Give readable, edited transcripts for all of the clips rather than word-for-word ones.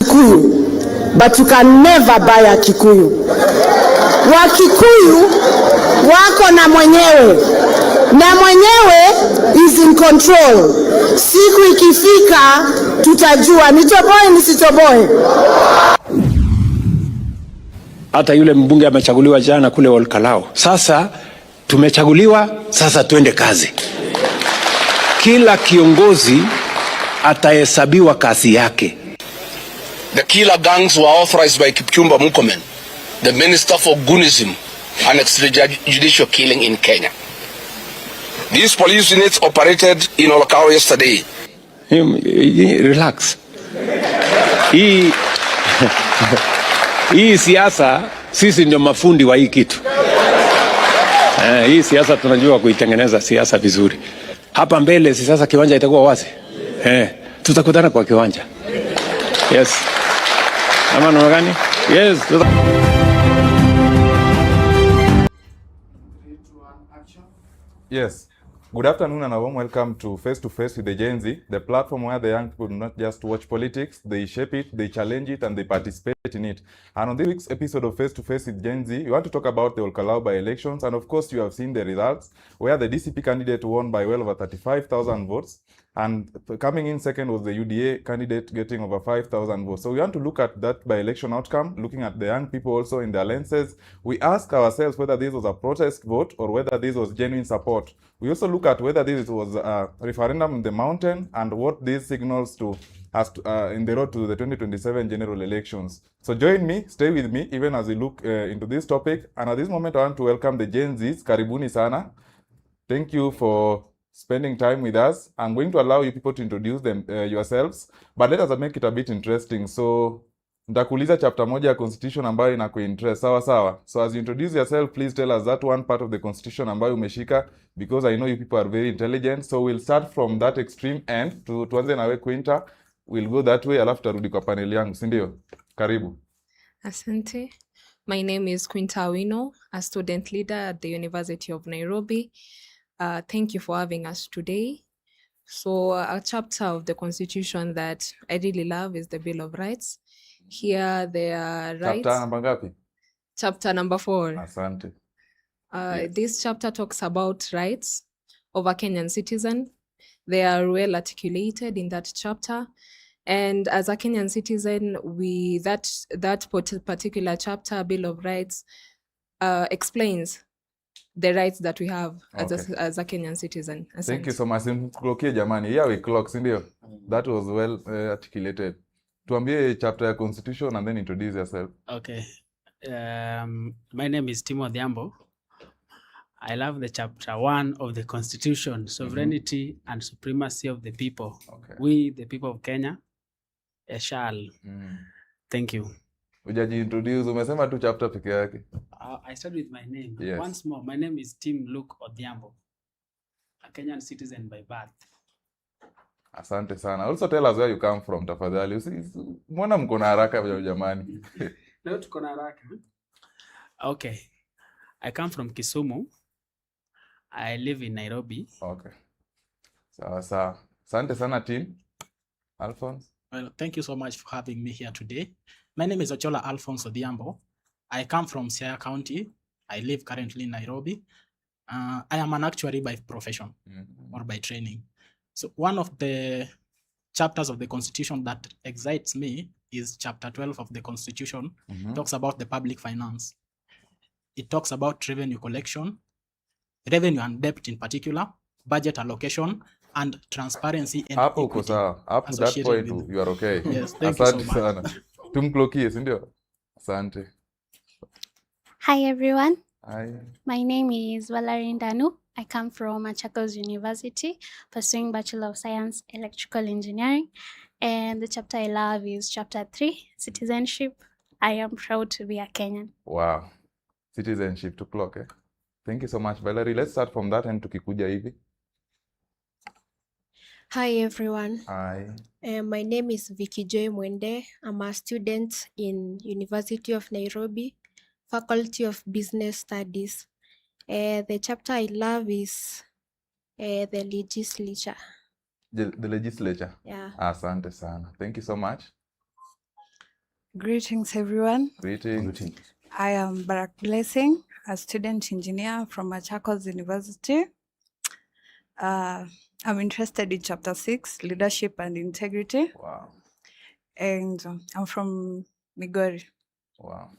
Kikuyu, but you can never buy a Kikuyu. Wakikuyu wako na mwenyewe is in control. Siku ikifika tutajua nitoboe nisitoboe. Hata yule mbunge amechaguliwa jana kule Kalou. Sasa tumechaguliwa, sasa tuende kazi. Kila kiongozi atahesabiwa kazi yake. The killer gangs were authorized by Kipchumba Murkomen, the Minister for Gunism and extrajudicial killing in Kenya. These police units operated in Olkalau yesterday. Relax. Hii siasa, sisi ndio mafundi wa hii kitu. Hii siasa tunajua kuitengeneza siasa vizuri. Hapa mbele si sasa kiwanja itakuwa wazi. Tutakutana kwa kiwanja. Yes. Ama namna gani? Yes. Yes. Good afternoon and a warm welcome to Face with the Gen Z, the platform where the young people do not just watch politics, they shape it, they challenge it, and they participate in it. And on this week's episode of Face with Gen Z, we want to talk about the Kalou by-elections, and of course you have seen the results, where the DCP candidate won by well over 35,000 votes, and coming in second was the UDA candidate getting over 5,000 votes. So we want to look at that by-election outcome, looking at the young people also in their lenses. We ask ourselves whether this was a protest vote or whether this was genuine support. We also look at whether this was a referendum in the mountain and what this signals to us in the road to the 2027 general elections. So join me, stay with me, even as we look into this topic. And at this moment, I want to welcome the Gen Zs. Karibuni sana. Thank you for spending time with us. I'm going to allow you people to introduce them yourselves, but let us make it a bit interesting. So nitakuuliza chapter moja ya constitution ambayo inakuinterest, sawa. So as you introduce yourself, please tell us that one part of the constitution ambayo umeshika, because I know you people are very intelligent. So we'll start from that extreme end tuanze nawe Quinta. We'll go that way, alafu tarudi kwa panel yangu, si ndio? Karibu. Asante. My name is Quinta Awino, a student leader at the University of Nairobi. Thank you for having us today. So a chapter of the Constitution that I really love is the Bill of Rights. Here there are rights. Chapter number ngapi? Chapter number 4. Asante. Yes. This chapter talks about rights of a Kenyan citizen. They are well articulated in that chapter. And as a Kenyan citizen, that particular chapter, Bill of Rights, explains the rights that we have as a Kenyan citizen. Thank you so much. Clockie jamani. Here we clock, sindio? That was well articulated. Tuambie chapter ya constitution and then introduce yourself. Okay. My name is Timo Odhiambo. I love the chapter 1 of the Constitution, sovereignty and supremacy of the people. Okay. We, the people of Kenya, shall. Thank you. Ujaji introduce, umesema tu chapter peke yake. I start with my name. Yes. Once more, my name is Tim Luke Odhiambo, a Kenyan citizen by birth. Asante sana. Also tell us where you come from, tafadhali. Mbona mko na haraka jamani? Leo tuko na haraka. Okay. I come from Kisumu. I live in Nairobi. Okay. Sawa. Asante sana Tim. Alphonse. Well, thank you so much for having me here today. My name is Ochola Alphonse Odhiambo. I come from Siaya County. I live currently in Nairobi. I am an actuary by profession or by training. So one of the chapters of the Constitution that excites me is chapter 12 of the Constitution. Talks about the public finance. It talks about revenue collection, revenue and debt in particular, budget allocation, and transparency and equity. Up to that point, you are okay. Yes, thank you so much. Sana. Tumclockie, sindio? Asante. Hi everyone. Hi. My name is Valerie Ndanu. I come from Machakos University, pursuing Bachelor of Science, Electrical Engineering. And the chapter I love is chapter 3, Citizenship. I am proud to be a Kenyan. Wow. Citizenship, 2 o'clock, eh? Thank you so much, Valerie. Let's start from that and tukikuja hivi. Hi everyone. Hi. My name is Vicky Joy Mwende. I'm a student in University of Nairobi, Faculty of Business Studies. The chapter I love is the legislature. The legislature? Yeah. Asante sana. Thank you so much. Greetings, everyone. Greetings. I am Barak Blessing, a student engineer from Machakos University. I'm interested in Chapter 6, Leadership and Integrity. Wow. And I'm from Migori. Wow.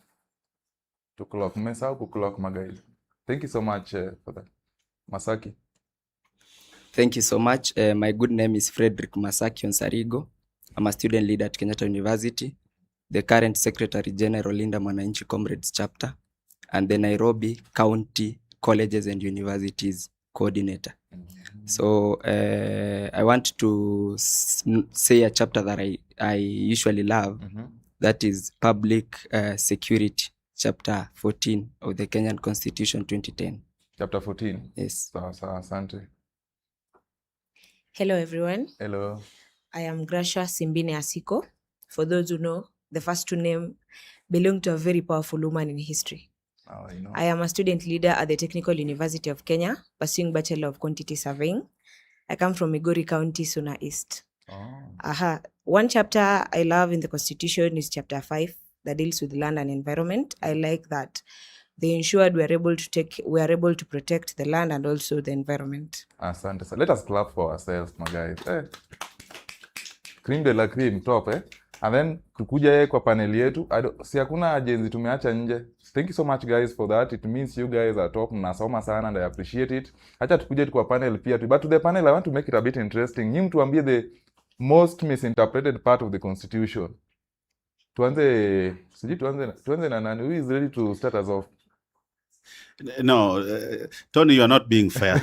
2 o'clock. Mmesahau kuclock guys. Thank you so much for that. Masaki. Thank you so much. My good name is Frederick Masaki Onsarigo. I'm a student leader at Kenyatta University, the current Secretary General Linda Mwananchi Comrades Chapter, and the Nairobi County Colleges and Universities Coordinator. So I want to say a chapter that I usually love, that is Public Security, Chapter 14 of the Kenyan Constitution 2010. Chapter 14? Yes. Sawa, asante. Hello, everyone. Hello. I am Gachagua Simbine Asiko. For those who know, the first two names belong to a very powerful woman in history. Oh, I know. I am a student leader at the Technical University of Kenya, pursuing Bachelor of Quantity Surveying. I come from Migori County, Suna East. Oh. One chapter I love in the Constitution is Chapter 5, that deals with land and environment. I like that they ensured we are able to protect the land and also the environment. Asante. So let us clap for ourselves, my guys. Cream de la cream, top, And then kukuja kwa panel yetu, si hakuna agency tumeacha nje. Thank you so much guys for that. It means you guys are top, mnasoma sana and I appreciate it. Acha tukuje kwa panel pia. But to the panel, I want to make it a bit interesting. Nyinyi tuambie the most misinterpreted part of the Constitution. Tuanze na nani? Who is ready to start us off? No, Tony, you are not being fair.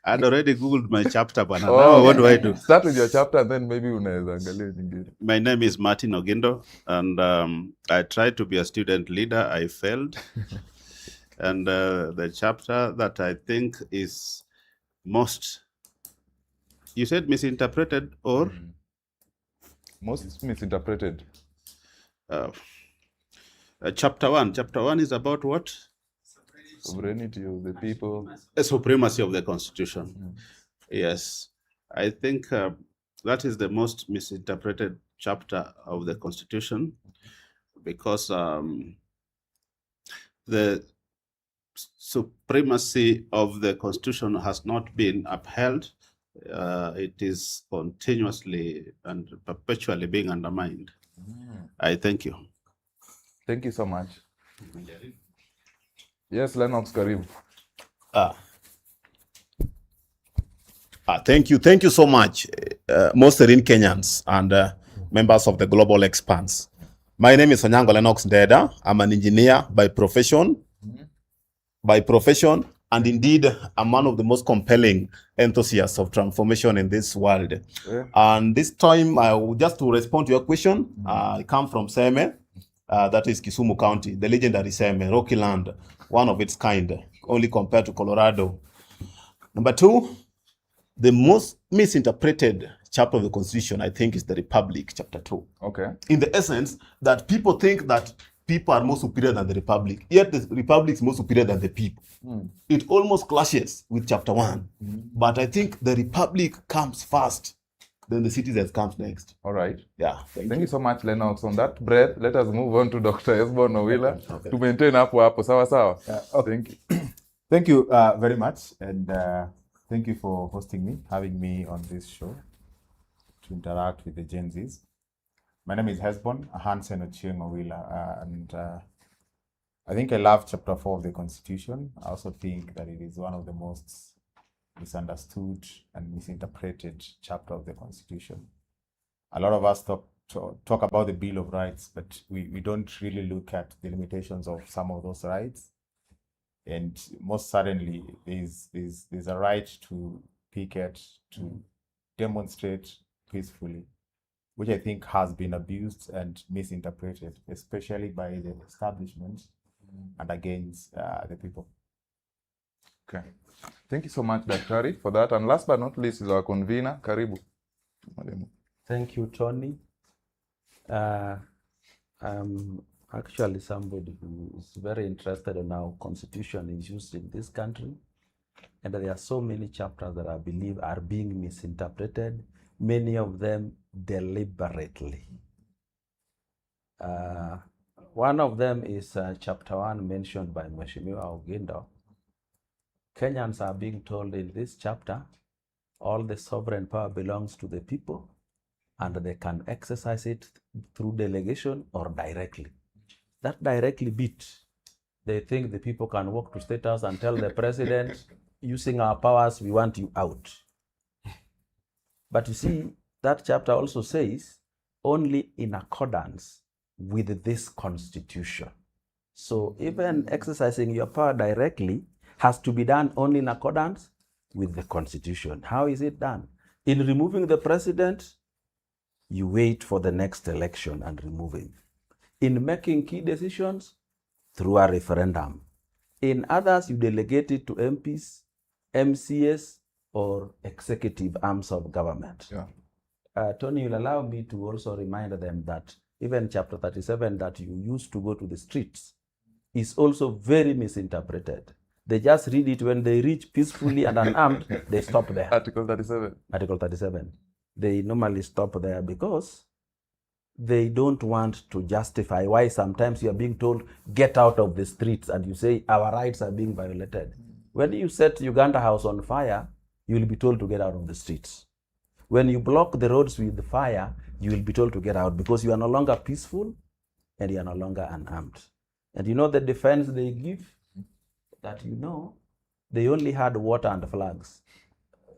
I'd already Googled my chapter, but now what do I do? Start with your chapter and then maybe unaweza angalia nyingine. My name is Martin Ogindo, and I tried to be a student leader. I failed. And the chapter that I think is most, you said misinterpreted or? Most misinterpreted. Chapter 1. Chapter 1 is about what? Sovereignty of the people. A supremacy of the Constitution. Yes. I think that is the most misinterpreted chapter of the Constitution, because the supremacy of the Constitution has not been upheld. It is continuously and perpetually being undermined. I thank you. Thank you so much. Yes, Lennox Karibu. Thank you so much, most serene Kenyans and members of the Global Expanse. My name is Onyango Lennox Ndeda. I'm an engineer by profession. And indeed, I'm one of the most compelling enthusiasts of transformation in this world. Yeah. And this time, just to respond to your question, I come from Seme, that is Kisumu County, the legendary Seme, Rocky Land, one of its kind, only compared to Colorado. Number two, the most misinterpreted chapter of the Constitution, I think, is the Republic, Chapter 2. Okay. In the essence that people think that people are more superior than the Republic, yet the Republic is more superior than the people. It almost clashes with Chapter 1. But I think the Republic comes first, then the citizens comes next. All right. Yeah. Thank you so much, Lennox. On that breath, let us move on to Dr. Esbon Owila to maintain hapo sawa. Okay. Thank you. Thank you very much, and thank you for hosting me, having me on this show to interact with the Gen Zs. My name is Hesbon Hansen Ochieng Owila, and I think I love Chapter 4 of the Constitution. I also think that it is one of the most misunderstood and misinterpreted chapter of the Constitution. A lot of us talk about the Bill of Rights, but we don't really look at the limitations of some of those rights. And most certainly, there's a right to picket, to demonstrate peacefully, which I think has been abused and misinterpreted, especially by the establishment and against the people. Okay. Thank you so much, Daktari, for that. And last but not least is our convener, Karibu. Thank you, Tony. I'm actually somebody who is very interested in how Constitution is used in this country. And there are so many chapters that I believe are being misinterpreted, many of them deliberately. One of them is chapter 1 mentioned by Mheshimiwa Ogindo. Kenyans are being told in this chapter, all the sovereign power belongs to the people and they can exercise it through delegation or directly. That directly bit, they think the people can walk to State House and tell the president, using our powers, we want you out. But you see, that chapter also says, only in accordance with this constitution. So even exercising your power directly has to be done only in accordance with the constitution. How is it done? In removing the president, you wait for the next election and remove him. In making key decisions, through a referendum. In others, you delegate it to MPs, MCS, or executive arms of government. Yeah. Tony, you'll allow me to also remind them that even chapter 37 that you used to go to the streets is also very misinterpreted. They just read it when they reach peacefully and unarmed, they stop there. Article 37. Article 37. They normally stop there because they don't want to justify why sometimes you are being told, get out of the streets, and you say, our rights are being violated. When you set Uganda House on fire, you will be told to get out of the streets. When you block the roads with the fire, you will be told to get out because you are no longer peaceful and you are no longer unarmed. And you know the defense they give? That they only had water and flags.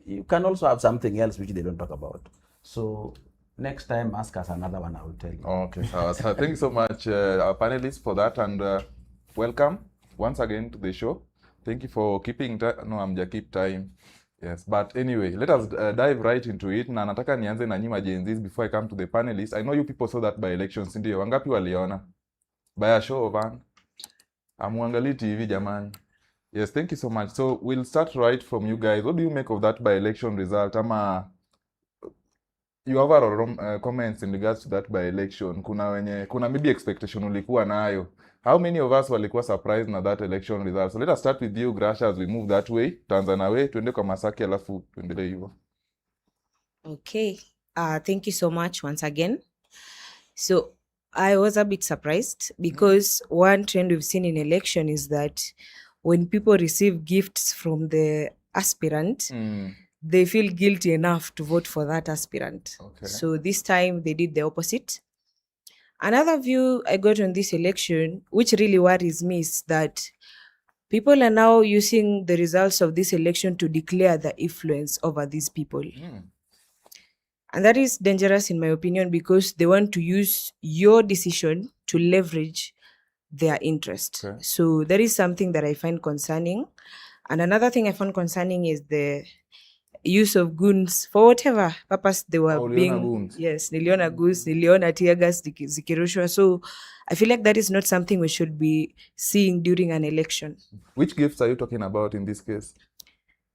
You can also have something else which they don't talk about. So next time, ask us another one, I will tell you. Okay, so thank you so much, our panelists, for that, and welcome once again to the show. Thank you for keeping time. No, I'm just keep time. Yes, but anyway, let us dive right into it. Na nataka nianze na nyinyi Gen Zs before I come to the panelists. I know you people saw that by elections, ndio wangapi waliona? By a show of hands. Amuangalie TV jamani. Yes, thank you so much. So we'll start right from you guys. What do you make of that by-election result? You overall comments in regards to that by-election. Kuna maybe expectation ulikuwa nayo. How many of us walikuwa surprised na that election result? So let us start with you, Grasha, as we move that way. Tanzania way, tuende kwa Masaki alafu tuendelee hivyo. Okay. Thank you so much once again. So I was a bit surprised because one trend we've seen in election is that when people receive gifts from the aspirant, they feel guilty enough to vote for that aspirant. Okay. So this time they did the opposite. Another view I got on this election, which really worries me, is that people are now using the results of this election to declare the influence over these people. And that is dangerous in my opinion because they want to use your decision to leverage their interest. Okay. So that is something that I find concerning. And another thing I found concerning is the use of goons for whatever purpose they were being. Goons. Yes, niliona goons, niliona tear gas zikirushwa. So I feel like that is not something we should be seeing during an election. Which gifts are you talking about in this case?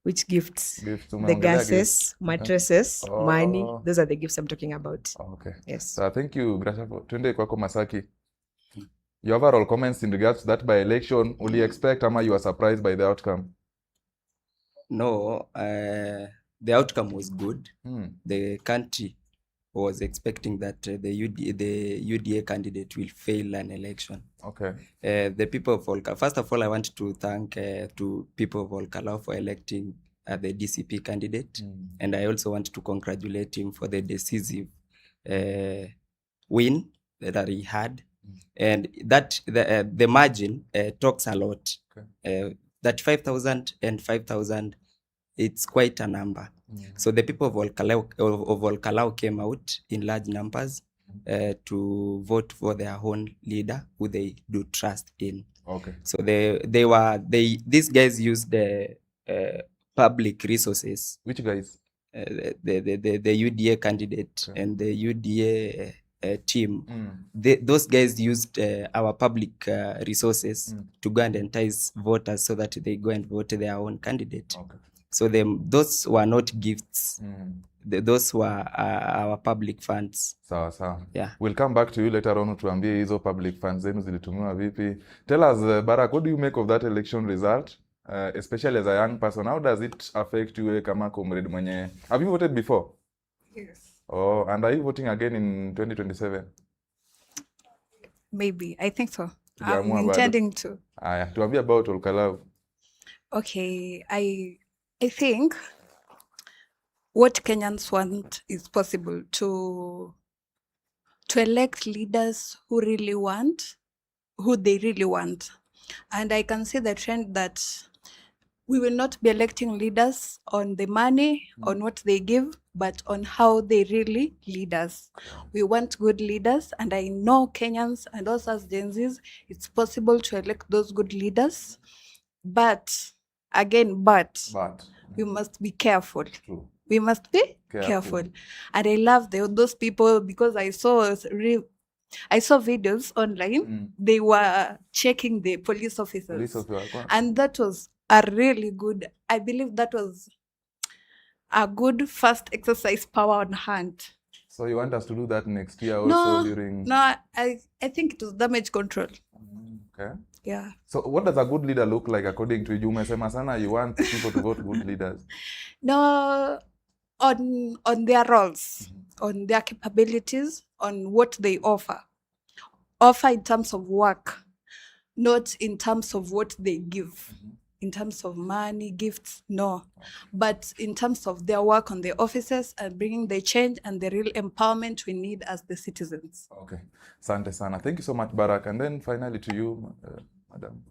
Which gifts? Gifts. The gases, mattresses, money. Those are the gifts I'm talking about. Okay. Yes. So thank you, Grasha. Tuende kwako Masaki. Your overall comments in regards to that by-election, will you expect ama you are surprised by the outcome? No, the outcome was good. The country was expecting that the UDA candidate will fail an election. Okay. The people of Olka, first of all, I want to thank to people of Kalou for electing the DCP candidate. And I also want to congratulate him for the decisive win that he had. And that the margin talks a lot. Okay. That 5,000 and 5,000, it's quite a number. So the people of Kalou came out in large numbers to vote for their own leader who they do trust in. Okay. So these guys used the public resources. Which guys? The UDA candidate and the UDA team. Those guys used our public resources to go and entice voters so that they go and vote their own candidate. Okay. So those were not gifts. Those were our public funds. Sawa. Yeah. We'll come back to you later on tuambie hizo public funds zenu zilitumiwa vipi. Tell us, Barak, what do you make of that election result? Especially as a young person, how does it affect you kama comrade mwenye? Have you voted before? Yes. Oh, and are you voting again in 2027? Maybe. I think so. I'm Hujaamua bado? intending to. Aya, tuambie about Olkalau. Okay, I think what Kenyans want is possible to elect leaders who they really want. And I can see the trend that we will not be electing leaders on the money, on what they give, but on how they really lead us. We want good leaders, and I know Kenyans and us as Gen Zs, it's possible to elect those good leaders. But we must be careful. True. We must be careful. And I love those people because I saw videos online. They were checking the police officers. And that was a really good, I believe that was a good first exercise power on hand. So you want us to do that next year also during... No, I think it was damage control. Okay. Yeah. So what does a good leader look like according to you? Umesema sana you want people to vote good leaders. No, on their roles, on their capabilities, on what they offer in terms of work, not in terms of what they give, in terms of money, gifts, no. But in terms of their work on the offices and bringing the change and the real empowerment we need as the citizens. Okay. Asante sana. Thank you so much, Barak. And then finally to you, Madam.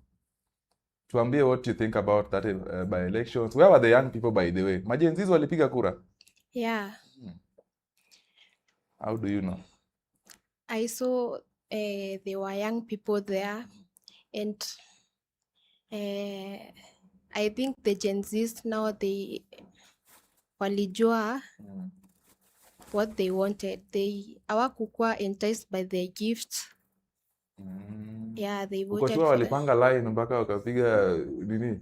Tuambie what you think about that by elections. Where were the young people, by the way? Majenzis walipiga kura? Yeah. How do you know? I saw there were young people there, and I think the Gen Zs now, they walijua what they wanted. They hawakukuwa enticed by their gifts. Yeah, they voted Uko sure walipanga line mpaka wakapiga nini?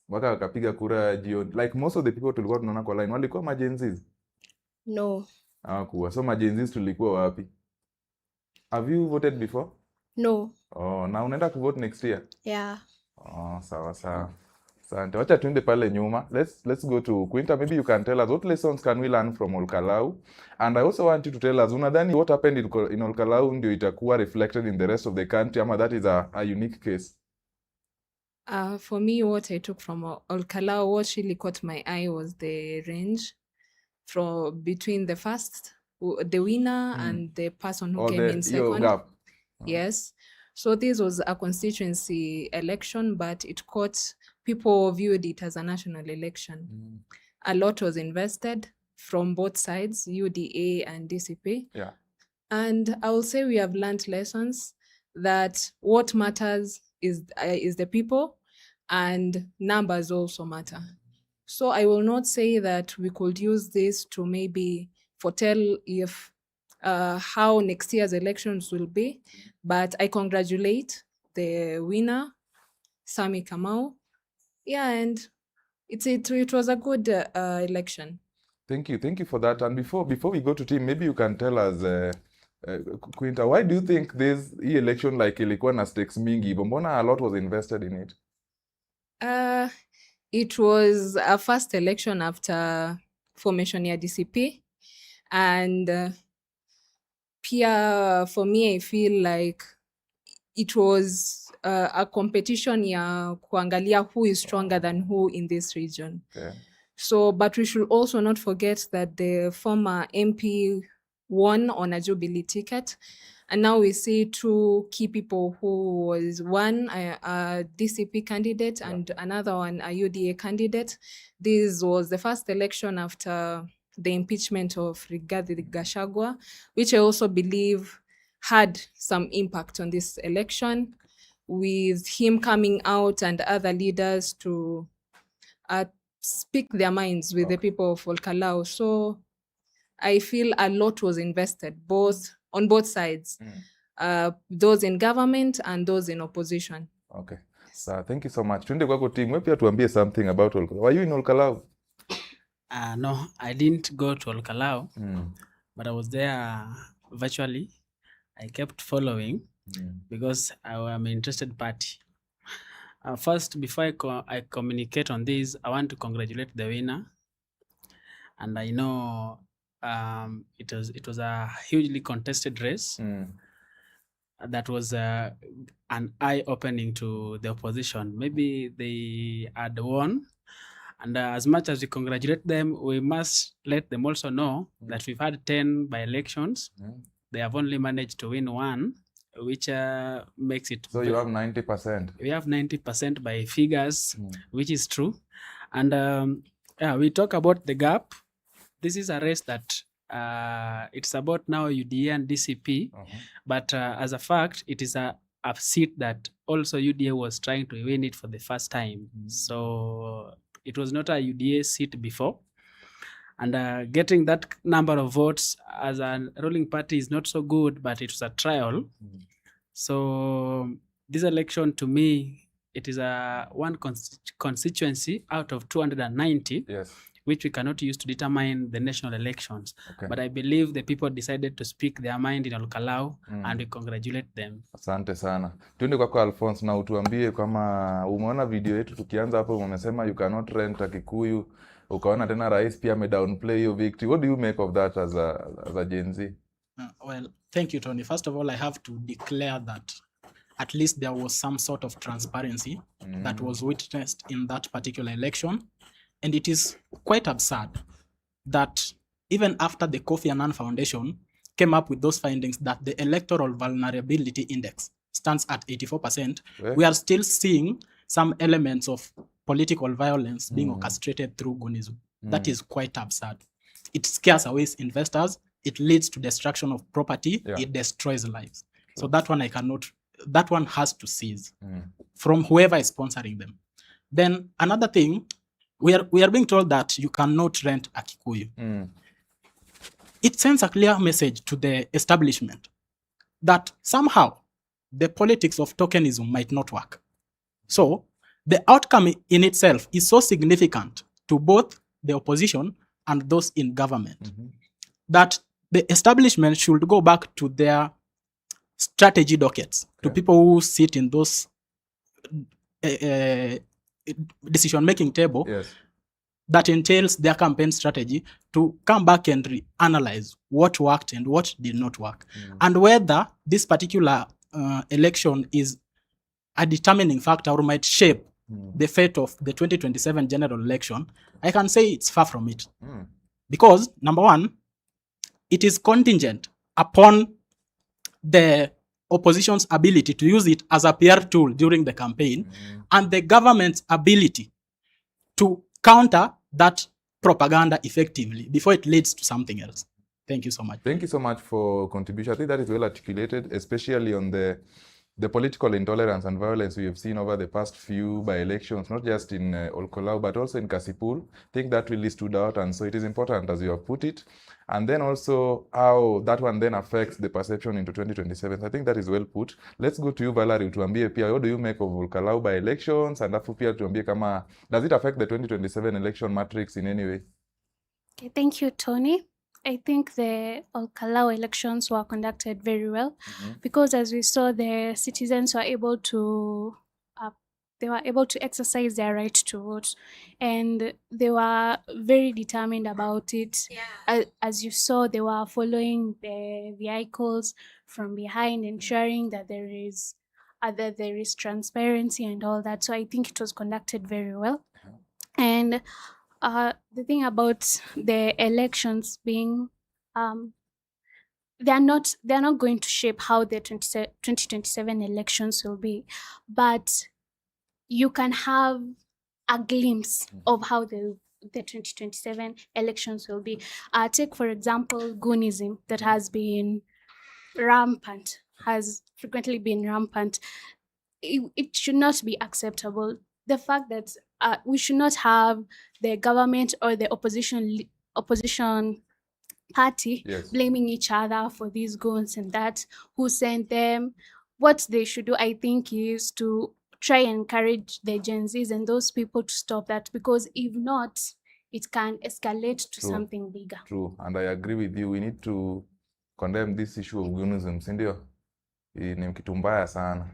Wakapiga kura jioni. Like most of the people tulikuwa tunaona kwa line walikuwa majenzis? No. Hawakuwa. So majenzis tulikuwa wapi? Have you voted before? No. Oh, na unaenda kuvote next year? Yeah. Oh, sawa sawa. Asante. Wacha tuende pale nyuma. Let's go to Quinta. Maybe you can tell us what lessons can we learn from Olkalau? And I also want you to tell us, unadhani what happened in Olkalau ndio itakuwa reflected in the rest of the country, ama that is a unique case? For me, what I took from Olkalau, what really caught my eye was the range from between the winner and the person who came in second. Gap. Yes. So this was a constituency election, but it caught people viewed it as a national election. A lot was invested from both sides, UDA and DCP. Yeah. And I will say we have learned lessons that what matters is the people, and numbers also matter. So I will not say that we could use this to maybe foretell if how next year's elections will be, but I congratulate the winner, Sami Kamau. Yeah, and it was a good election. Thank you for that. And before we go to team, maybe you can tell us, Quinta, why do you think this election like ilikuwa na stakes mingi? Mbona a lot was invested in it? It was a first election after formation ya DCP, and pia for me I feel like it was a competition ya kuangalia who is stronger than who in this region. Okay. So, but we should also not forget that the former MP won on a Jubilee ticket. And now we see two key people who was one a DCP candidate and another one a UDA candidate. This was the first election after the impeachment of Gachagua, which I also believe had some impact on this election, with him coming out and other leaders to speak their minds with the people of Olkalau. So I feel a lot was invested, on both sides, those in government and those in opposition. Okay. So thank you so much. Tuende kwako team. Wewe pia tuambie something about Olkalau. Were you in Olkalau? No, I didn't go to Olkalau, but I was there virtually. I kept following because I am an interested party. First, before I communicate on this, I want to congratulate the winner. And I know it was a hugely contested race. that was an eye-opening to the opposition. Maybe they had won, and as much as we congratulate them, we must let them also know that we've had 10 by-elections. They have only managed to win one, which makes it... So you have 90%. We have 90% by figures, which is true. And yeah, we talk about the gap. This is a race that it's about now UDA and DCP, but as a fact, it is a seat that also UDA was trying to win it for the first time. So it was not a UDA seat before. And getting that number of votes as a ruling party is not so good, but it was a trial. So this election, to me, it is a one constituency out of 290, which we cannot use to determine the national elections. But I believe the people decided to speak their mind in Kalou, and we congratulate them. Asante sana. Tuende kwako Alphonse, na utuambie kama umeona video yetu tukianza hapo umesema you cannot rent a Kikuyu, ukaona tena rais pia downplay hiyo victory. What do you make of that as a Gen Z? Well, thank you, Tony. First of all, I have to declare that at least there was some sort of transparency that was witnessed in that particular election. And it is quite absurd that even after the Kofi Annan Foundation came up with those findings that the electoral vulnerability index stands at 84%, we are still seeing some elements of political violence being orchestrated through Gunism. That is quite absurd. It scares away investors. It leads to destruction of property. It destroys lives. So that one that one has to cease from whoever is sponsoring them. Then another thing, we are being told that you cannot rent a Kikuyu. It sends a clear message to the establishment that somehow the politics of tokenism might not work. So the outcome in itself is so significant to both the opposition and those in government that the establishment should go back to their strategy dockets, to people who sit in those decision-making table that entails their campaign strategy, to come back and analyze what worked and what did not work. And whether this particular election is a determining factor or might shape the fate of the 2027 general election, I can say it's far from it. Because, number one, it is contingent upon the opposition's ability to use it as a PR tool during the campaign and the government's ability to counter that propaganda effectively before it leads to something else. Thank you so much. Thank you so much for contribution. I think that is well articulated, especially on the political intolerance and violence we have seen over the past few by-elections, not just in Olkolou, but also in Kasipul. I think that really stood out, and so it is important, as you have put it. And then also how that one then affects the perception into 2027. I think that is well put. Let's go to you, Valerie, tuambie pia, what do you make of Olkolou by-elections? And afu pia tuambie kama, does it affect the 2027 election matrix in any way? Okay, thank you, Tony. I think the Kalou elections were conducted very well because, as we saw, the citizens were able to exercise their right to vote, and they were very determined about it. As you saw, they were following the vehicles from behind, ensuring that there is transparency and all that. So I think it was conducted very well. And the thing about the elections being, they're not going to shape how the 2027 elections will be, but you can have a glimpse of how the 2027 elections will be. Take, for example, Gunism that has frequently been rampant. It should not be acceptable. The fact that we should not have the government or the opposition party blaming each other for these goons and that, who sent them. What they should do, I think, is to try and encourage the Gen Zs and those people to stop that, because if not, it can escalate to something bigger. True, and I agree with you. We need to condemn this issue of goonism, sindio? Ni kitu mbaya sana.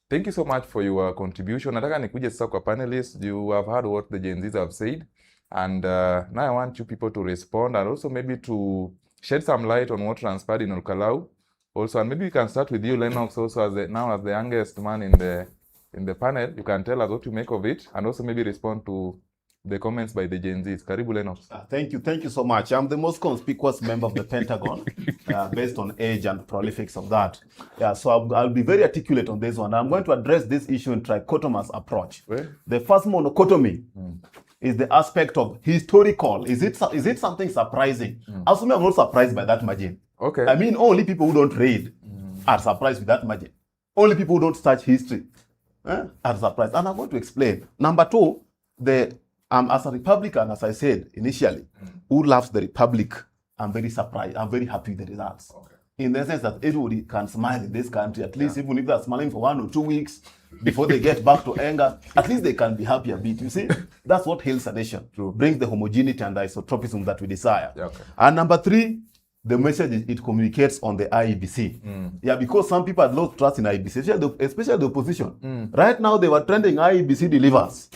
Thank you so much for your contribution. Nataka nikuje sasa kwa panelists. You have heard what the Gen Zs have said, and now I want you people to respond and also maybe to shed some light on what transpired in Olkolou. also. And maybe we can start with you, Lennox, also as the youngest man in the panel. You can tell us what you make of it, and also maybe respond to the comments by the Gen Zs. Karibu, Lennox. Thank you so much. I'm the most conspicuous member of the Pentagon, based on age and prolifics of that. Yeah, so I'll be very articulate on this one. I'm going to address this issue in trichotomous approach. The first monochotomy is the aspect of historical. Is it something surprising? Assuming I'm not surprised by that margin. Okay. I mean, only people who don't read are surprised with that margin. Only people who don't study history are surprised. And I'm going to explain. Number two, as a Republican, as I said initially, who loves the Republic, I'm very surprised. I'm very happy with the results. Okay. In the sense that everybody can smile in this country, at least even if they're smiling for 1 or 2 weeks before they get back to anger, at least they can be happy a bit. You see, that's what heals a nation. True. Brings the homogeneity and the isotropism that we desire. Yeah, okay. And number three, the message it communicates on the IEBC. Yeah, because some people had lost trust in IEBC, especially the opposition. Right now, they were trending IEBC delivers.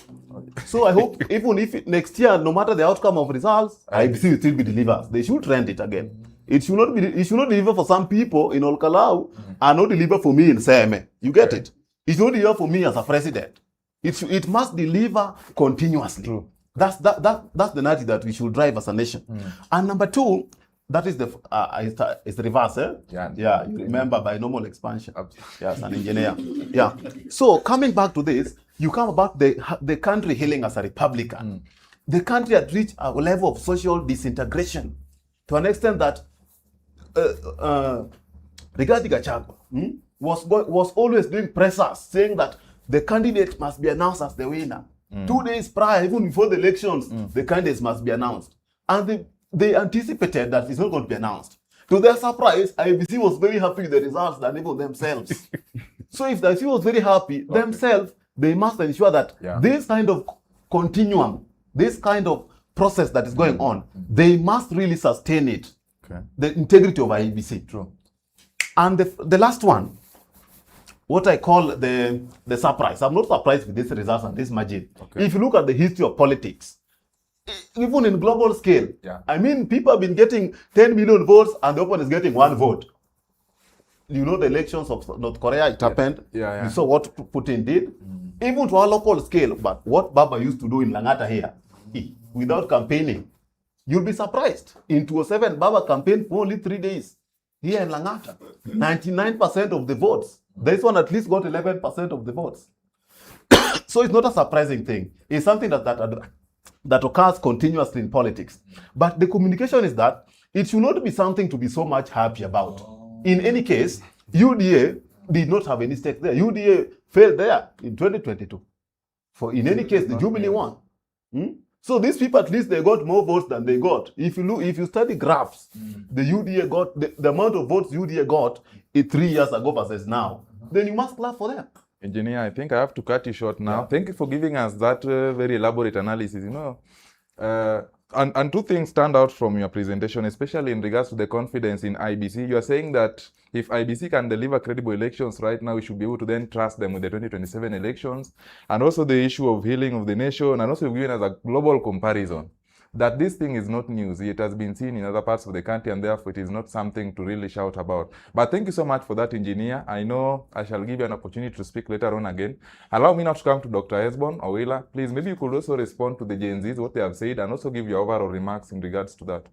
So I hope even if next year, no matter the outcome of results, IEBC will still be delivers. They should trend it again. It should not deliver for some people in Kalou and not deliver for me in Seme. You get it? It should not deliver for me as a president. It must deliver continuously. True. That's the narrative that we should drive as a nation. And number two, that is it's the reverse, eh? Yeah, you remember binomial expansion. Yes, an engineer. Yeah. So coming back to this, you come about the country healing as a Republican. The country had reached a level of social disintegration to an extent that regarding Gachagua was always doing pressers saying that the candidate must be announced as the winner. 2 days prior, even before the elections, the candidates must be announced. And they anticipated that it's not going to be announced. To their surprise, IBC was very happy with the results than even themselves. So if the IBC was very happy, themselves, they must ensure that this kind of continuum, this kind of process that is going on, they must really sustain it. Okay. The integrity of IBC. True. And the last one, what I call the surprise. I'm not surprised with these results and this margin. Okay. If you look at the history of politics, even in global scale, I mean, people have been getting 10 million votes and the opponent is getting 1 vote. You know the elections of North Korea, it happened. You saw what Putin did. Even to our local scale, but what Baba used to do in Langata here, without campaigning, you'll be surprised. In 2007, Baba campaigned for only 3 days here in Langata. 99% of the votes. This one at least got 11% of the votes. So it's not a surprising thing. It's something that occurs continuously in politics. But the communication is that it should not be something to be so much happy about. In any case, UDA did not have any stake there. UDA failed there in 2022. In any case, the Jubilee won. So these people, at least they got more votes than they got. If you study graphs, the UDA got the amount of votes UDA got 3 years ago versus now, then you must clap for them. Engineer, I think I have to cut you short now. Yeah. Thank you for giving us that very elaborate analysis. And two things stand out from your presentation, especially in regards to the confidence in IBC. You are saying that if IBC can deliver credible elections right now, we should be able to then trust them with the 2027 elections. And also the issue of healing of the nation, and also given as a global comparison, that this thing is not news. It has been seen in other parts of the country, and therefore it is not something to really shout about. But thank you so much for that, Engineer. I know I shall give you an opportunity to speak later on again. Allow me now to come to Dr. Hesbon Owila. Please, maybe you could also respond to the Gen Zs, what they have said, and also give your overall remarks in regards to that.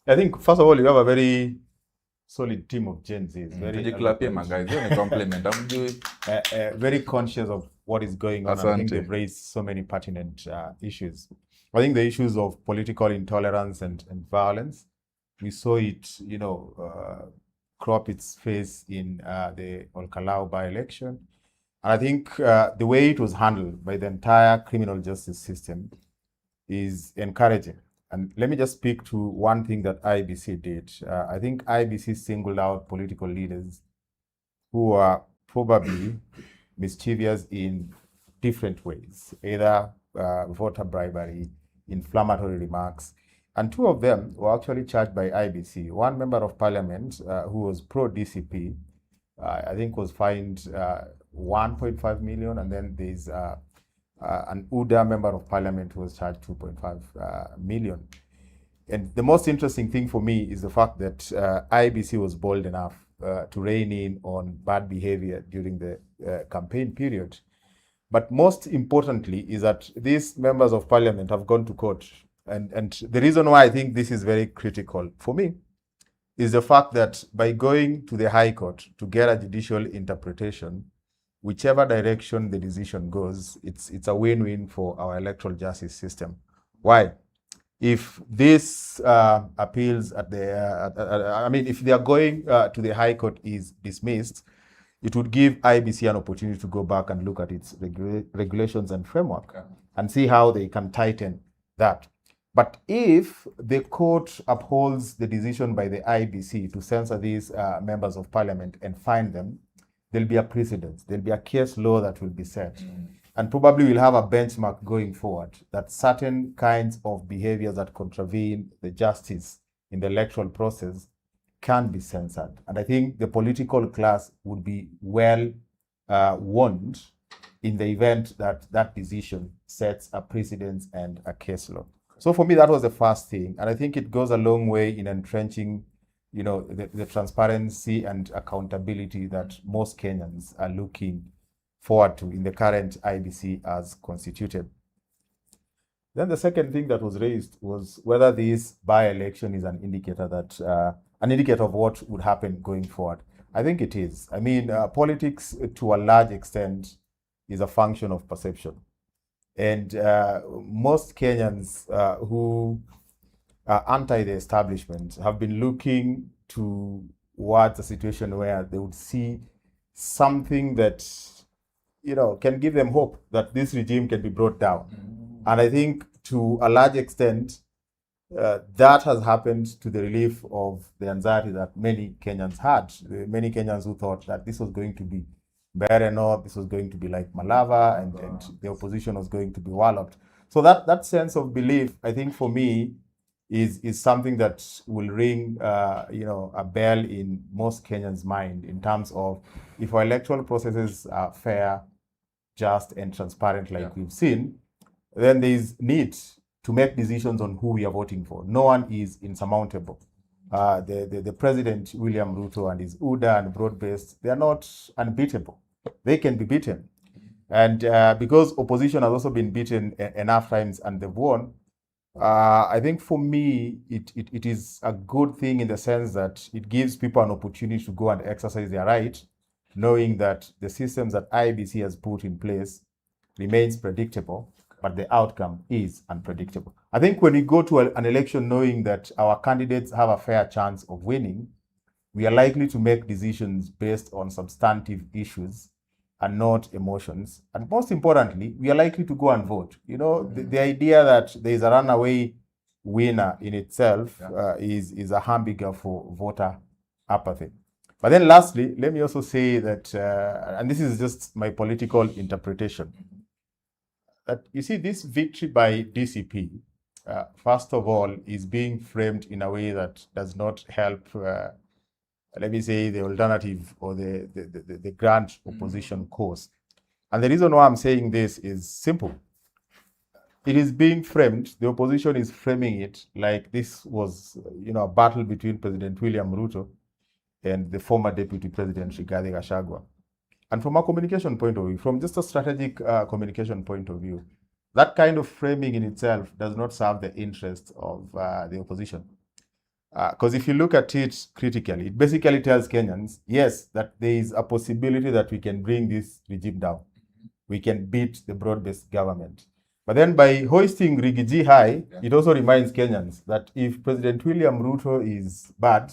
I think, first of all, you have a very solid team of Gen Zs. Very conscious of what is going on. I think they've raised so many pertinent issues. I think the issues of political intolerance and violence, we saw it, crop its face in the Kalou by-election. And I think the way it was handled by the entire criminal justice system is encouraging. And let me just speak to one thing that IBC did. I think IBC singled out political leaders who are probably mischievous in different ways, either voter bribery, inflammatory remarks, and 2 of them were actually charged by IBC. One member of parliament who was pro-DCP, I think was fined 1.5 million, and then there's an UDA member of parliament who was charged 2.5 million. And the most interesting thing for me is the fact that IBC was bold enough to rein in on bad behavior during the campaign period. But most importantly is that these members of parliament have gone to court. And the reason why I think this is very critical for me is the fact that by going to the High Court to get a judicial interpretation, whichever direction the decision goes, it's a win-win for our electoral justice system. Why? If this appeals at the, if they are going to the High Court is dismissed, it would give IBC an opportunity to go back and look at its regulations and framework and see how they can tighten that. But if the court upholds the decision by the IBC to censor these members of parliament and fine them, there'll be a precedent. There'll be a case law that will be set. And probably we'll have a benchmark going forward that certain kinds of behaviors that contravene the justice in the electoral process can be censored. And I think the political class would be well warned in the event that that decision sets a precedent and a case law. So for me, that was the first thing. And I think it goes a long way in entrenching, the transparency and accountability that most Kenyans are looking forward to in the current IBC as constituted. Then the second thing that was raised was whether this by-election is an indicator of what would happen going forward. I think it is. I mean, politics to a large extent is a function of perception. And most Kenyans who are anti the establishment have been looking towards a situation where they would see something that, can give them hope that this regime can be brought down. And I think to a large extent, that has happened to the relief of the anxiety that many Kenyans had. Many Kenyans who thought that this was going to be Bereno, this was going to be like Malava, and the opposition was going to be walloped. So that sense of belief, I think for me, is something that will ring a bell in most Kenyans' mind in terms of if our electoral processes are fair, just, and transparent like we've seen, then there is need to make decisions on who we are voting for. No one is insurmountable. The President, William Ruto, and his UDA and broad-based, they are not unbeatable. They can be beaten. And because opposition has also been beaten enough times and they've won, I think for me, it is a good thing in the sense that it gives people an opportunity to go and exercise their right, knowing that the systems that IBC has put in place remains predictable, but the outcome is unpredictable. I think when we go to an election knowing that our candidates have a fair chance of winning, we are likely to make decisions based on substantive issues and not emotions. And most importantly, we are likely to go and vote. The idea that there is a runaway winner in itself is a hamburger for voter apathy. But then lastly, let me also say that, and this is just my political interpretation, that you see this victory by DCP, first of all, is being framed in a way that does not help, let me say, the alternative or the grand opposition cause. And the reason why I'm saying this is simple. It is being framed, the opposition is framing it like this was, a battle between President William Ruto and the former Deputy President Rigathi Gachagua. And from a communication point of view, from just a strategic communication point of view, that kind of framing in itself does not serve the interests of the opposition. Because if you look at it critically, it basically tells Kenyans, yes, that there is a possibility that we can bring this regime down. We can beat the broad-based government. But then by hoisting Rigiji high, it also reminds Kenyans that if President William Ruto is bad,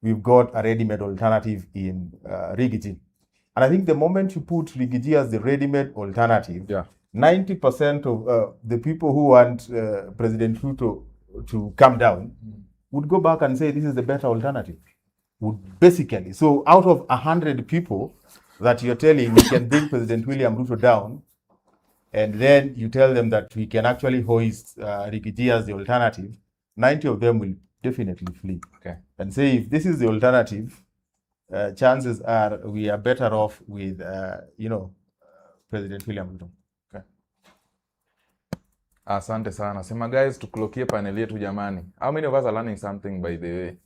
we've got a ready-made alternative in Rigiji. And I think the moment you put Rigiji as the ready-made alternative, 90% of the people who want President Ruto to come down would go back and say this is the better alternative. Would basically. So out of 100 people that you're telling we can bring President William Ruto down, and then you tell them that we can actually hoist Rigiji as the alternative, 90 of them will definitely flee. And say if this is the alternative, chances are we are better off with, President William Ruto. Asante sana. Sema guys, tuklokie panel yetu jamani. How many of us are learning something by the way?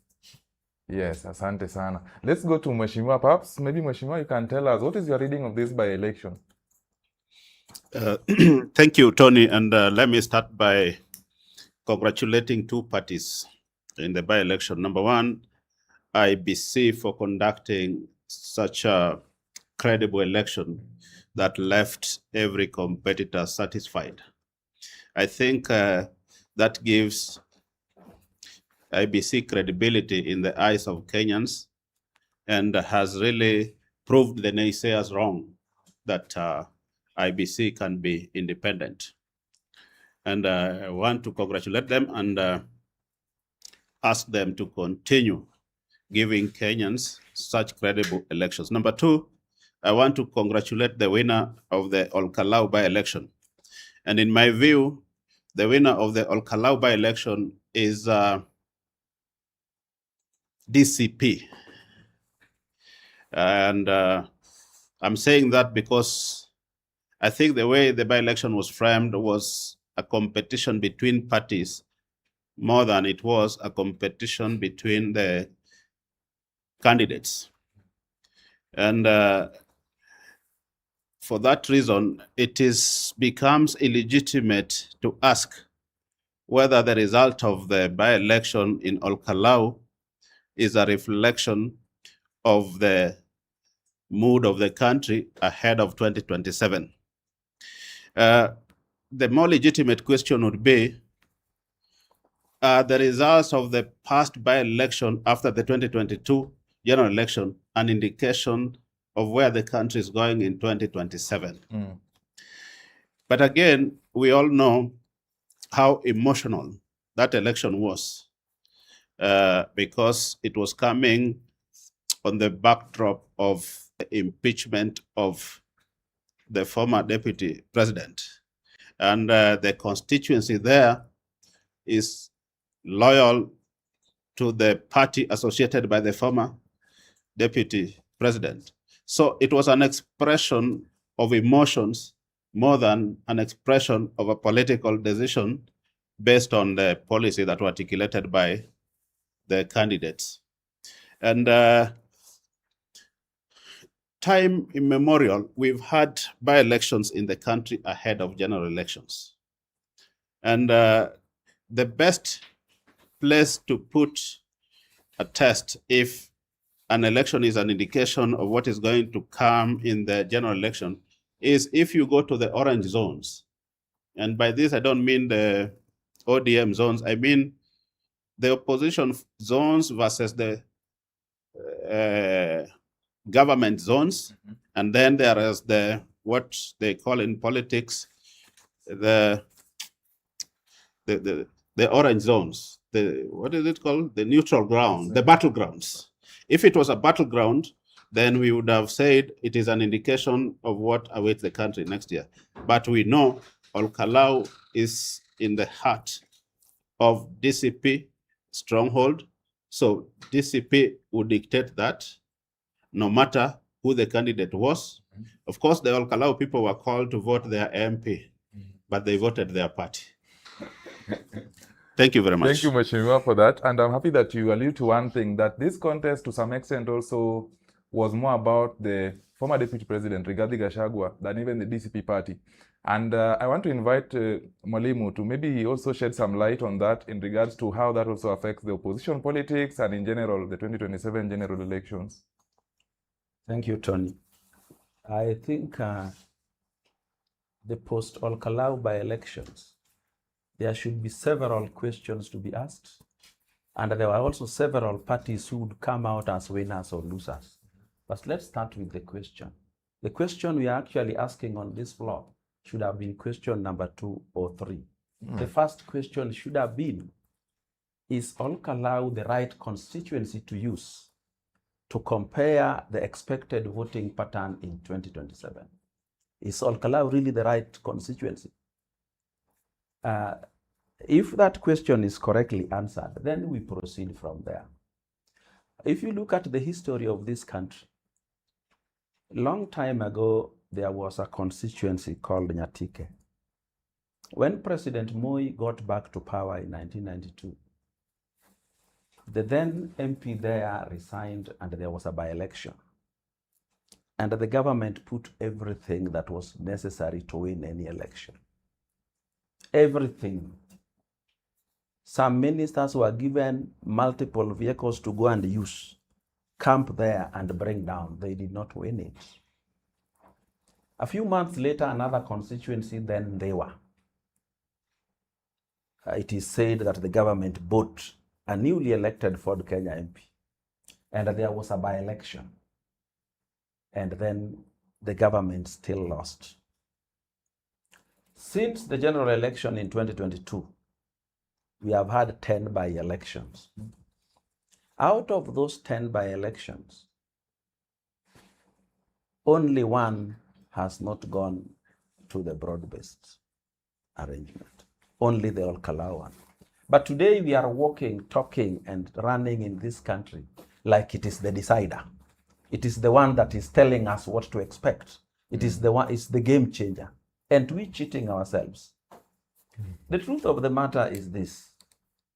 Yes, asante sana. Let's go to Mheshimiwa. Perhaps maybe Mheshimiwa, you can tell us what is your reading of this by-election? Thank you, Tony. And let me start by congratulating two parties in the by-election. Number one, IBC for conducting such a credible election that left every competitor satisfied. I think that gives IBC credibility in the eyes of Kenyans and has really proved the naysayers wrong that IBC can be independent. And I want to congratulate them and ask them to continue giving Kenyans such credible elections. Number two, I want to congratulate the winner of the Kalou by-election. And in my view, the winner of the Kalou by-election is DCP. And I'm saying that because I think the way the by-election was framed was a competition between parties more than it was a competition between the candidates. And for that reason, it becomes illegitimate to ask whether the result of the by-election in Kalou is a reflection of the mood of the country ahead of 2027. The more legitimate question would be, are the results of the past by-election after the 2022 general election an indication of where the country is going in 2027? But again, we all know how emotional that election was because it was coming on the backdrop of the impeachment of the former deputy president. And the constituency there is loyal to the party associated by the former deputy president. So it was an expression of emotions more than an expression of a political decision based on the policy that were articulated by the candidates. And time immemorial, we've had by-elections in the country ahead of general elections. And the best place to put a test if an election is an indication of what is going to come in the general election is if you go to the orange zones. And by this, I don't mean the ODM zones. I mean the opposition zones versus the government zones. And then there is the, what they call in politics, the orange zones. What is it called? The neutral ground, the battlegrounds. If it was a battleground, then we would have said it is an indication of what awaits the country next year. But we know Kalou is in the heart of DCP stronghold. So DCP would dictate that no matter who the candidate was. Of course, the Kalou people were called to vote their MP, but they voted their party. Thank you very much. Thank you, Mheshimiwa, for that. And I'm happy that you allude to one thing, that this contest to some extent also was more about the former Deputy President, Rigathi Gachagua, than even the DCP party. And I want to invite Mwalimu to maybe also shed some light on that in regards to how that also affects the opposition politics and in general, the 2027 general elections. Thank you, Tony. I think the post-Kalou by-elections, there should be several questions to be asked. And there were also several parties who would come out as winners or losers. But let's start with the question. The question we are actually asking on this floor should have been question number 2 or 3. The first question should have been, is Kalou the right constituency to use to compare the expected voting pattern in 2027? Is Kalou really the right constituency? If that question is correctly answered, then we proceed from there. If you look at the history of this country, long time ago, there was a constituency called Nyatike. When President Moi got back to power in 1992, the then MP there resigned and there was a by-election. And the government put everything that was necessary to win any election. Everything. Some ministers were given multiple vehicles to go and use, camp there and bring down. They did not win it. A few months later, another constituency, then they were. It is said that the government bought a newly elected Ford Kenya MP, and there was a by-election. And then the government still lost. Since the general election in 2022, we have had 10 by-elections. Out of those 10 by-elections, only one has not gone to the broad-based arrangement, only the Kalou one. But today we are walking, talking, and running in this country like it is the decider. It is the one that is telling us what to expect. It is the one, it's the game changer. And we're cheating ourselves. The truth of the matter is this.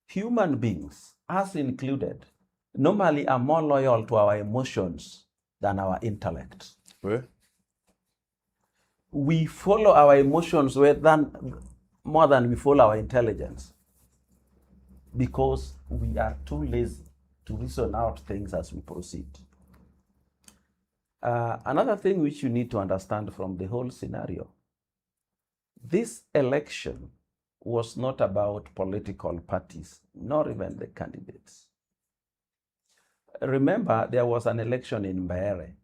Human beings, us included, normally are more loyal to our emotions than our intellect. Where? We follow our emotions more than we follow our intelligence, because we are too lazy to reason out things as we proceed. Another thing which you need to understand from the whole scenario, this election was not about political parties, nor even the candidates. Remember, there was an election in Mbeere.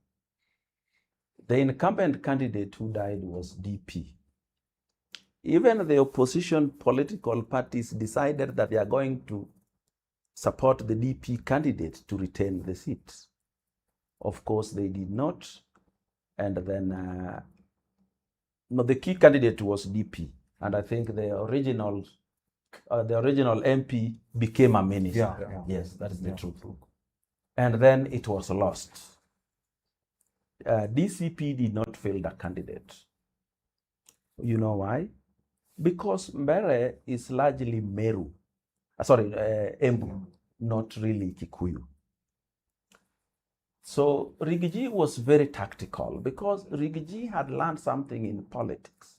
The incumbent candidate who died was DP. Even the opposition political parties decided that they are going to support the DP candidate to retain the seat. Of course, they did not. And then, no, the key candidate was DP. And I think the original MP became a minister. Yeah. Yes, that is the truth. And then it was lost. DCP did not field a candidate. You know why? Because Mbeere is largely Meru. Embu, not really Kikuyu. So Rigiji was very tactical because Rigiji had learned something in politics.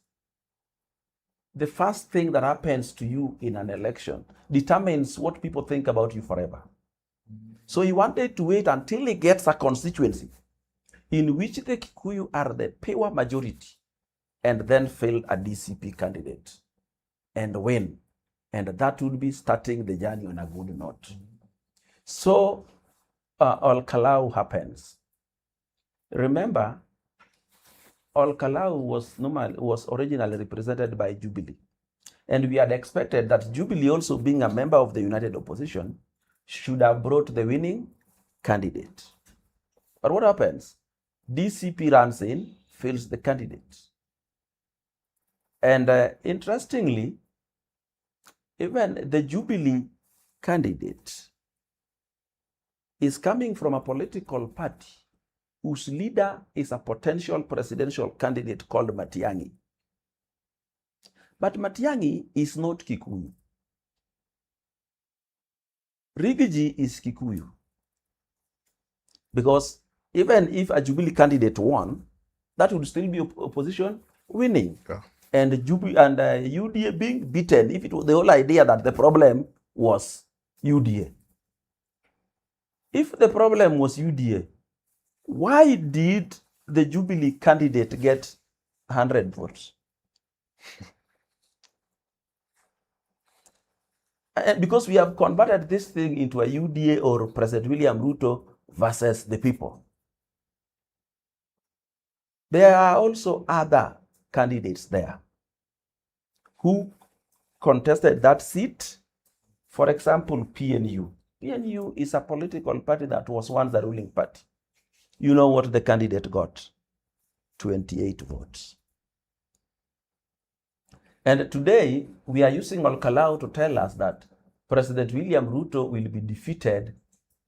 The first thing that happens to you in an election determines what people think about you forever. So he wanted to wait until he gets a constituency in which the Kikuyu are the pure majority, and then field a DCP candidate and win. And that would be starting the journey on a good note. So Kalou happens. Remember, Kalou was originally represented by Jubilee. And we had expected that Jubilee, also being a member of the United Opposition, should have brought the winning candidate. But what happens? DCP runs in, fields the candidate. And interestingly, even the Jubilee candidate is coming from a political party whose leader is a potential presidential candidate called Matiang'i. But Matiang'i is not Kikuyu. Rigiji is Kikuyu. Because even if a Jubilee candidate won, that would still be opposition winning. Yeah. And UDA being beaten, if it was the whole idea that the problem was UDA. If the problem was UDA, why did the Jubilee candidate get 100 votes? Because we have converted this thing into a UDA or President William Ruto versus the people. There are also other candidates there who contested that seat. For example, PNU. PNU is a political party that was once the ruling party. You know what the candidate got? 28 votes. And today, we are using Kalou to tell us that President William Ruto will be defeated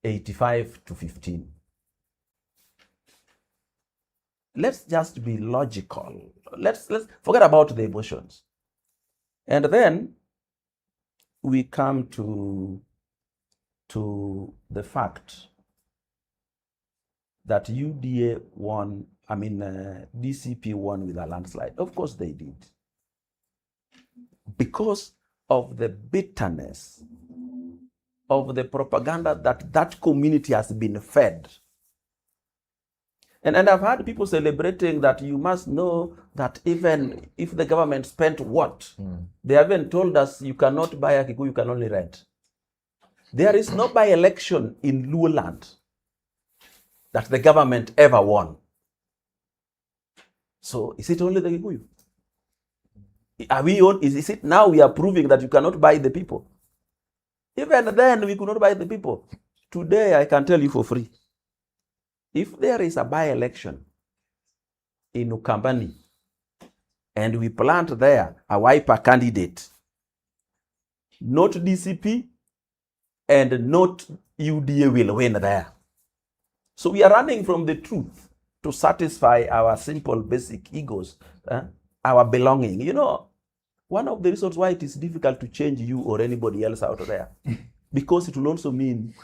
85-15. Let's just be logical. Let's forget about the emotions. And then we come to the fact that UDA won, DCP won with a landslide. Of course they did. Because of the bitterness of the propaganda that community has been fed. And I've heard people celebrating that you must know that even if the government spent what, they haven't told us you cannot buy a Kikuyu, you can only rent. There is no by-election in Luo land that the government ever won. So is it only the Kikuyu? Is it now we are proving that you cannot buy the people? Even then we could not buy the people. Today I can tell you for free. If there is a by-election in Ukambani and we plant there a Wiper candidate, not DCP and not UDA will win there. So we are running from the truth to satisfy our simple basic egos, our belonging. You know, one of the reasons why it is difficult to change you or anybody else out there, because it will also mean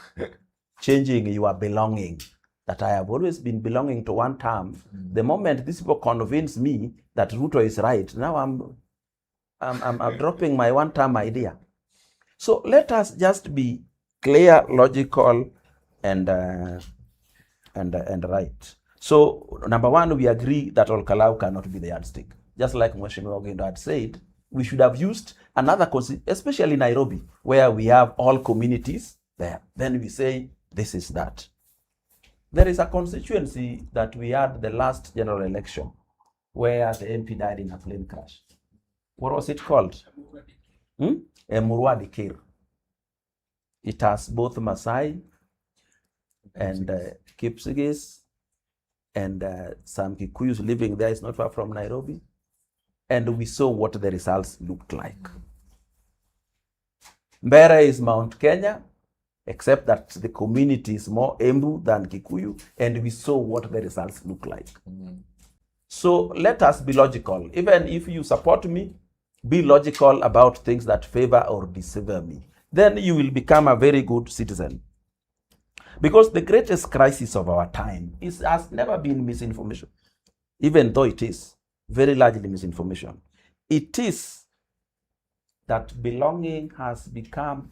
changing your belonging. That I have always been belonging to one term. The moment these people convince me that Ruto is right, now I'm dropping my one term idea. So let us just be clear, logical, and right. So number one, we agree that all Kalou cannot be the yardstick. Just like Mheshimiwa Ogendo had said, we should have used another, especially Nairobi, where we have all communities there. Then we say, this is that. There is a constituency that we had the last general election where the MP died in a plane crash. What was it called? Emurwadi Kir. It has both Maasai and Kipsigis and some Kikuyus living there. It's not far from Nairobi. And we saw what the results looked like. Mbere is Mount Kenya, except that the community is more Embu than Kikuyu, and we saw what the results look like. So let us be logical. Even if you support me, be logical about things that favor or disfavor me. Then you will become a very good citizen. Because the greatest crisis of our time has never been misinformation, even though it is very largely misinformation. It is that belonging has become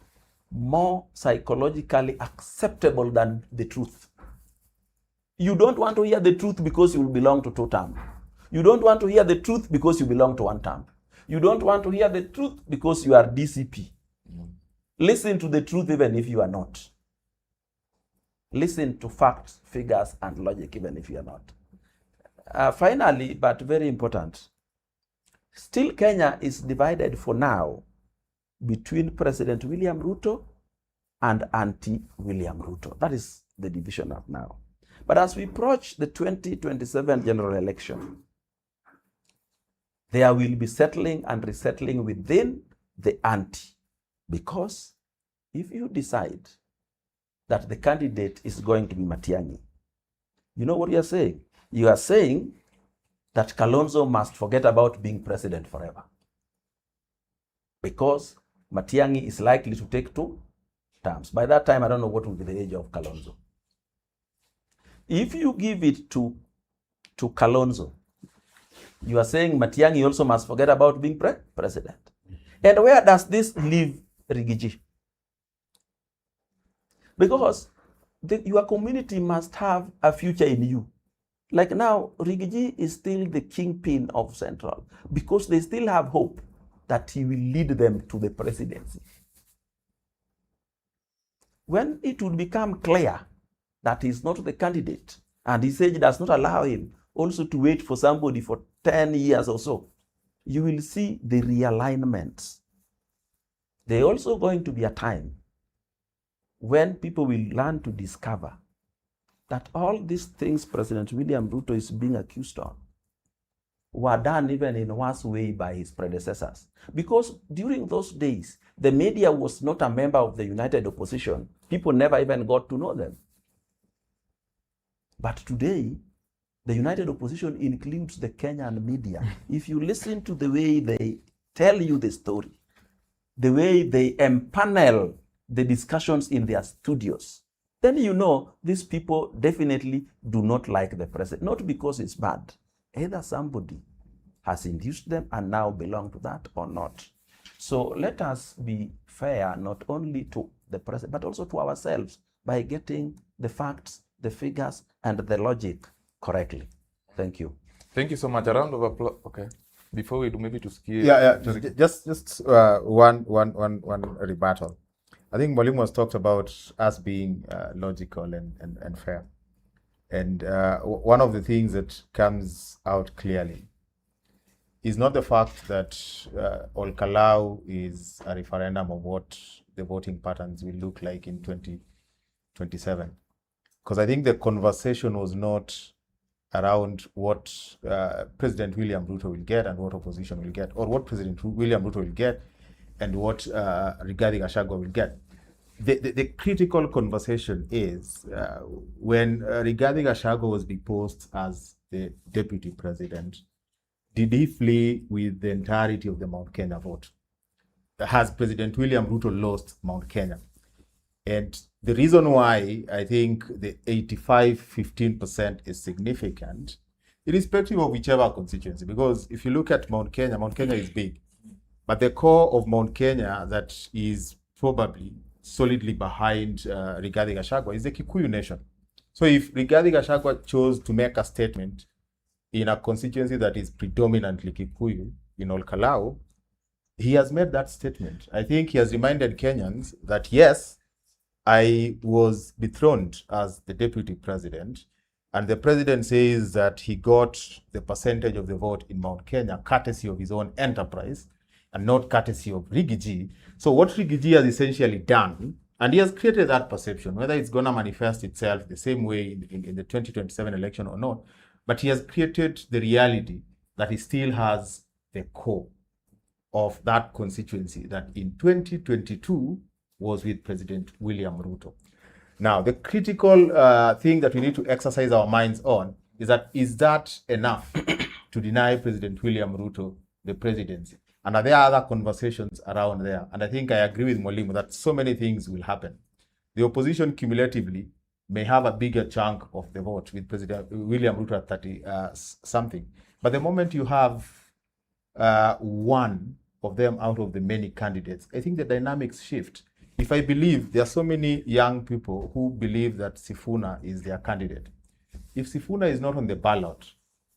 more psychologically acceptable than the truth. You don't want to hear the truth because you belong to 2 terms. You don't want to hear the truth because you belong to 1 term. You don't want to hear the truth because you are DCP. Listen to the truth even if you are not. Listen to facts, figures, and logic even if you are not. Finally, but very important, still Kenya is divided for now between President William Ruto and anti-William Ruto. That is the division of now. But as we approach the 2027 general election, there will be settling and resettling within the anti. Because if you decide that the candidate is going to be Matiang'i, you know what you are saying? You are saying that Kalonzo must forget about being president forever. Because Matiang'i is likely to take 2 terms. By that time, I don't know what will be the age of Kalonzo. If you give it to Kalonzo, you are saying Matiang'i also must forget about being president. And where does this leave Rigiji? Because your community must have a future in you. Like now, Rigiji is still the kingpin of Central because they still have hope that he will lead them to the presidency. When it will become clear that he is not the candidate and his age does not allow him also to wait for somebody for 10 years or so, you will see the realignments. There is also going to be a time when people will learn to discover that all these things President William Ruto is being accused of were done even in worse way by his predecessors. Because during those days, the media was not a member of the United Opposition. People never even got to know them. But today, the United Opposition includes the Kenyan media. If you listen to the way they tell you the story, the way they empanel the discussions in their studios, then you know these people definitely do not like the president. Not because it's bad. Either somebody has induced them and now belong to that or not. So let us be fair not only to the president, but also to ourselves by getting the facts, the figures, and the logic correctly. Thank you. Thank you so much. A round of applause. Okay. Before we do, maybe to ski. Just one rebuttal. I think Mwalimu has talked about us being logical and fair. And one of the things that comes out clearly is not the fact that Kalou is a referendum of what the voting patterns will look like in 2027. Because I think the conversation was not around what President William Ruto will get and what opposition will get, or what President William Ruto will get and what Rigathi Gachagua will get. The critical conversation is when Rigathi Gachagua was deposed as the deputy president, did he flee with the entirety of the Mount Kenya vote? Has President William Ruto lost Mount Kenya? And the reason why I think the 85-15% is significant, irrespective of whichever constituency, because if you look at Mount Kenya is big. But the core of Mount Kenya that is probably solidly behind Rigathi Gachagua is the Kikuyu nation. So if Rigathi Gachagua chose to make a statement in a constituency that is predominantly Kikuyu, in Kalou, he has made that statement. I think he has reminded Kenyans that yes, I was dethroned as the deputy president, and the president says that he got the percentage of the vote in Mount Kenya courtesy of his own enterprise and not courtesy of Rigiji. So what Rigiji has essentially done, and he has created that perception, whether it's going to manifest itself the same way in the 2027 election or not, but he has created the reality that he still has the core of that constituency that in 2022 was with President William Ruto. Now, the critical thing that we need to exercise our minds on is that enough to deny President William Ruto the presidency? And are there other conversations around there? And I think I agree with Mwalimu that so many things will happen. The opposition cumulatively may have a bigger chunk of the vote with President William Ruto at 30 something. But the moment you have one of them out of the many candidates, I think the dynamics shift. If I believe there are so many young people who believe that Sifuna is their candidate, if Sifuna is not on the ballot,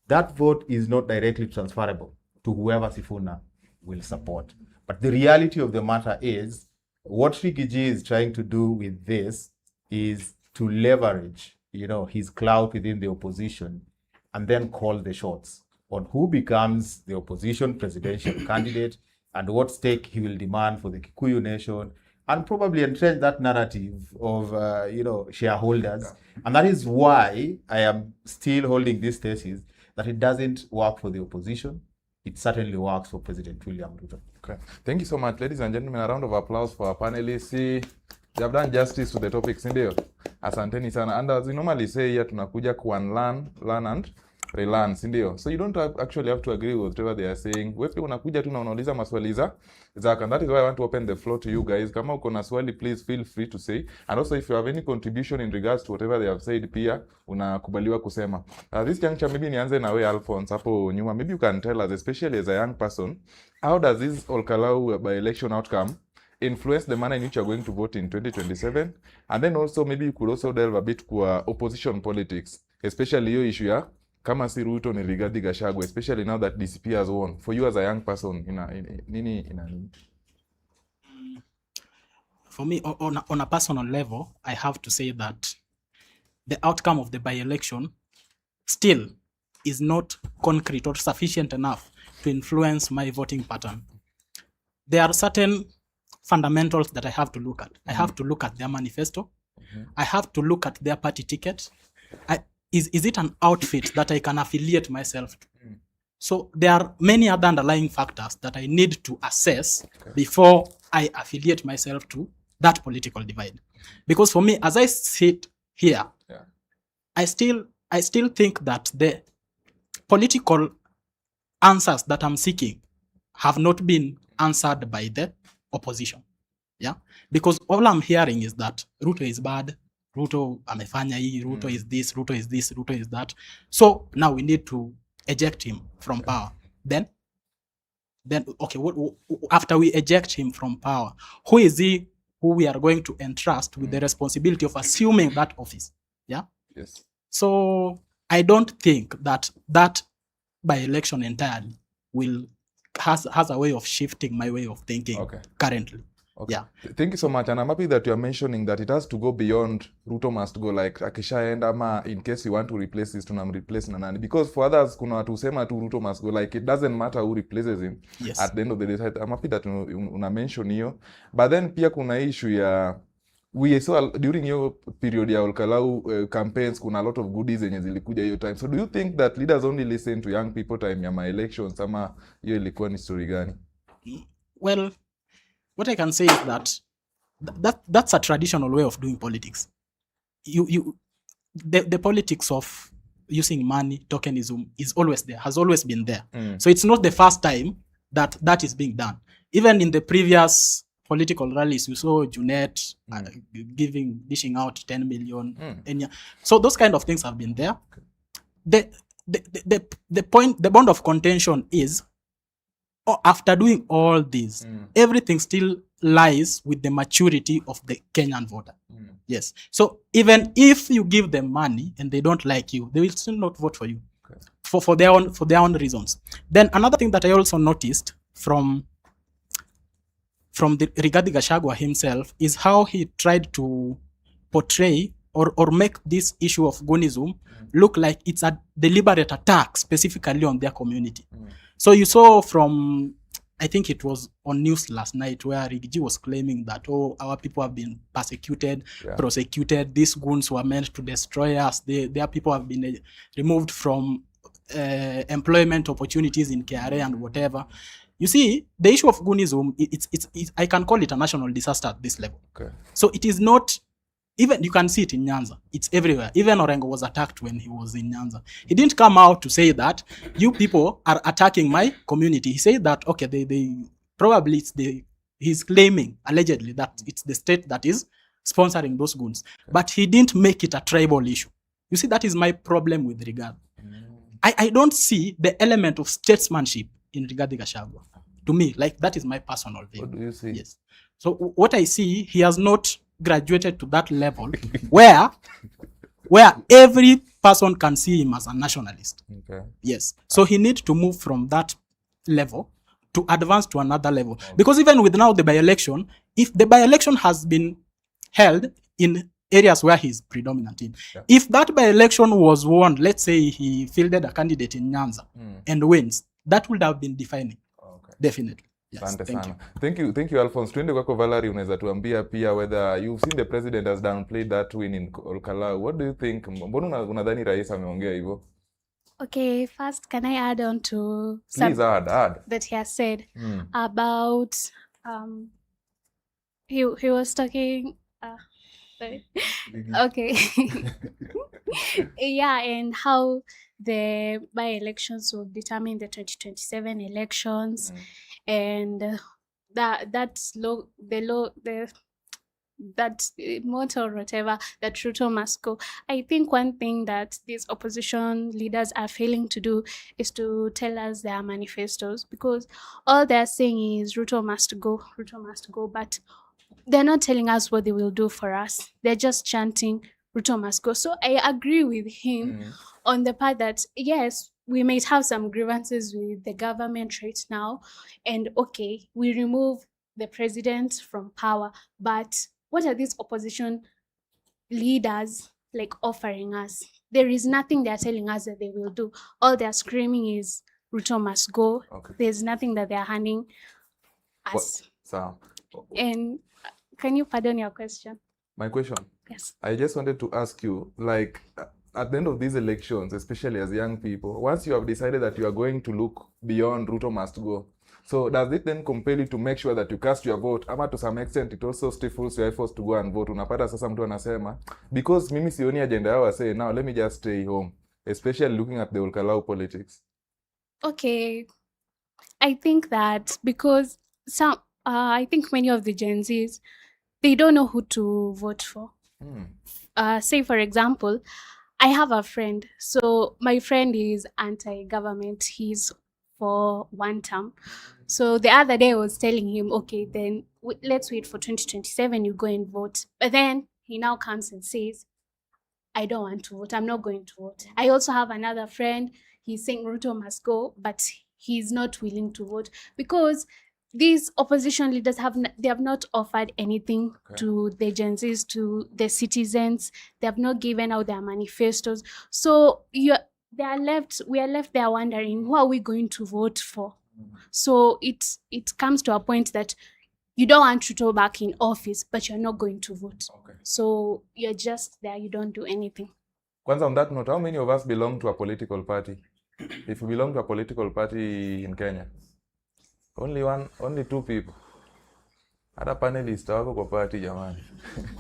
that vote is not directly transferable to whoever Sifuna will support. But the reality of the matter is, what Rigiji is trying to do with this is to leverage, his clout within the opposition and then call the shots on who becomes the opposition presidential candidate and what stake he will demand for the Kikuyu nation, and probably entrench that narrative of, shareholders. And that is why I am still holding this thesis that it doesn't work for the opposition. It certainly works for President William Ruto. Okay. Thank you so much, ladies and gentlemen. A round of applause for our panelists. See, they have done justice to the topics, ndio. Asanteni sana. And as we normally say here, tunakuja learn and relearn, ndio. So you don't actually have to agree with whatever they are saying. Wewe unakuja tu na unauliza maswali zako. And that is why I want to open the floor to you guys. Kama uko na swali, please feel free to say. And also if you have any contribution in regards to whatever they have said, pia unakubaliwa kusema. This juncture, maybe nianze na wewe Alphonse hapo nyuma. Maybe you can tell us, especially as a young person, how does this Kalou by-election outcome influence the manner in which you are going to vote in 2027? And then also maybe you could also delve a bit kwa opposition politics, especially your issue ya kama si Ruto ni Rigathi Gachagua, especially now that DCP has won. For you as a young person, nini? For me, on a personal level, I have to say that the outcome of the by-election still is not concrete or sufficient enough to influence my voting pattern. There are certain fundamentals that I have to look at. I have to look at their manifesto. I have to look at their party ticket. Is it an outfit that I can affiliate myself to? So there are many other underlying factors that I need to assess before I affiliate myself to that political divide. Because for me, as I sit here, I still think that the political answers that I'm seeking have not been answered by the opposition. Yeah, because all I'm hearing is that Ruto is bad, Ruto amefanya hii, Ruto is this, Ruto is this, Ruto is that. So now we need to eject him from power. Then okay, after we eject him from power, who is he who we are going to entrust with the responsibility of assuming that office? Yeah. Yes. So I don't think that by-election entirely has a way of shifting my way of thinking currently. Okay. Yeah. Thank you so much. And I'm happy that you're mentioning that it has to go beyond Ruto must go, like akishaenda ama in case you want to replace this, replace na nani. Because for others, kuna watu sema tu Ruto must go, like it doesn't matter who replaces him. Yes. At the end of the day, I'm happy that una mention hiyo. But then pia kuna issue ya we saw during your period ya Kalou campaigns, kuna a lot of goodies zenye zilikuja hiyo time. So do you think that leaders only listen to young people time ya my elections ama hiyo ilikuwa ni story gani? Well, what I can say is that's a traditional way of doing politics. The politics of using money, tokenism is always there, has always been there. So it's not the first time that is being done. Even in the previous political rallies, you saw Junet dishing out 10 million. So those kind of things have been there. The bond of contention is, after doing all this, everything still lies with the maturity of the Kenyan voter. Yes. So even if you give them money and they don't like you, they will still not vote for you for their own reasons. Then another thing that I also noticed from Rigathi Gachagua himself is how he tried to portray or make this issue of Goonism look like it's a deliberate attack specifically on their community. So you saw from, I think it was on news last night, where Rigiji was claiming that, oh, our people have been persecuted, prosecuted, these goons were meant to destroy us, their people have been removed from employment opportunities in KRA and whatever. You see, the issue of Goonism, it's I can call it a national disaster at this level. So it is not, even you can see it in Nyanza. It's everywhere. Even Orengo was attacked when he was in Nyanza. He didn't come out to say that you people are attacking my community. He said that, okay, they probably he's claiming allegedly that it's the state that is sponsoring those goons. But he didn't make it a tribal issue. You see, that is my problem with Rigathi. I don't see the element of statesmanship in Rigathi Gachagua. To me, like, that is my personal view. What do you see? Yes. So what I see, he has not graduated to that level where every person can see him as a nationalist. Yes. So he needs to move from that level to advance to another level. Because even with now the by-election, if the by-election has been held in areas where he's predominant in, if that by-election was won, let's say he fielded a candidate in Nyanza and wins, that would have been defining. Definitely. Yes, thank you, Alphonse. Tuende kwako Valerie, unaweza tuambia pia whether you've seen the president has downplayed that win in Kalou. What do you think? Mbona unadhani rais ameongea hivyo? Okay, first, can I add on to Please add. that he has said about he was talking sorry. Okay. Yeah, and how the by-elections will determine the 2027 elections, and that motto or whatever, that Ruto must go. I think one thing that these opposition leaders are failing to do is to tell us their manifestos, because all they're saying is Ruto must go, but they're not telling us what they will do for us. They're just chanting Ruto must go. So I agree with him on the part that, yes, we might have some grievances with the government right now, and okay, we remove the president from power, but what are these opposition leaders like offering us? There is nothing they're telling us that they will do. All they're screaming is Ruto must go. There's nothing that they're handing us. And can you pardon your question? My question? Yes. I just wanted to ask you, like, at the end of these elections, especially as young people, once you have decided that you are going to look beyond Ruto must go, so does it then compel you to make sure that you cast your vote? Ama to some extent it also stifles your efforts to go and vote. Unapata sasa mtu anasema, because mimi sioni agenda yao, say now let me just stay home, especially looking at the Kalou politics. Okay, I think that because I think many of the Gen Zs, they don't know who to vote for. Say, for example, I have a friend. So my friend is anti-government. He's for one term. So the other day I was telling him, okay, then let's wait for 2027, you go and vote. But then he now comes and says, I don't want to vote. I'm not going to vote. I also have another friend. He's saying Ruto must go, but he's not willing to vote because these opposition leaders they have not offered anything to the Gen Zs, to the citizens. They have not given out their manifestos. So we are left there wondering, who are we going to vote for? So it comes to a point that you don't want Ruto back in office, but you're not going to vote. So you're just there, you don't do anything. Kwanza, on that note, how many of us belong to a political party? If you belong to a political party in Kenya, only 2 people. Hata panelists wako kwa party jamani.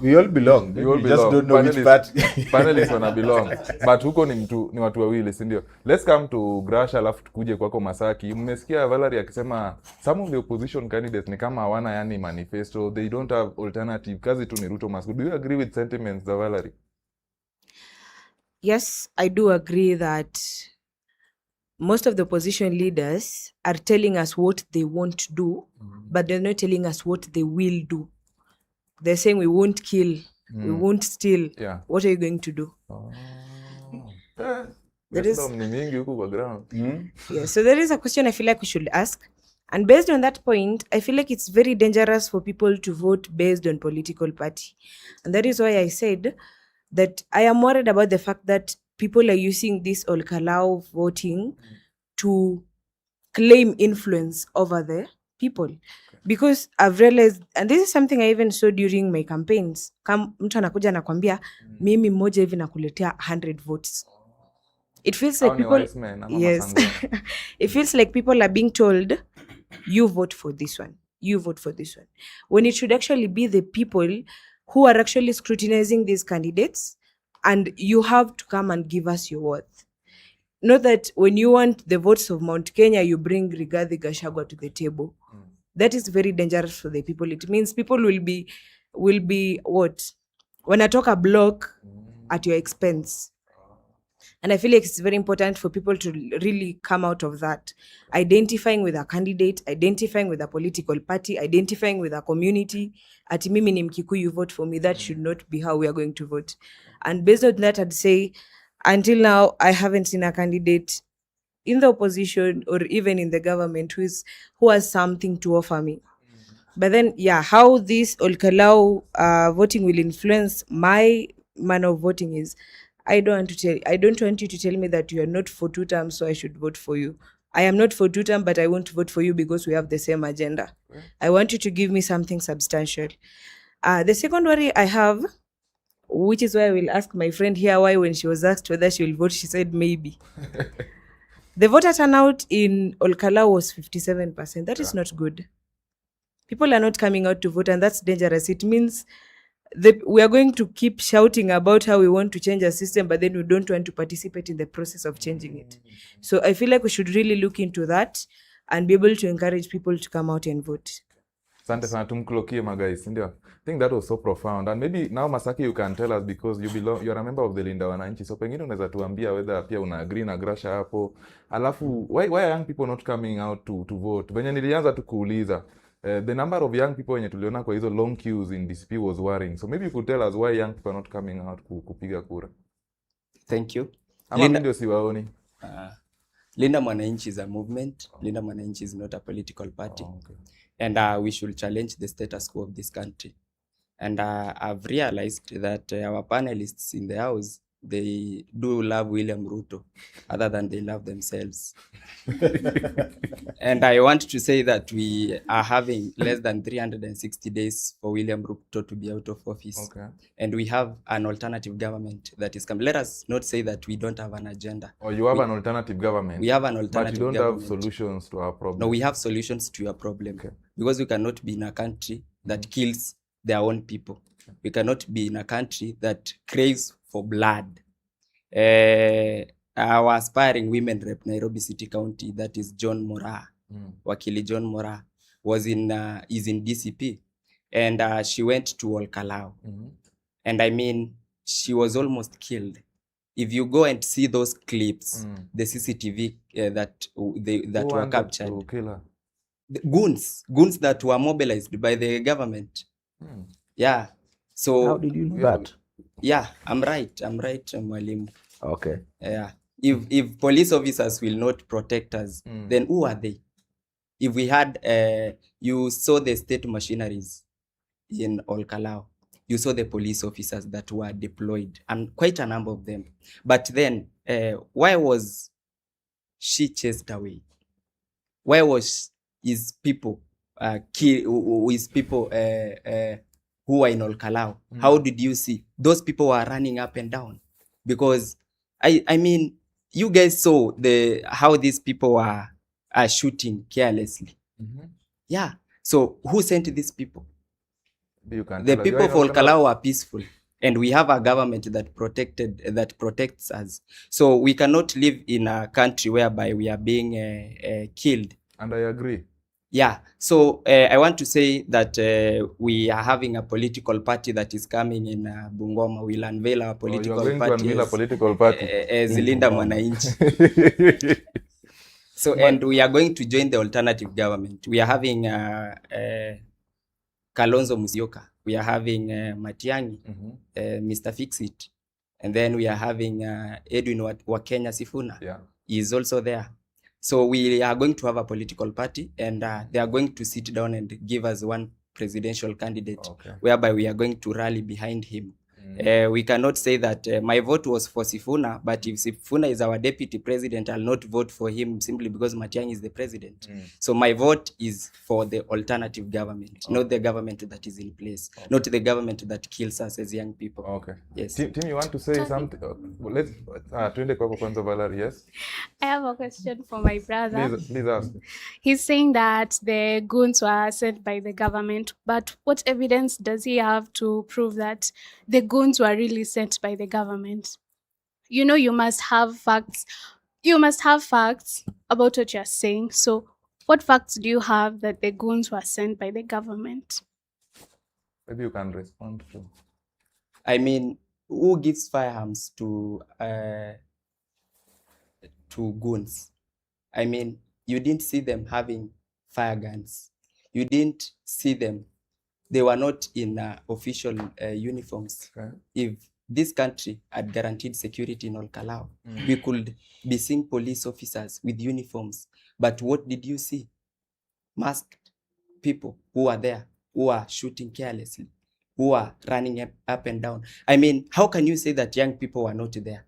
We all belong. We all just don't know which party. Panelists wana belong. But huko ni watu wawili, si ndio? Let's come to Grasha alafu tukuje kwako Masaki. Mmesikia Valerie akisema some of the opposition candidates ni kama hawana yani manifesto, they don't have alternative. Kazi tu ni Ruto must go. Do you agree with sentiments za Valerie? Yes, I do agree that most of the opposition leaders are telling us what they won't do, but they're not telling us what they will do. They're saying we won't kill, we won't steal. Yeah. What are you going to do? There is so there is a question I feel like we should ask. And based on that point, I feel like it's very dangerous for people to vote based on political party. And that is why I said that I am worried about the fact that people are using this Kalou voting to claim influence over the people. Because I've realized, and this is something I even saw during my campaigns, mtu anakuja nakwambia, mimi mmoja hivi nakuletea 100 votes. It feels like people, yes, it feels like people are being told, you vote for this one, you vote for this one. When it should actually be the people who are actually scrutinizing these candidates, and you have to come and give us your worth. Not that when you want the votes of Mount Kenya, you bring Rigathi Gachagua to the table. That is very dangerous for the people. It means people will be what? When I talk a block at your expense. And I feel like it's very important for people to really come out of that. Identifying with a candidate, identifying with a political party, identifying with a community. Ati mimi ni Mkikuyu, vote for me. That should not be how we are going to vote. And based on that, I'd say, until now, I haven't seen a candidate in the opposition or even in the government who has something to offer me. But then, yeah, how this Kalou voting will influence my manner of voting is, I don't want you to tell me that you are not for 2 terms, so I should vote for you. I am not for 2 terms, but I won't vote for you because we have the same agenda. I want you to give me something substantial. The second worry I have, which is why I will ask my friend here why when she was asked whether she will vote, she said maybe. The voter turnout in Kalou was 57%. That is not good. People are not coming out to vote, and that's dangerous. It means we are going to keep shouting about how we want to change a system, but then we don't want to participate in the process of changing it. So I feel like we should really look into that and be able to encourage people to come out and vote. Asante sana, tumklokie guys, ndio. I think that was so profound. And maybe now Masaki, you can tell us, because you are a member of the Linda Wananchi. So pengine unaweza tuambia whether pia una agree na Grasha hapo. Alafu why are young people not coming out to vote? Venye nilianza tu kuuliza, the number of young people wenye tuliona kwa hizo long queues in DCP was worrying. So maybe you could tell us why young people are not coming out kupiga kura. Thank you. Ama ndio siwaoni. Linda Mwananchi is a movement. Linda Mwananchi is not a political party. Oh, okay. And we should challenge the status quo of this country. And I've realized that our panelists in the house, they do love William Ruto other than they love themselves. And I want to say that we are having less than 360 days for William Ruto to be out of office. Okay. And we have an alternative government that is coming. Let us not say that we don't have an agenda. Or you have an alternative government. We have an alternative government. But you don't government. have solutions to our problem. No, we have solutions to your problem. Okay. Because we cannot be in a country that kills their own people. We cannot be in a country that craves for blood. Our aspiring women rep Nairobi City County, that is John Mora, Wakili John Mora, is in DCP, and she went to Kalou. And I mean, she was almost killed. If you go and see those clips, the CCTV that were captured, to kill her? the goons that were mobilized by the government. Yeah. So How did you know that? Yeah, I'm right, Mwalimu. Okay. Yeah. If police officers will not protect us, then who are they? If we had, you saw the state machineries in Kalou, you saw the police officers that were deployed, and quite a number of them. But then, why was she chased away? Why was his people who were in Kalou? How did you see? Those people were running up and down. Because, I mean, you guys saw how these people are shooting carelessly. Yeah. So, who sent these people? The people of Kalou are peaceful. And we have a government that protects us. So, we cannot live in a country whereby we are being killed. And I agree. Yeah. So I want to say that we are having a political party that is coming in Bungoma. We'll unveil our political party. You're going to unveil a political party as Linda Mwananchi. So, and we are going to join the alternative government. We are having Kalonzo Musyoka. We are having Matiang'i, Mr. Fixit. And then we are having Edwin Wakenya Sifuna. Yeah. He is also there. So we are going to have a political party, and they are going to sit down and give us one presidential candidate, whereby we are going to rally behind him. We cannot say that my vote was for Sifuna, but if Sifuna is our deputy president, I'll not vote for him simply because Matiang'i is the president. So my vote is for the alternative government, not the government that is in place, not the government that kills us as young people. Okay. Yes. Tim, you want to say something? Let's twende kwako kwanza, Valerie. Yes. I have a question for my brother. Please ask. He's saying that the goons were sent by the government, but what evidence does he have to prove that the goons were really sent by the government? You know, you must have facts. You must have facts about what you're saying. So what facts do you have that the goons were sent by the government? Maybe you can respond to. I mean, who gives firearms to goons? I mean, you didn't see them having fire guns. You didn't see them. They were not in official uniforms. Okay. If this country had guaranteed security in Kalou, we could be seeing police officers with uniforms. But what did you see? Masked people who are there, who are shooting carelessly, who are running up and down. I mean, how can you say that young people were not there?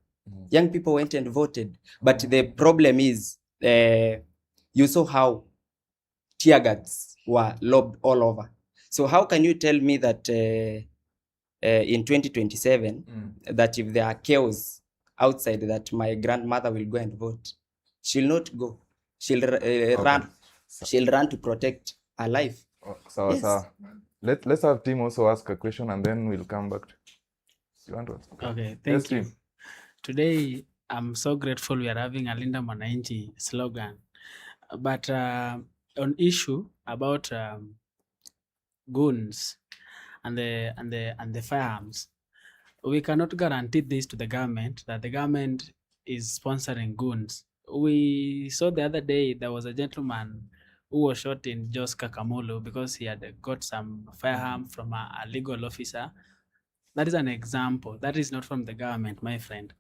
Young people went and voted. But the problem is, you saw how tear gas were lobbed all over. So how can you tell me that in 2027, that if there are chaos outside, that my grandmother will go and vote? She'll not go. She'll run. She'll run to protect her life. So, yes. Let's have Tim also ask a question, and then we'll come back. You want to ask? Okay, thank you. Today, I'm so grateful we are having a Linda Mwananchi slogan. But on issue about goons and the firearms, we cannot guarantee this to the government, that the government is sponsoring goons. We saw the other day there was a gentleman who was shot in Jos Kakamulu because he had got some firearm from a legal officer. That is an example. That is not from the government, my friend.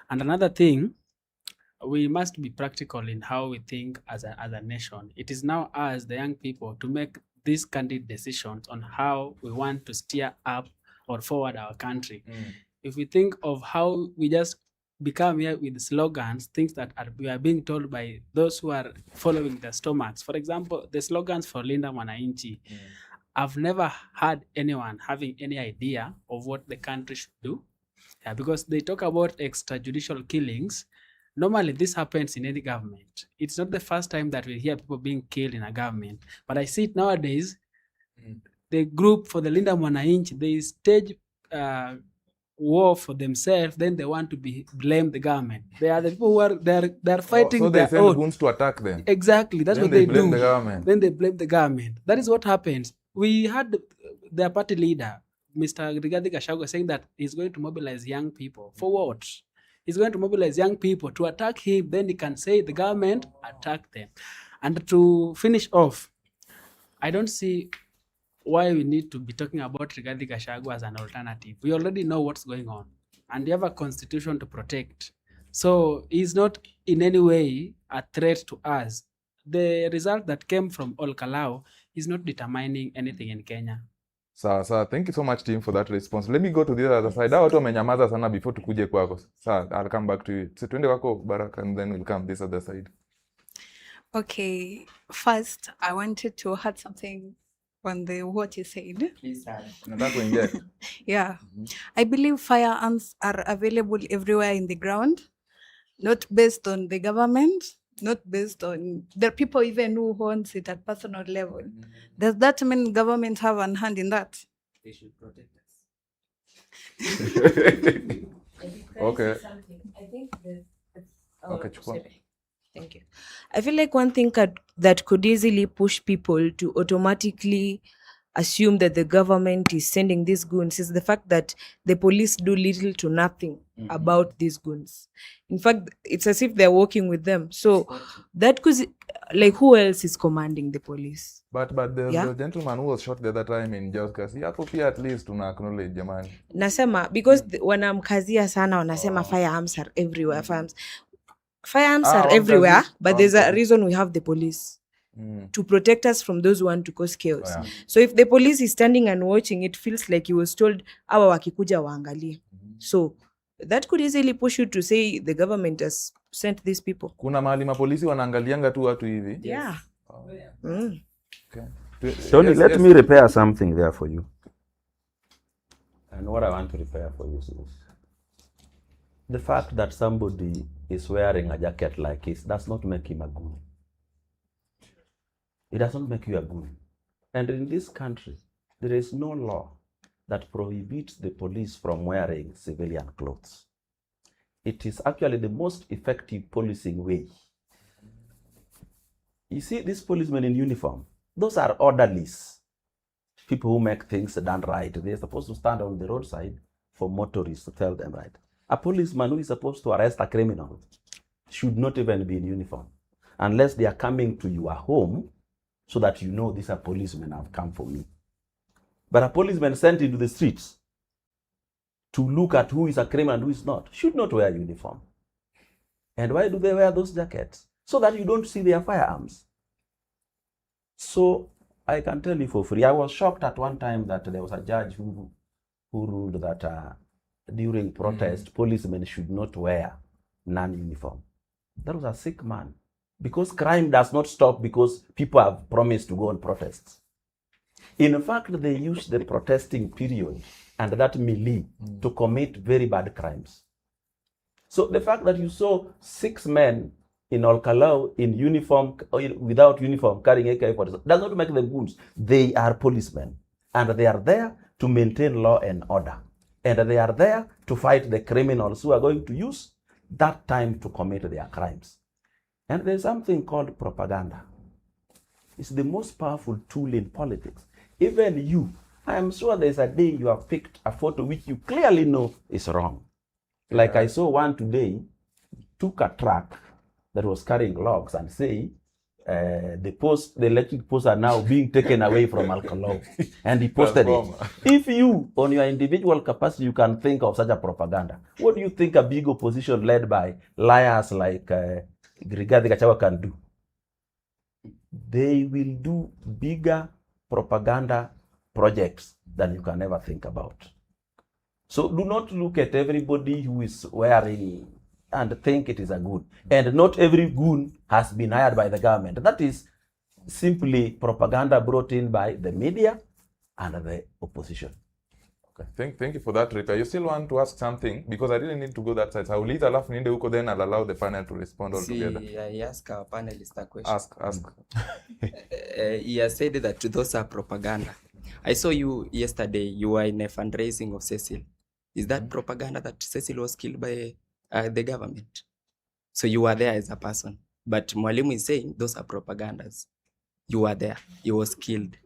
And another thing, we must be practical in how we think as a nation. It is now us, the young people, to make these candid decisions on how we want to steer up or forward our country. If we think of how we just become here with slogans, things that we are being told by those who are following their stomachs. For example, the slogans for Linda Mwananchi. I've never had anyone having any idea of what the country should do. Yeah, because they talk about extrajudicial killings. Normally, this happens in any government. It's not the first time that we hear people being killed in a government. But I see it nowadays, the group for the Linda Mwananchi, they stage war for themselves, then they want to blame the government. They are the people who are they're fighting so they their send own. goons to attack them. Exactly, that's Then what they blame do. the government. Then they blame the government. That is what happens. We had their party leader, Mr. Gachagua, saying that he's going to mobilize young people. For what? He's going to mobilize young people to attack him. Then he can say the government attacked them. And to finish off, I don't see why we need to be talking about Rigathi Gachagua as an alternative. We already know what's going on, and you have a constitution to protect. So he's not in any way a threat to us. The result that came from Kalou is not determining anything in Kenya. Sawa, thank you so much team for that response. Let me go to the other side. Hao watu wamenyamaza sana before tukuje kwako. Sawa, I'll come back to you. So tuende kwako Baraka and then we'll come this other side. Okay, first I wanted to add something on what you said. Please add. Nataka kuingia. Yeah. I believe firearms are available everywhere in the ground, not based on the government, not based on the people even who owns it at personal level. Does that mean government have a hand in that? They should protect us. Okay. I think Okay, sorry. Thank you. I feel like one thing that could easily push people to automatically assume that the government is sending these goons is the fact that the police do little to nothing about these goons. In fact, it's as if they're working with them. So that could, like, who else is commanding the police? But the gentleman who was shot the other time in Joskas, hapo pia at least tuna acknowledge jamani. Nasema because wanamkazia sana wanasema firearms are everywhere. Firearms are everywhere, but there's a reason we have the police. To protect us from those who want to cause chaos. Yeah. So if the police is standing and watching, it feels like he was told, awa wakikuja waangalie. So that could easily push you to say the government has sent these people. Kuna mahali mapolisi wanaangalianga tu watu hivi. Yeah. Okay. Tony, let me repair something there for you. And what I want to repair for you is the fact that somebody is wearing a jacket like this does not make him a goon. It doesn't make you a goon. And in this country, there is no law that prohibits the police from wearing civilian clothes. It is actually the most effective policing way. You see, these policemen in uniform, those are orderlies, people who make things done right. They're supposed to stand on the roadside for motorists to tell them right. A policeman who is supposed to arrest a criminal should not even be in uniform, unless they are coming to your home so that you know these are policemen have come for me. But a policeman sent into the streets to look at who is a criminal and who is not should not wear uniform. And why do they wear those jackets? So that you don't see their firearms. So I can tell you for free, I was shocked at one time that there was a judge who ruled that during protest, policemen should not wear non-uniform. That was a sick man. Because crime does not stop because people have promised to go on protests. In fact, they use the protesting period and that melee to commit very bad crimes. So the fact that you saw 6 men in Kalou in uniform, without uniform, carrying AK-47 does not make them goons. They are policemen, and they are there to maintain law and order. And they are there to fight the criminals who are going to use that time to commit their crimes. And there's something called propaganda. It's the most powerful tool in politics. Even you, I am sure there's a day you have picked a photo which you clearly know is wrong. Like I saw one today, took a truck that was carrying logs and say, the electric posts are now being taken away from Kalou. And he posted it. If you, on your individual capacity, you can think of such a propaganda, what do you think a big opposition led by liars like Rigathi Gachagua can do? They will do bigger propaganda projects than you can ever think about. So do not look at everybody who is wearing and think it is a goon. And not every goon has been hired by the government. That is simply propaganda brought in by the media and the opposition. Okay, thank you for that, Rita. You still want to ask something? Because I really need to go that side. So I will leave alafu niende huko, then I'll allow the panel to respond all together. I ask our panelist a question. Ask. He has said that those are propaganda. I saw you yesterday, you were in a fundraising of Cecil. Is that propaganda that Cecil was killed by the government? So you were there as a person. But Mwalimu is saying those are propagandas. You were there. He was killed.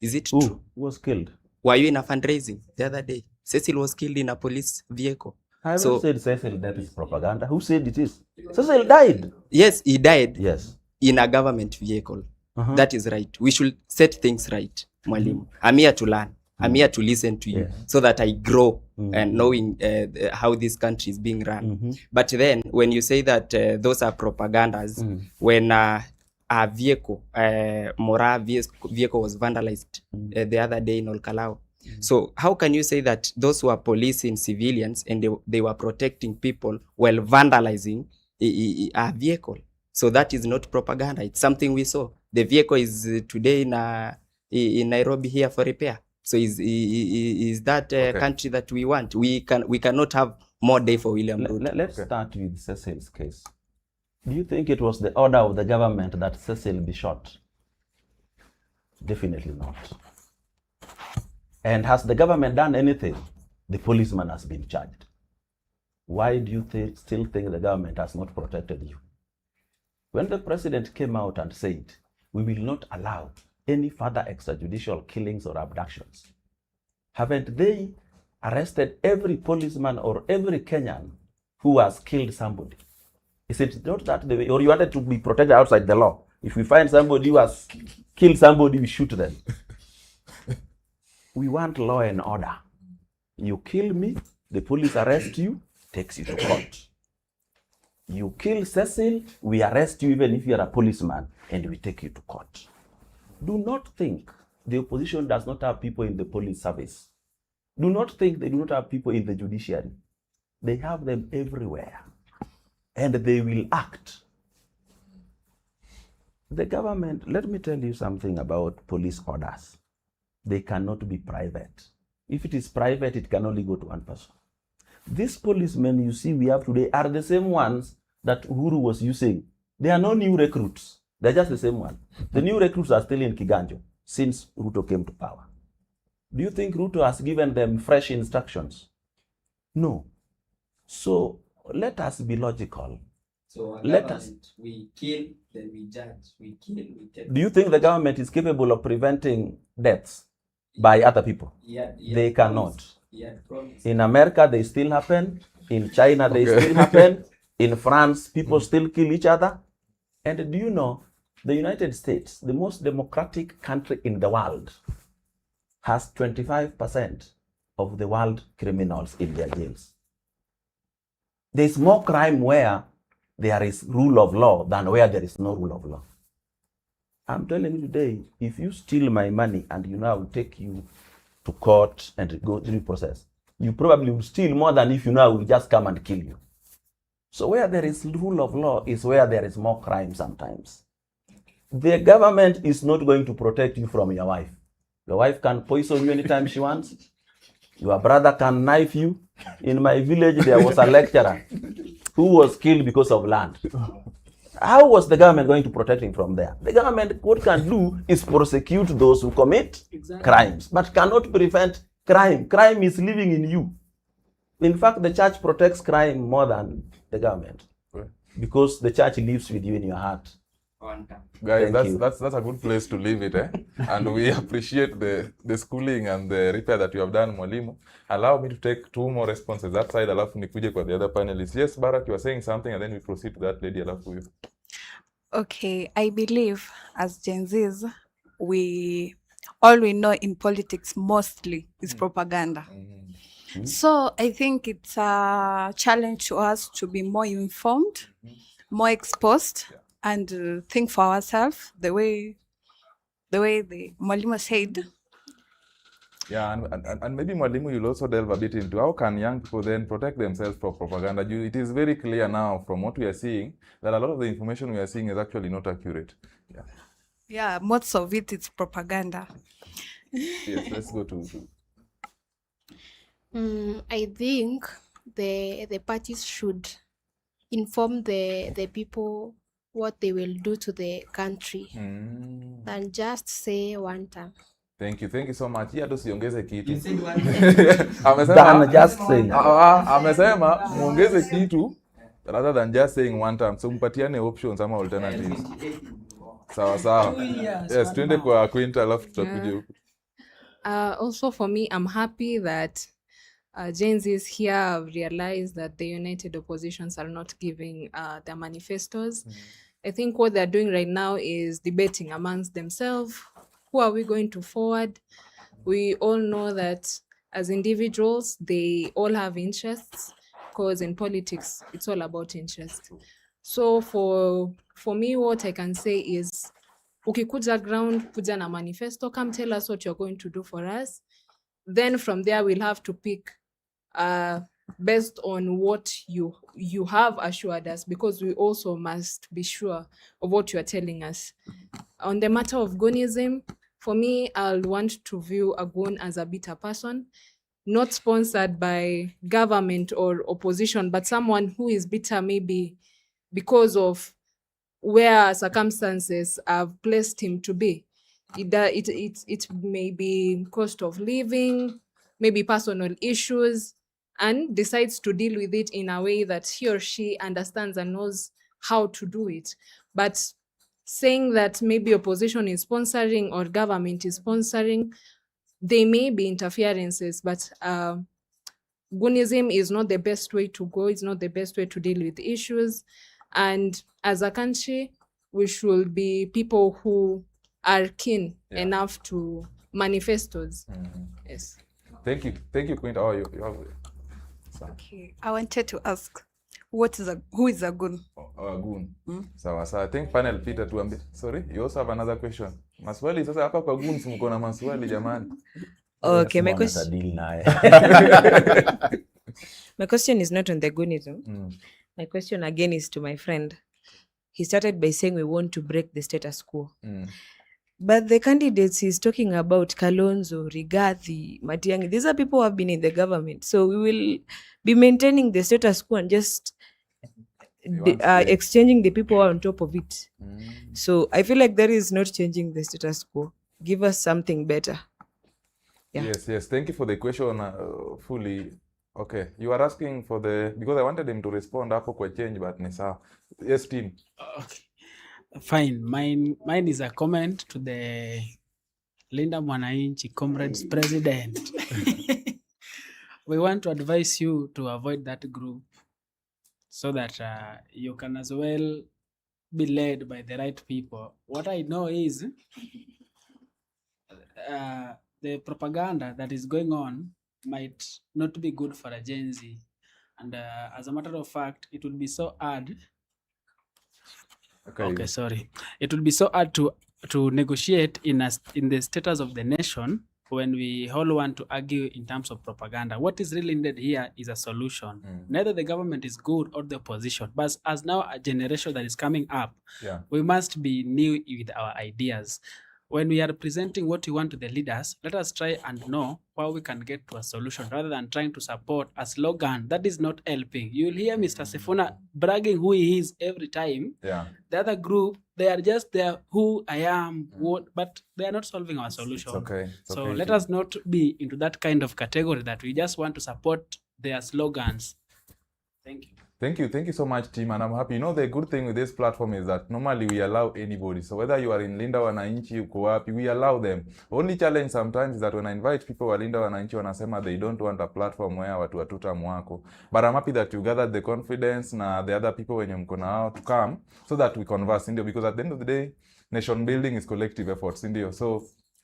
Is it true? Who was killed? Were you in a fundraising the other day? Cecil was killed in a police vehicle. I haven't said Cecil that is propaganda. Who said it is? Cecil died. Yes, he died. Yes. In a government vehicle. That is right. We should set things right, Mwalimu. I'm here to learn. I'm here to listen to you so that I grow and knowing how this country is being run. But then when you say that those are propagandas, when a vehicle, Mora vehicle was vandalized the other day in Kalou. So how can you say that those who are policing civilians and they were protecting people while vandalizing a vehicle? So that is not propaganda. It's something we saw. The vehicle is today in Nairobi here for repair. So is that country that we want? We cannot have more day for William Ruto. Let's start with Cecil's case. Do you think it was the order of the government that Cecil be shot? Definitely not. And has the government done anything? The policeman has been charged. Why do you still think the government has not protected you? When the president came out and said, we will not allow any further extrajudicial killings or abductions, haven't they arrested every policeman or every Kenyan who has killed somebody? Is it not that the way, or you wanted to be protected outside the law? If we find somebody who has killed somebody, we shoot them. We want law and order. You kill me, the police arrest you, takes you to court. You kill Cecil, we arrest you even if you are a policeman, and we take you to court. Do not think the opposition does not have people in the police service. Do not think they do not have people in the judiciary. They have them everywhere, and they will act. The government, let me tell you something about police orders. They cannot be private. If it is private, it can only go to one person. These policemen you see we have today are the same ones that Uhuru was using. They are no new recruits. They're just the same one. The new recruits are still in Kiganjo since Ruto came to power. Do you think Ruto has given them fresh instructions? No. So let us be logical. So we kill, then we judge. We kill, we take. Do you think the government is capable of preventing deaths by other people? They cannot. In America, they still happen. In China, they still happen. In France, people still kill each other. And do you know, the United States, the most democratic country in the world, has 25% of the world criminals in their jails. There is more crime where there is rule of law than where there is no rule of law. I'm telling you today, if you steal my money and you know I will take you to court and go through the process, you probably will steal more than if you know I will just come and kill you. So where there is rule of law is where there is more crime sometimes. The government is not going to protect you from your wife. Your wife can poison you anytime she wants. Your brother can knife you. In my village, there was a lecturer who was killed because of land. How was the government going to protect him from there? The government, what can do is prosecute those who commit crimes, but cannot prevent crime. Crime is living in you. In fact, the church protects crime more than the government because the church lives with you in your heart. Guys, that's a good place to leave it, eh? And we appreciate the schooling and the repair that you have done, Mwalimu. Allow me to take two more responses that side, alafu nikuje kwa the other panelists. Yes, Barak, you are saying something, and then we proceed to that lady, alafu you. Okay, I believe as Gen Zs, all we know in politics mostly is propaganda. So I think it's a challenge to us to be more informed, more exposed, and think for ourselves the way the Mwalimu said. Yeah, and maybe Mwalimu, you'll also delve a bit into how can young people then protect themselves from propaganda. It is very clear now from what we are seeing that a lot of the information we are seeing is actually not accurate. Yeah, most of it is propaganda. Yes, let's go to I think the parties should inform the people what they will do to the country than just say one time. Thank you so much. Hata usiongeze kitu. You said one Amesema just saying. Amesema muongeze kitu rather than just saying one time. So mpatiane options ama alternatives. Sawa. Yes, tuende kwa Quinta alafu tutakuja huko. Also for me, I'm happy that Gen Zs here have realized that the united oppositions are not giving their manifestos. I think what they're doing right now is debating amongst themselves. Who are we going to forward? We all know that as individuals, they all have interests, because in politics, it's all about interest. So for me, what I can say is, ukikuja ground, kuja na manifesto, come tell us what you're going to do for us. Then from there, we'll have to pick based on what you have assured us, because we also must be sure of what you are telling us. On the matter of Goonism, for me, I'll want to view a goon as a bitter person, not sponsored by government or opposition, but someone who is bitter maybe because of where circumstances have placed him to be. It may be cost of living, maybe personal issues, and decides to deal with it in a way that he or she understands and knows how to do it. But saying that maybe opposition is sponsoring or government is sponsoring, they may be interferences, but Goonism is not the best way to go. It's not the best way to deal with issues. And as a country, we should be people who are keen enough to manifestos. Yes. Thank you, Quinta. Oh, you have it. Okay, I wanted to ask, who is a goon? A goon. Sawa. I think panel Peter tuambie. Sorry, you also have another question. Maswali sasa hapa kwa goons mko na maswali jamani. Okay, my question is not on the goonism. My question again is to my friend. He started by saying we want to break the status quo. But the candidates he's talking about, Kalonzo, Rigathi, Matiang'i, these are people who have been in the government. So we will be maintaining the status quo and just exchanging the people who are on top of it. So I feel like that is not changing the status quo. Give us something better. Yeah. Yes. Thank you for the question fully. Okay, you are asking for because I wanted him to respond hapo kwa change, but ni sawa. Yes, team. Okay. Fine. Mine is a comment to the Linda Mwananchi Comrades President. We want to advise you to avoid that group so that you can as well be led by the right people. What I know is the propaganda that is going on might not be good for a Gen Z. And as a matter of fact, it would be so hard. Okay, sorry. It would be so hard to negotiate in the status of the nation when we all want to argue in terms of propaganda. What is really needed here is a solution. Neither the government is good or the opposition, but as now a generation that is coming up, we must be new with our ideas. When we are presenting what we want to the leaders, let us try and know how we can get to a solution rather than trying to support a slogan that is not helping. You'll hear Mr. Sifuna bragging who he is every time. Yeah. The other group, they are just there, who I am, what, but they are not solving our solution. It's okay. So let us not be into that kind of category that we just want to support their slogans. Thank you. Thank you so much, team, and I'm happy. You know, the good thing with this platform is that normally we allow anybody. So whether you are in Linda Wananchi, uko wapi, we allow them. Only challenge sometimes is that when I invite people wa Linda Wananchi, wanasema they don't want a platform where watu watuta mwako. But I'm happy that you gathered the confidence na the other people wenye mko nao to come so that we converse, indio, because at the end of the day, nation building is collective efforts, indio. So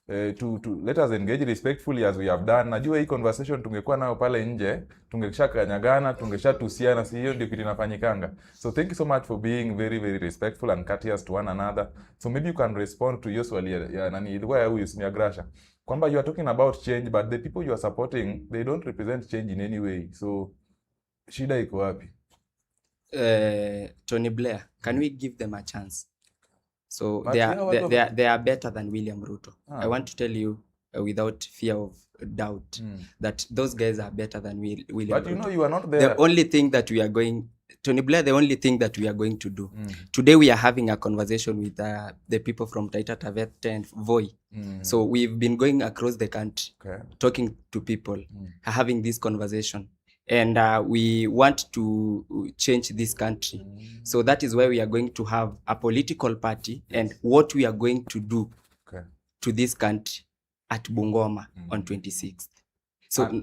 to let us engage respectfully as we have done. Najua hii conversation tungekuwa nayo pale nje, tungeshakanyagana, tungeshatusiana, si hiyo ndio kitu inafanyikanga. So thank you so much for being very, very respectful and courteous to one another. So maybe you can respond to your swali ya nani ilikuwa ya huyu Simia Grasha. Kwamba you are talking about change, but the people you are supporting, they don't represent change in any way. So shida iko wapi? Tony Blair, can we give them a chance? So they are better than William Ruto. I want to tell you without fear of doubt that those guys are better than William Ruto. But you know you are not there. The only thing that we are going Tony Blair, the only thing that we are going to do. Today we are having a conversation with the people from Taita Taveta and Voi. So we've been going across the country, talking to people, having this conversation. And we want to change this country. So that is why we are going to have a political party and what we are going to do to this country at Bungoma on 26th. So,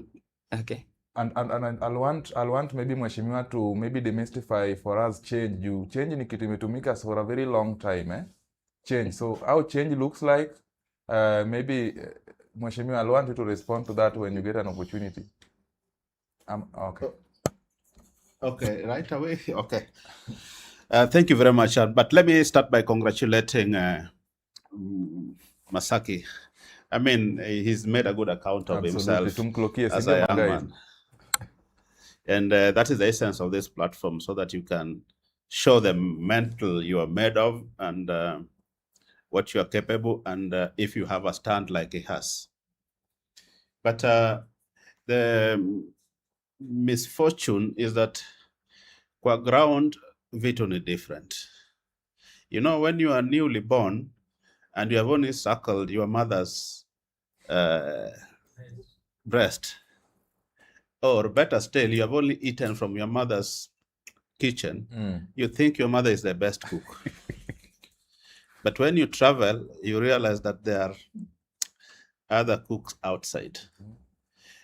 okay. And I'll want maybe Mheshimiwa to maybe demystify for us change. Change ni kitu imetumika for a very long time, Change. So how change looks like, maybe Mheshimiwa, I'll want you to respond to that when you get an opportunity. Okay. Okay, right away. Okay. Thank you very much. But let me start by congratulating Masaki. I mean, he's made a good account of himself as a young man. And that is the essence of this platform, so that you can show the mental you are made of and what you are capable, and if you have a stand like he has. But the misfortune is that kwa ground, vitu ni different. You know, when you are newly born and you have only suckled your mother's breast, or better still, you have only eaten from your mother's kitchen, you think your mother is the best cook. But when you travel, you realize that there are other cooks outside.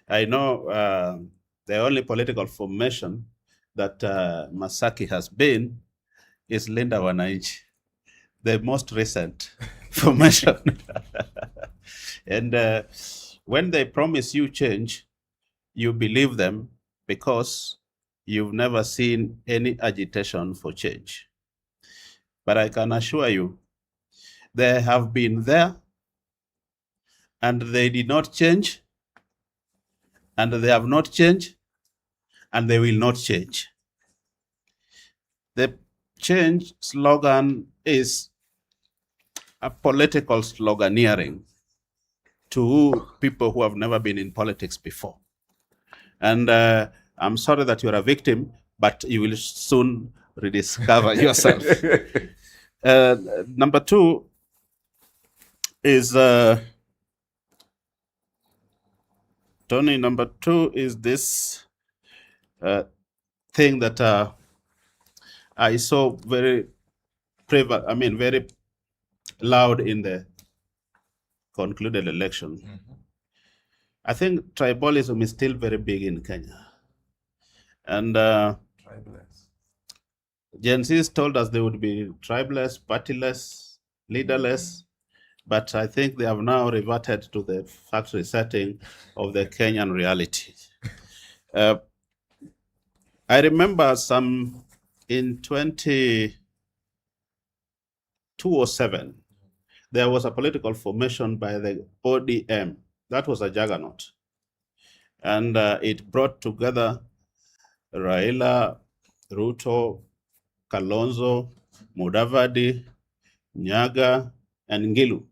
I know the only political formation that Masaki has been is Linda Wananchi, the most recent formation. And when they promise you change, you believe them because you've never seen any agitation for change. But I can assure you, they have been there and they did not change, and they have not changed, and they will not change. The change slogan is a political sloganeering to people who have never been in politics before. And I'm sorry that you're a victim, but you will soon rediscover yourself. Number two is, Tony, number two is this thing that I saw very very loud in the concluded election. I think tribalism is still very big in Kenya. And Gen Zs told us they would be tribeless, partyless, leaderless, but I think they have now reverted to the factory setting of the Kenyan reality. I remember in 2007, there was a political formation by the ODM. That was a juggernaut. And it brought together Raila, Ruto, Kalonzo, Mudavadi, Nyaga, and Ngilu.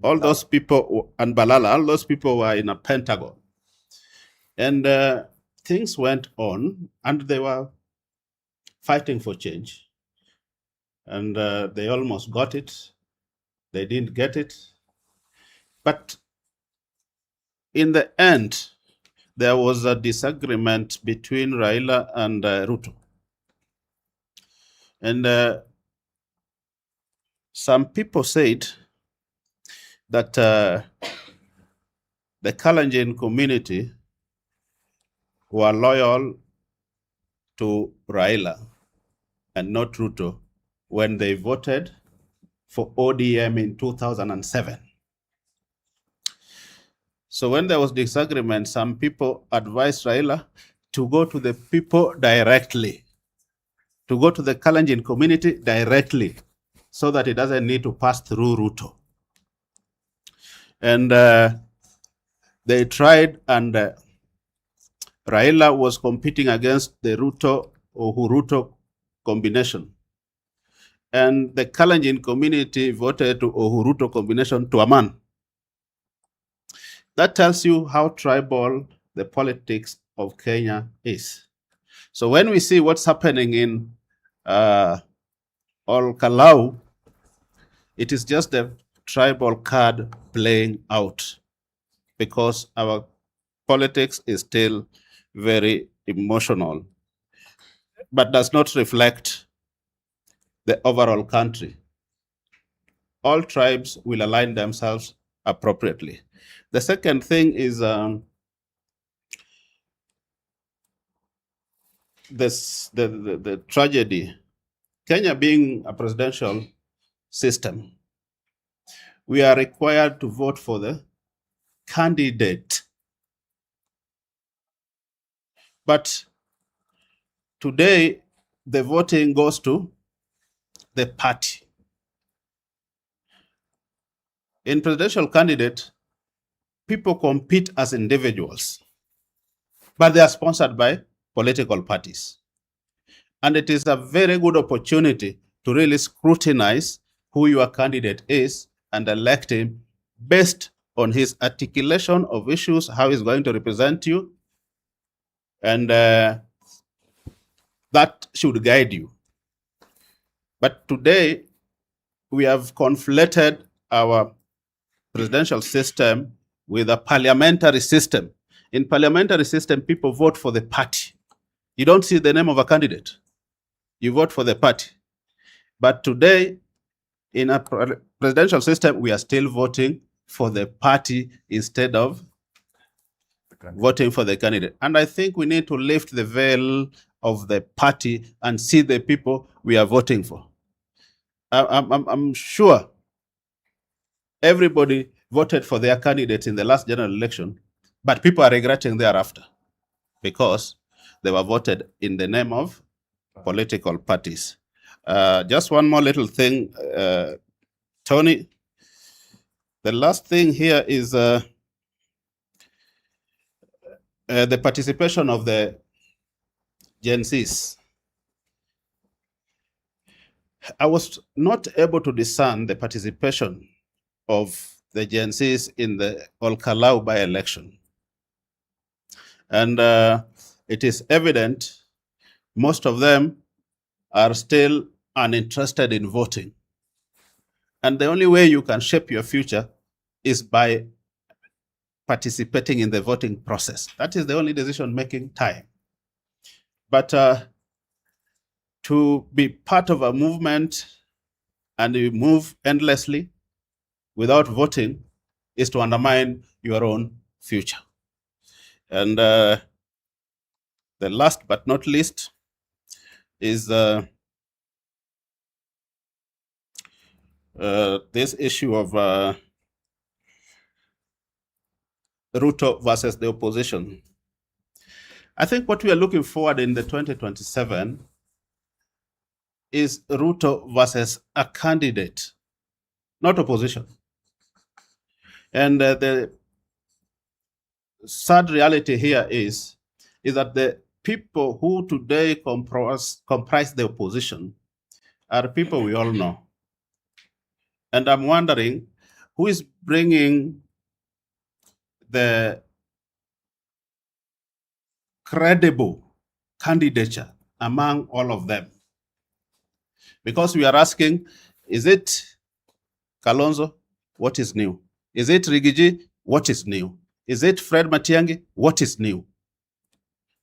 All those people, and Balala, all those people were in a pentagon. And things went on, and they were fighting for change. And they almost got it. They didn't get it. But in the end, there was a disagreement between Raila and Ruto. And some people said that the Kalenjin community were loyal to Raila and not Ruto when they voted for ODM in 2007. So when there was disagreement, some people advised Raila to go to the people directly, to go to the Kalenjin community directly, so that it doesn't need to pass through Ruto. And they tried, and Raila was competing against the Ruto combination. And the Kalenjin community voted to Ruto combination to a man. That tells you how tribal the politics of Kenya is. So when we see what's happening in Kalou, it is just the tribal card playing out, because our politics is still very emotional, but does not reflect the overall country. All tribes will align themselves appropriately. The second thing is the tragedy. Kenya being a presidential system, we are required to vote for the candidate. But today, the voting goes to the party. In presidential candidate, people compete as individuals, but they are sponsored by political parties. And it is a very good opportunity to really scrutinize who your candidate is and elect him based on his articulation of issues, how he's going to represent you, and that should guide you. But today, we have conflated our presidential system with a parliamentary system. In parliamentary system, people vote for the party. You don't see the name of a candidate. You vote for the party. But today, in a presidential system, we are still voting for the party instead of voting for the candidate. And I think we need to lift the veil of the party and see the people we are voting for. I'm sure everybody voted for their candidates in the last general election, but people are regretting thereafter because they were voted in the name of political parties. Just one more little thing, Tony. The last thing here is the participation of the Gen Zs. I was not able to discern the participation of the Gen Zs in the Kalou by-election. And it is evident most of them are still uninterested in voting. And the only way you can shape your future is by participating in the voting process. That is the only decision-making time. But to be part of a movement and you move endlessly without voting is to undermine your own future. And the last but not least is this issue of Ruto versus the opposition. I think what we are looking forward in the 2027 is Ruto versus a candidate, not opposition. And the sad reality here is that the people who today comprise the opposition are people we all know. And I'm wondering who is bringing the credible candidature among all of them. Because we are asking, is it Kalonzo? What is new? Is it Rigiji? What is new? Is it Fred Matiang'i? What is new?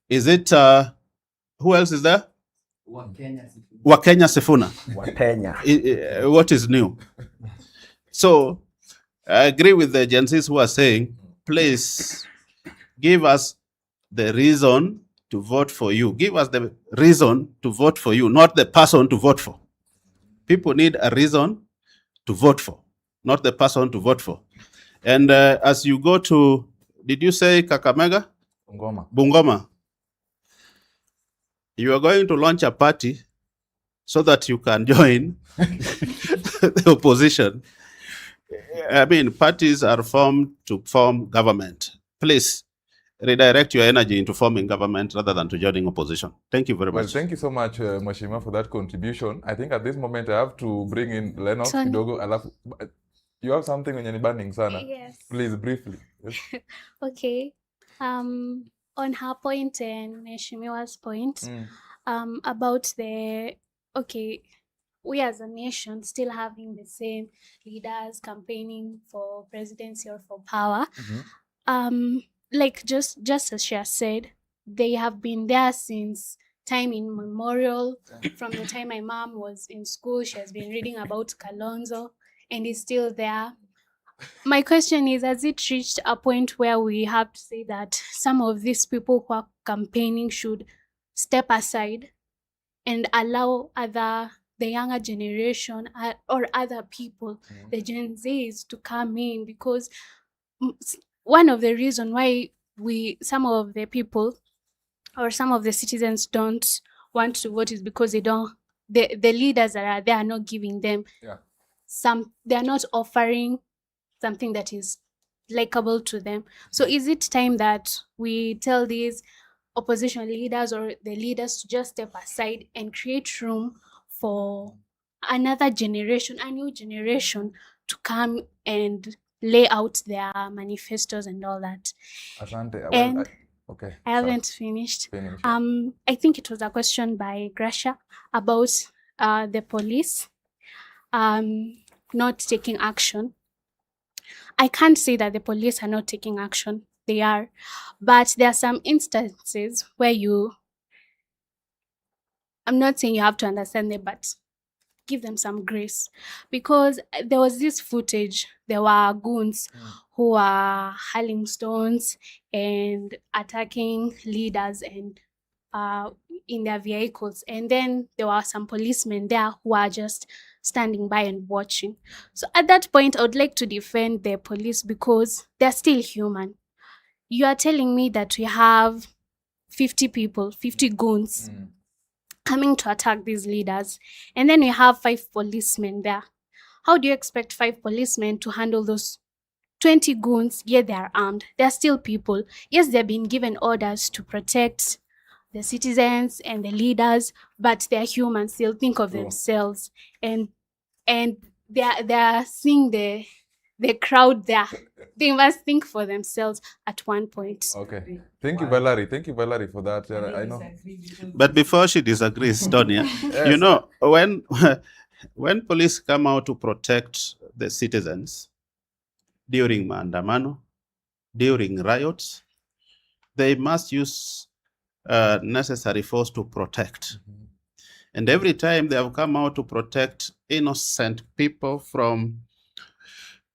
Is it, who else is there? Wakenya Sifuna. What is new? So I agree with the Gen Zs who are saying, please give us the reason to vote for you. Give us the reason to vote for you, not the person to vote for. People need a reason to vote for, not the person to vote for. And as you go to, did you say Kakamega? Bungoma. You are going to launch a party so that you can join the opposition. I mean, parties are formed to form government. Please redirect your energy into forming government rather than to joining opposition. Thank you very much. Well, thank you so much, Mheshimiwa, for that contribution. I think at this moment I have to bring in Lennox Kidogo. You have something when you're burning, Sana? Yes. Please, briefly. Yes. Okay. on her point and Meshimiwa's point about we as a nation still having the same leaders campaigning for presidency or for power. Like just as she has said, they have been there since time immemorial. From the time my mom was in school, she has been reading about Kalonzo and is still there. My question is, has it reached a point where we have to say that some of these people who are campaigning should step aside and allow the younger generation or other people, the Gen Zs, to come in? Because one of the reasons why some of the people or some of the citizens don't want to vote is because the leaders that are there are not giving them they're not offering something that is likable to them. So is it time that we tell these opposition leaders or the leaders to just step aside and create room for another generation, a new generation, to come and lay out their manifestos and all that? Asante. And okay. I haven't finished. I think it was a question by Gracia about the police not taking action. I can't say that the police are not taking action. They are. But there are some instances where I'm not saying you have to understand them, but give them some grace. Because there was this footage, there were goons who were hurling stones and attacking leaders and in their vehicles. And then there were some policemen there who are just standing by and watching. So at that point, I would like to defend the police because they're still human. You are telling me that we have 50 people, 50 goons coming to attack these leaders, and then we have 5 policemen there. How do you expect 5 policemen to handle those 20 goons? Yeah, they are armed. They're still people. Yes, they've been given orders to protect the citizens and the leaders, but they're humans. They'll think of themselves, and they're seeing the crowd there. They must think for themselves at one point. Okay. Thank you, Valerie. Thank you, Valerie, for that. I know. But before she disagrees, Tonya, you know, when police come out to protect the citizens during maandamano, during riots, they must use necessary force to protect. And every time they have come out to protect innocent people from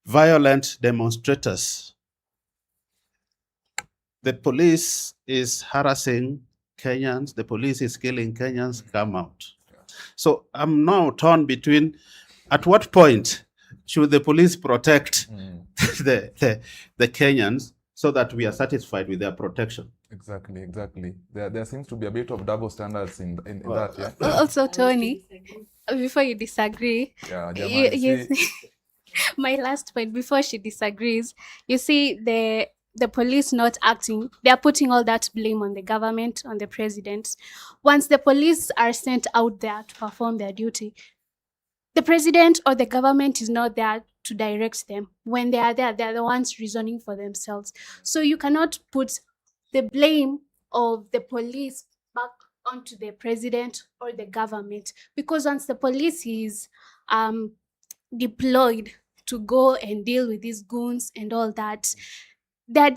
violent demonstrators, the police is harassing Kenyans, the police is killing Kenyans, come out. So I'm now torn between, at what point should the police protect the Kenyans so that we are satisfied with their protection? Exactly. There seems to be a bit of double standards in that. Yeah. Also, Tony, before you disagree, my last point, before she disagrees, you see the police not acting, they are putting all that blame on the government, on the president. Once the police are sent out there to perform their duty, the president or the government is not there to direct them. When they are there, they're the ones reasoning for themselves. So you cannot put the blame of the police back onto the president or the government, because once the police is deployed to go and deal with these goons and all that, their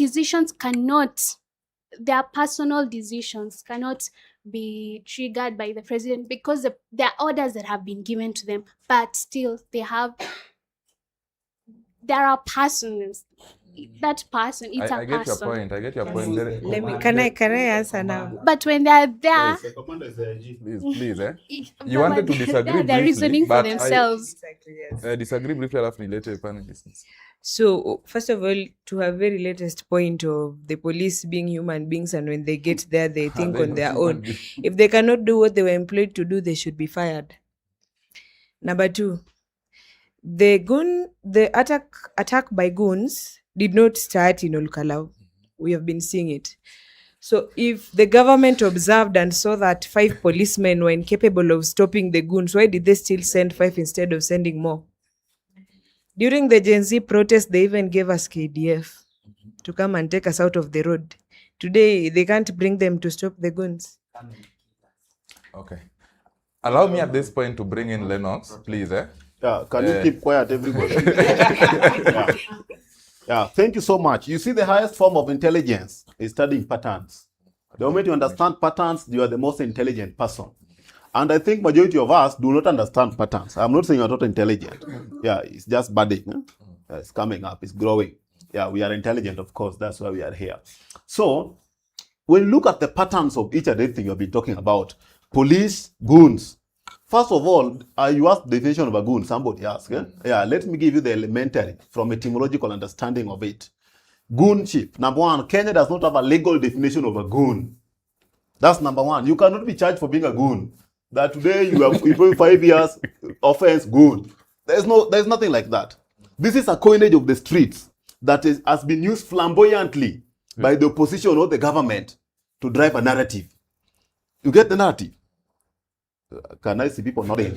personal decisions cannot be triggered by the president, because there are orders that have been given to them, but still there are persons. That person, it's a person. I get your point. Can I answer now? But when they're there, please, you wanted to disagree they're reasoning for themselves. I disagree briefly. I'll have to later panelists. So, first of all, to her very latest point of the police being human beings, and when they get there, they think on their own. If they cannot do what they were employed to do, they should be fired. Number 2, the attack by goons did not start in Kalou. We have been seeing it. So if the government observed and saw that 5 policemen were incapable of stopping the goons, why did they still send 5 instead of sending more? During the Gen Z protest, they even gave us KDF to come and take us out of the road. today they can't bring them to stop the goons. Okay. Allow me at this point to bring in Lennox, please. Yeah, can you keep quiet, everybody? Yeah. Yeah, thank you so much. You see, the highest form of intelligence is studying patterns. The moment you understand patterns, you are the most intelligent person. And I think majority of us do not understand patterns. I'm not saying you're not intelligent. Yeah, it's just budding. It's coming up, it's growing. Yeah, we are intelligent, of course. That's why we are here. So, when you look at the patterns of each and everything you've been talking about, police, goons. First of all, you asked the definition of a goon, somebody asked. Yeah, let me give you the elementary from etymological understanding of it. Goonship. Number one, Kenya does not have a legal definition of a goon. That's number one. You cannot be charged for being a goon. That today you have 5 years offense, goon. There's nothing like that. This is a coinage of the streets that has been used flamboyantly by the opposition or the government to drive a narrative. You get the narrative? Can I see people nodding?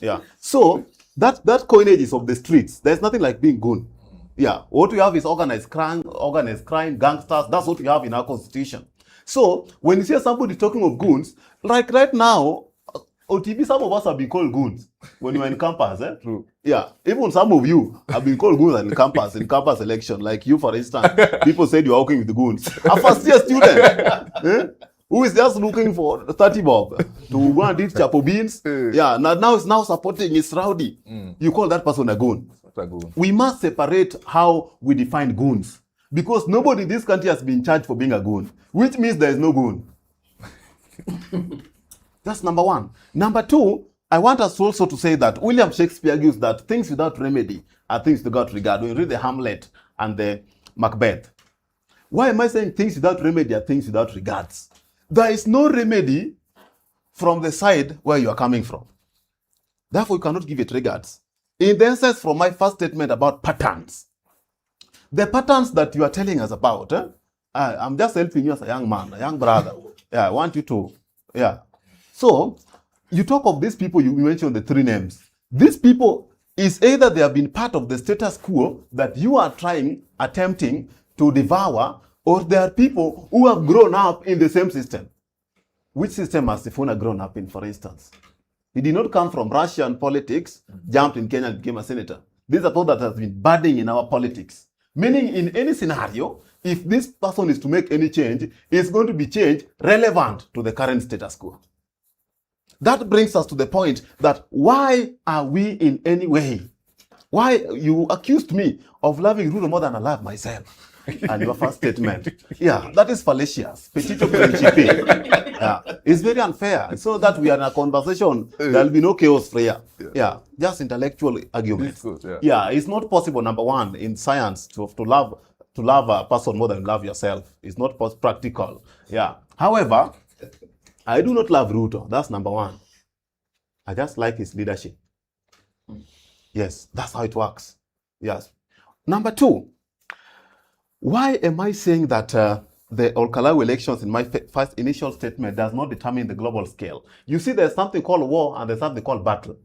Yeah. So that coinage is of the streets. There's nothing like being goon. Yeah. What we have is organized crime, gangsters. That's what we have in our constitution. So when you see somebody talking of goons, like right now, OTV, some of us have been called goons when you were in campus. True. Yeah. Even some of you have been called goons in campus election. Like you, for instance, people said you're working with the goons. A first-year student. Who is just looking for 30 bob to go and eat chapo beans. Yeah, now is now supporting is rowdy. You call that person a goon. We must separate how we define goons. Because nobody in this country has been charged for being a goon. Which means there is no goon. That's number one. Number two, I want us also to say that William Shakespeare argues that things without remedy are things without regard. When you read the Hamlet and the Macbeth. Why am I saying things without remedy are things without regards? There is no remedy from the side where you are coming from. Therefore, you cannot give it regards. In the essence, from my first statement about patterns, the patterns that you are telling us about, I'm just helping you as a young man, a young brother. Yeah, I want you to, yeah. So, you talk of these people, you mentioned the three names. These people is either they have been part of the status quo that you are attempting to devour, or there are people who have grown up in the same system. Which system has Sifuna grown up in, for instance? He did not come from Russian politics, jumped in Kenya and became a senator. This is a thought that has been budding in our politics. Meaning in any scenario, if this person is to make any change, it's going to be change relevant to the current status quo. That brings us to the point that why are we in any way? Why you accused me of loving Ruto more than I love myself? And your first statement. Yeah, that is fallacious. Petito principe. Yeah, it's very unfair. So that we are in a conversation, there will be no chaos for here. Yeah, just intellectual arguments. Yeah, it's not possible, number one, in science to love a person more than you love yourself. It's not practical. Yeah. However, I do not love Ruto. That's number one. I just like his leadership. Yes, that's how it works. Yes. Number two, why am I saying that the Kalou elections in my first initial statement does not determine the global scale? You see, there's something called war and there's something called battle.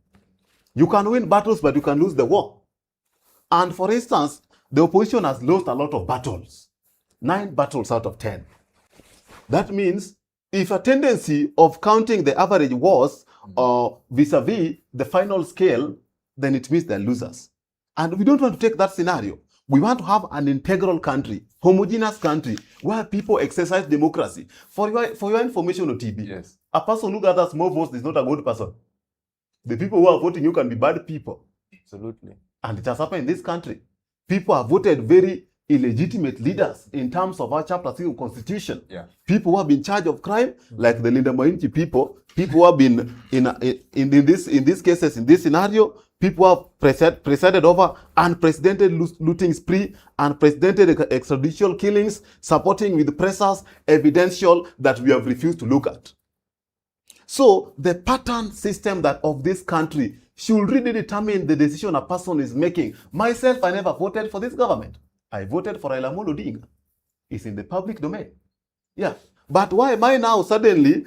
You can win battles, but you can lose the war. And for instance, the opposition has lost a lot of battles. 9 battles out of 10. That means if a tendency of counting the average wars vis-a-vis the final scale, then it means they're losers. And we don't want to take that scenario. We want to have an integral country, homogeneous country, where people exercise democracy. For your information, OTB, yes, a person who gathers more votes is not a good person. The people who are voting you can be bad people. Absolutely. And it has happened in this country. People have voted very illegitimate leaders in terms of our chapter 3 constitution. Yeah. People who have been in charge of crime, like the Linda Moinchi people who have been in these cases, in this scenario, people who have presided over unprecedented looting spree, unprecedented extrajudicial killings, supporting with pressers, evidential that we have refused to look at. So the pattern system that of this country should really determine the decision a person is making. Myself, I never voted for this government. I voted for Raila Amolo Odinga. It's in the public domain. Yeah. But why am I now suddenly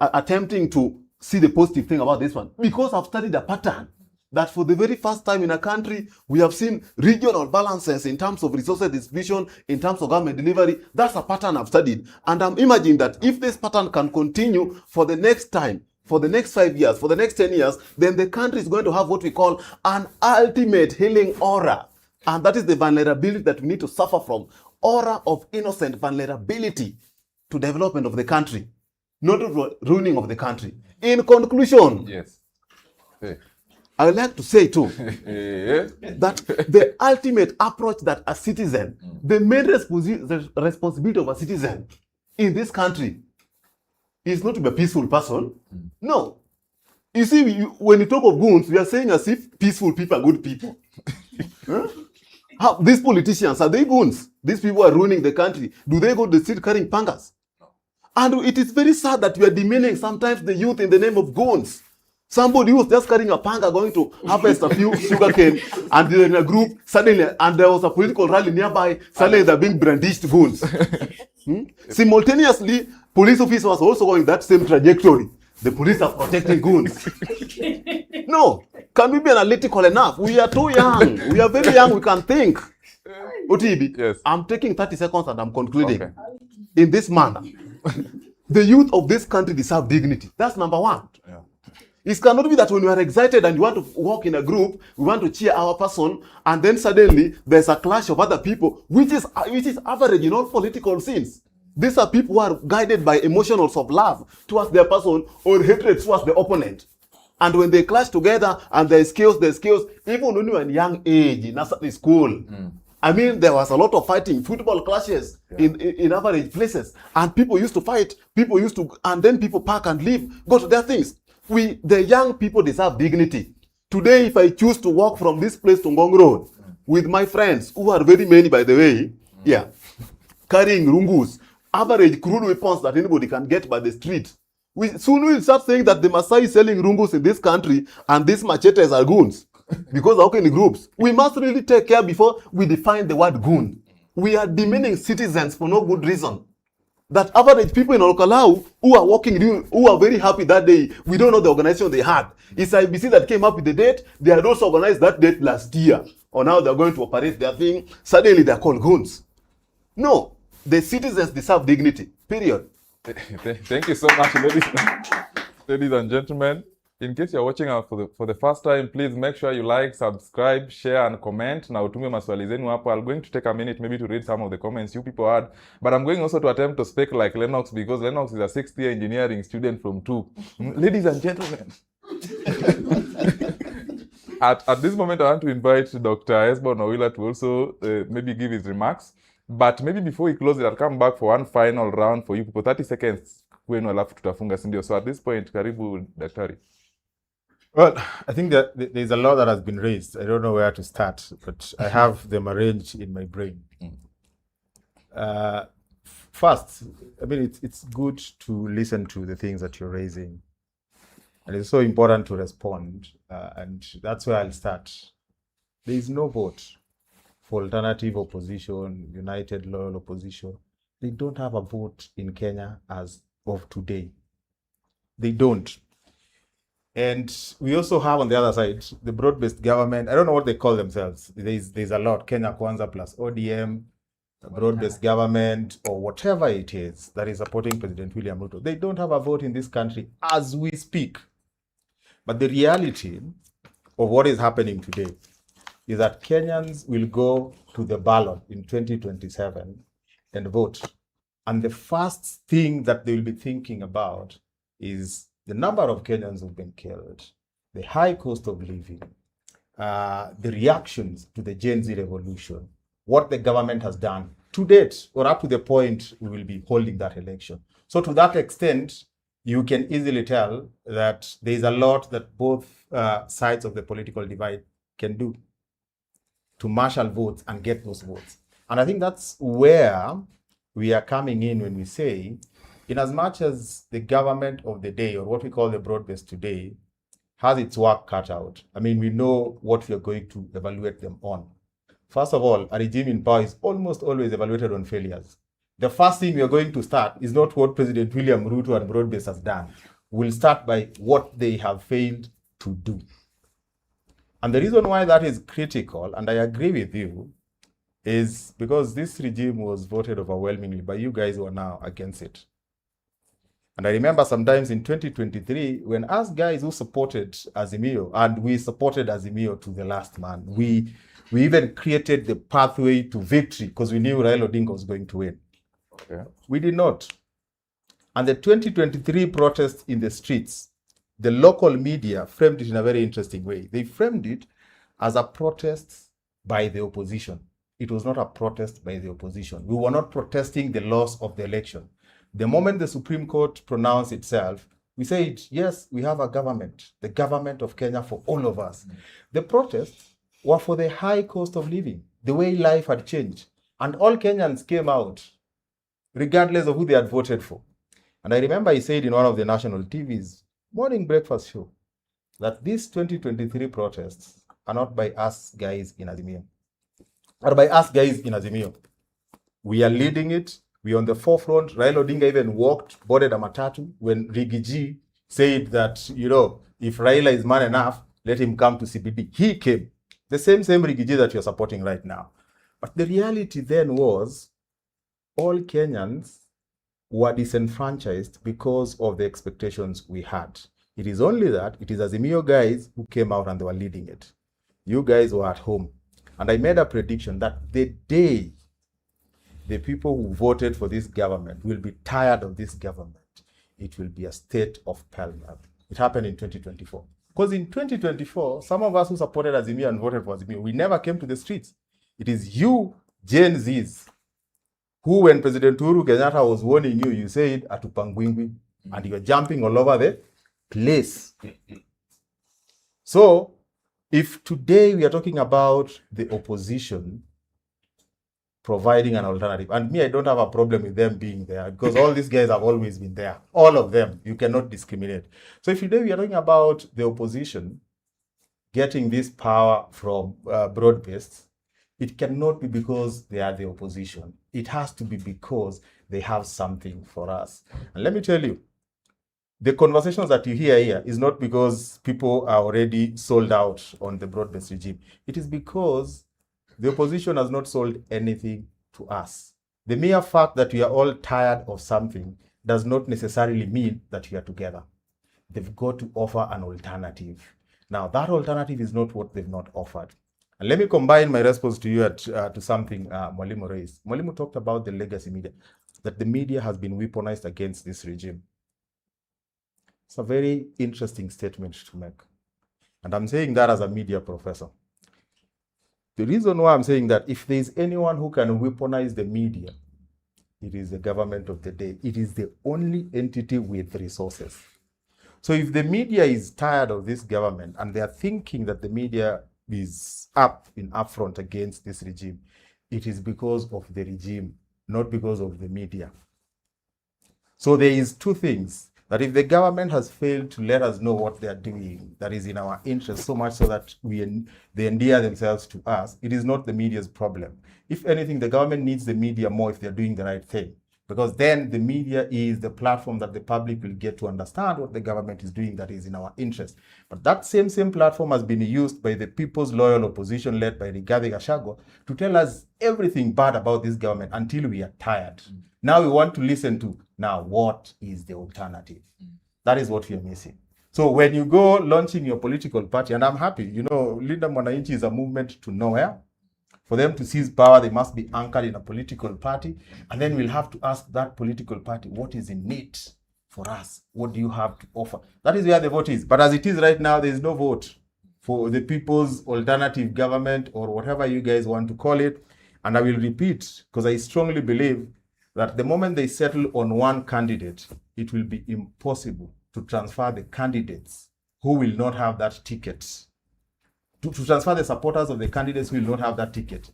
attempting to see the positive thing about this one? Because I've studied a pattern that for the very first time in a country, we have seen regional balances in terms of resources distribution, in terms of government delivery. That's a pattern I've studied. And I'm imagining that if this pattern can continue for the next time, for the next 5 years, for the next 10 years, then the country is going to have what we call an ultimate healing aura. And that is the vulnerability that we need to suffer from. Aura of innocent vulnerability to development of the country, not ruining of the country. In conclusion, yes, hey. I would like to say too that the ultimate approach that a citizen, the main responsibility of a citizen in this country is not to be a peaceful person. No. You see, when you talk of goons, we are saying as if peaceful people are good people. Huh? How, these politicians, are they goons? These people are ruining the country. Do they go to the street carrying pangas? And it is very sad that we are demeaning sometimes the youth in the name of goons. Somebody who was just carrying a panga going to harvest a few sugarcane and they're in a group, suddenly, and there was a political rally nearby, suddenly they're being brandished goons. Simultaneously, police officers was also going that same trajectory. The police are protecting goons. No, can we be analytical enough? We are too young. We are very young, we can think. Otibi, yes. I'm taking 30 seconds and I'm concluding. Okay. In this manner, the youth of this country deserve dignity. That's number one. Yeah. It cannot be that when you are excited and you want to walk in a group, we want to cheer our person, and then suddenly there's a clash of other people, which is average in all political scenes. These are people who are guided by emotions of love towards their person or hatred towards the opponent. And when they clash together and there's chaos, even when you are in young age, in nursery school, I mean, there was a lot of fighting, football clashes in average places. And people used to fight, and then people pack and leave, go to their things. The young people deserve dignity. Today, if I choose to walk from this place to Ngong Road with my friends, who are very many, by the way, carrying rungus, average crude weapons that anybody can get by the street, soon we'll start saying that the Maasai selling rungus in this country and these machetes are goons. Because how can groups? We must really take care before we define the word goon. We are demeaning citizens for no good reason. That average people in Kalou who are working, who are very happy that day, we don't know the organization they had. It's IBC that came up with the date. They had also organized that date last year. Or now they're going to operate their thing. Suddenly they're called goons. No, the citizens deserve dignity. Period. Thank you so much, ladies and gentlemen. In case you're watching us for the first time, please make sure you like, subscribe, share, and comment. Now, utume maswali zenu hapo. I'm going to take a minute maybe to read some of the comments you people had. But I'm going also to attempt to speak like Lennox, because Lennox is a 6th-year engineering student from 2. Ladies and gentlemen. At this moment, I want to invite Dr. Hesbon Owila to also maybe give his remarks. But maybe before we close it, I'll come back for one final round for you people. 30 seconds. So at this point, karibu, Daktari. Well, I think that there's a lot that has been raised. I don't know where to start, but I have them arranged in my brain. First, I mean, it's good to listen to the things that you're raising. And it's so important to respond. And that's where I'll start. There is no vote for alternative opposition, united loyal opposition. They don't have a vote in Kenya as of today. They don't. And we also have on the other side, the broad-based government. I don't know what they call themselves. There's a lot, Kenya Kwanza plus ODM, broad-based government, or whatever it is that is supporting President William Ruto. They don't have a vote in this country as we speak. But the reality of what is happening today is that Kenyans will go to the ballot in 2027 and vote. And the first thing that they will be thinking about is the number of Kenyans who've been killed, the high cost of living, the reactions to the Gen Z revolution, what the government has done to date, or up to the point we will be holding that election. So to that extent, you can easily tell that there is a lot that both sides of the political divide can do to marshal votes and get those votes. And I think that's where we are coming in when we say, in as much as the government of the day, or what we call the broad-based today, has its work cut out. I mean, we know what we are going to evaluate them on. First of all, a regime in power is almost always evaluated on failures. The first thing we are going to start is not what President William Ruto and broad-based has done. We'll start by what they have failed to do. And the reason why that is critical, and I agree with you, is because this regime was voted overwhelmingly by you guys who are now against it. And I remember sometimes in 2023, when us guys who supported Azimio, and we supported Azimio to the last man, we even created the pathway to victory because we knew Raila Odinga was going to win. Okay. We did not. And the 2023 protests in the streets, the local media framed it in a very interesting way. They framed it as a protest by the opposition. It was not a protest by the opposition. We were not protesting the loss of the election. The moment the Supreme Court pronounced itself, we said, yes, we have a government, the government of Kenya for all of us. The protests were for the high cost of living, the way life had changed. And all Kenyans came out, regardless of who they had voted for. And I remember he said in one of the national TV's morning breakfast show that these 2023 protests are not by us guys in Azimio, or by us guys in Azimio. We are leading it. We're on the forefront. Raila Odinga even boarded a matatu when Rigiji said that, you know, if Raila is man enough, let him come to CBD. He came. The same Rigiji that you're supporting right now. But the reality then was all Kenyans were disenfranchised because of the expectations we had. It is only that it is Azimio guys who came out and they were leading it. You guys were at home. And I made a prediction that the day the people who voted for this government will be tired of this government, it will be a state of pell-mell. It happened in 2024. Because in 2024, some of us who supported Azimio and voted for Azimio, we never came to the streets. It is you, Gen Zs, who when President Uhuru Kenyatta was warning you, you said, Atupangwingwi, and you're jumping all over the place. So, if today we are talking about the opposition providing an alternative, and me, I don't have a problem with them being there because all these guys have always been there. All of them, you cannot discriminate. So if today we are talking about the opposition getting this power from broad-based, it cannot be because they are the opposition. It has to be because they have something for us. And let me tell you, the conversations that you hear here is not because people are already sold out on the broad-based regime. It is because the opposition has not sold anything to us. The mere fact that we are all tired of something does not necessarily mean that we are together. They've got to offer an alternative. Now, that alternative is not what they've not offered. And let me combine my response to you to something Mwalimu raised. Mwalimu talked about the legacy media, that the media has been weaponized against this regime. It's a very interesting statement to make. And I'm saying that as a media professor. The reason why I'm saying that, if there's anyone who can weaponize the media, it is the government of the day. It is the only entity with resources. So if the media is tired of this government and they are thinking that the media is up front against this regime, it is because of the regime, not because of the media. So there is two things. That if the government has failed to let us know what they are doing, that is in our interest, so much so that they endear themselves to us, it is not the media's problem. If anything, the government needs the media more if they're doing the right thing. Because then the media is the platform that the public will get to understand what the government is doing that is in our interest. But that same platform has been used by the people's loyal opposition led by Rigathi Gachagua to tell us everything bad about this government until we are tired. Now we want to listen to, now what is the alternative? That is what we are missing. So when you go launching your political party, and I'm happy, you know, Linda Mwananchi is a movement to nowhere. For them to seize power, they must be anchored in a political party. And then we'll have to ask that political party, what is in it for us? What do you have to offer? That is where the vote is. But as it is right now, there is no vote for the people's alternative government or whatever you guys want to call it. And I will repeat, because I strongly believe that the moment they settle on one candidate, it will be impossible to transfer the candidates who will not have that ticket, to transfer the supporters of the candidates who will not have that ticket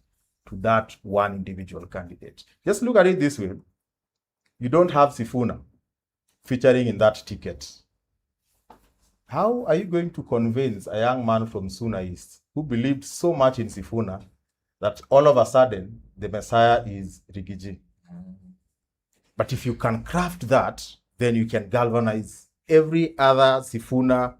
to that one individual candidate. Just look at it this way. You don't have Sifuna featuring in that ticket. How are you going to convince a young man from Suna East who believed so much in Sifuna that all of a sudden the Messiah is Rigiji? But if you can craft that, then you can galvanize every other Sifuna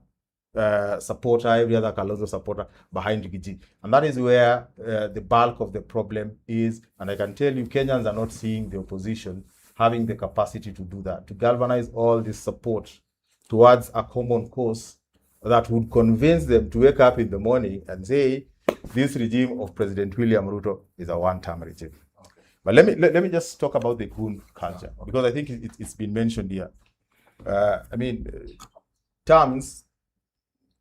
supporter, every other Kalonzo supporter behind Gigi. And that is where the bulk of the problem is. And I can tell you, Kenyans are not seeing the opposition having the capacity to do that, to galvanize all this support towards a common cause that would convince them to wake up in the morning and say, this regime of President William Ruto is a one-term regime. Okay. But let me just talk about the goon culture, because I think it's been mentioned here. Terms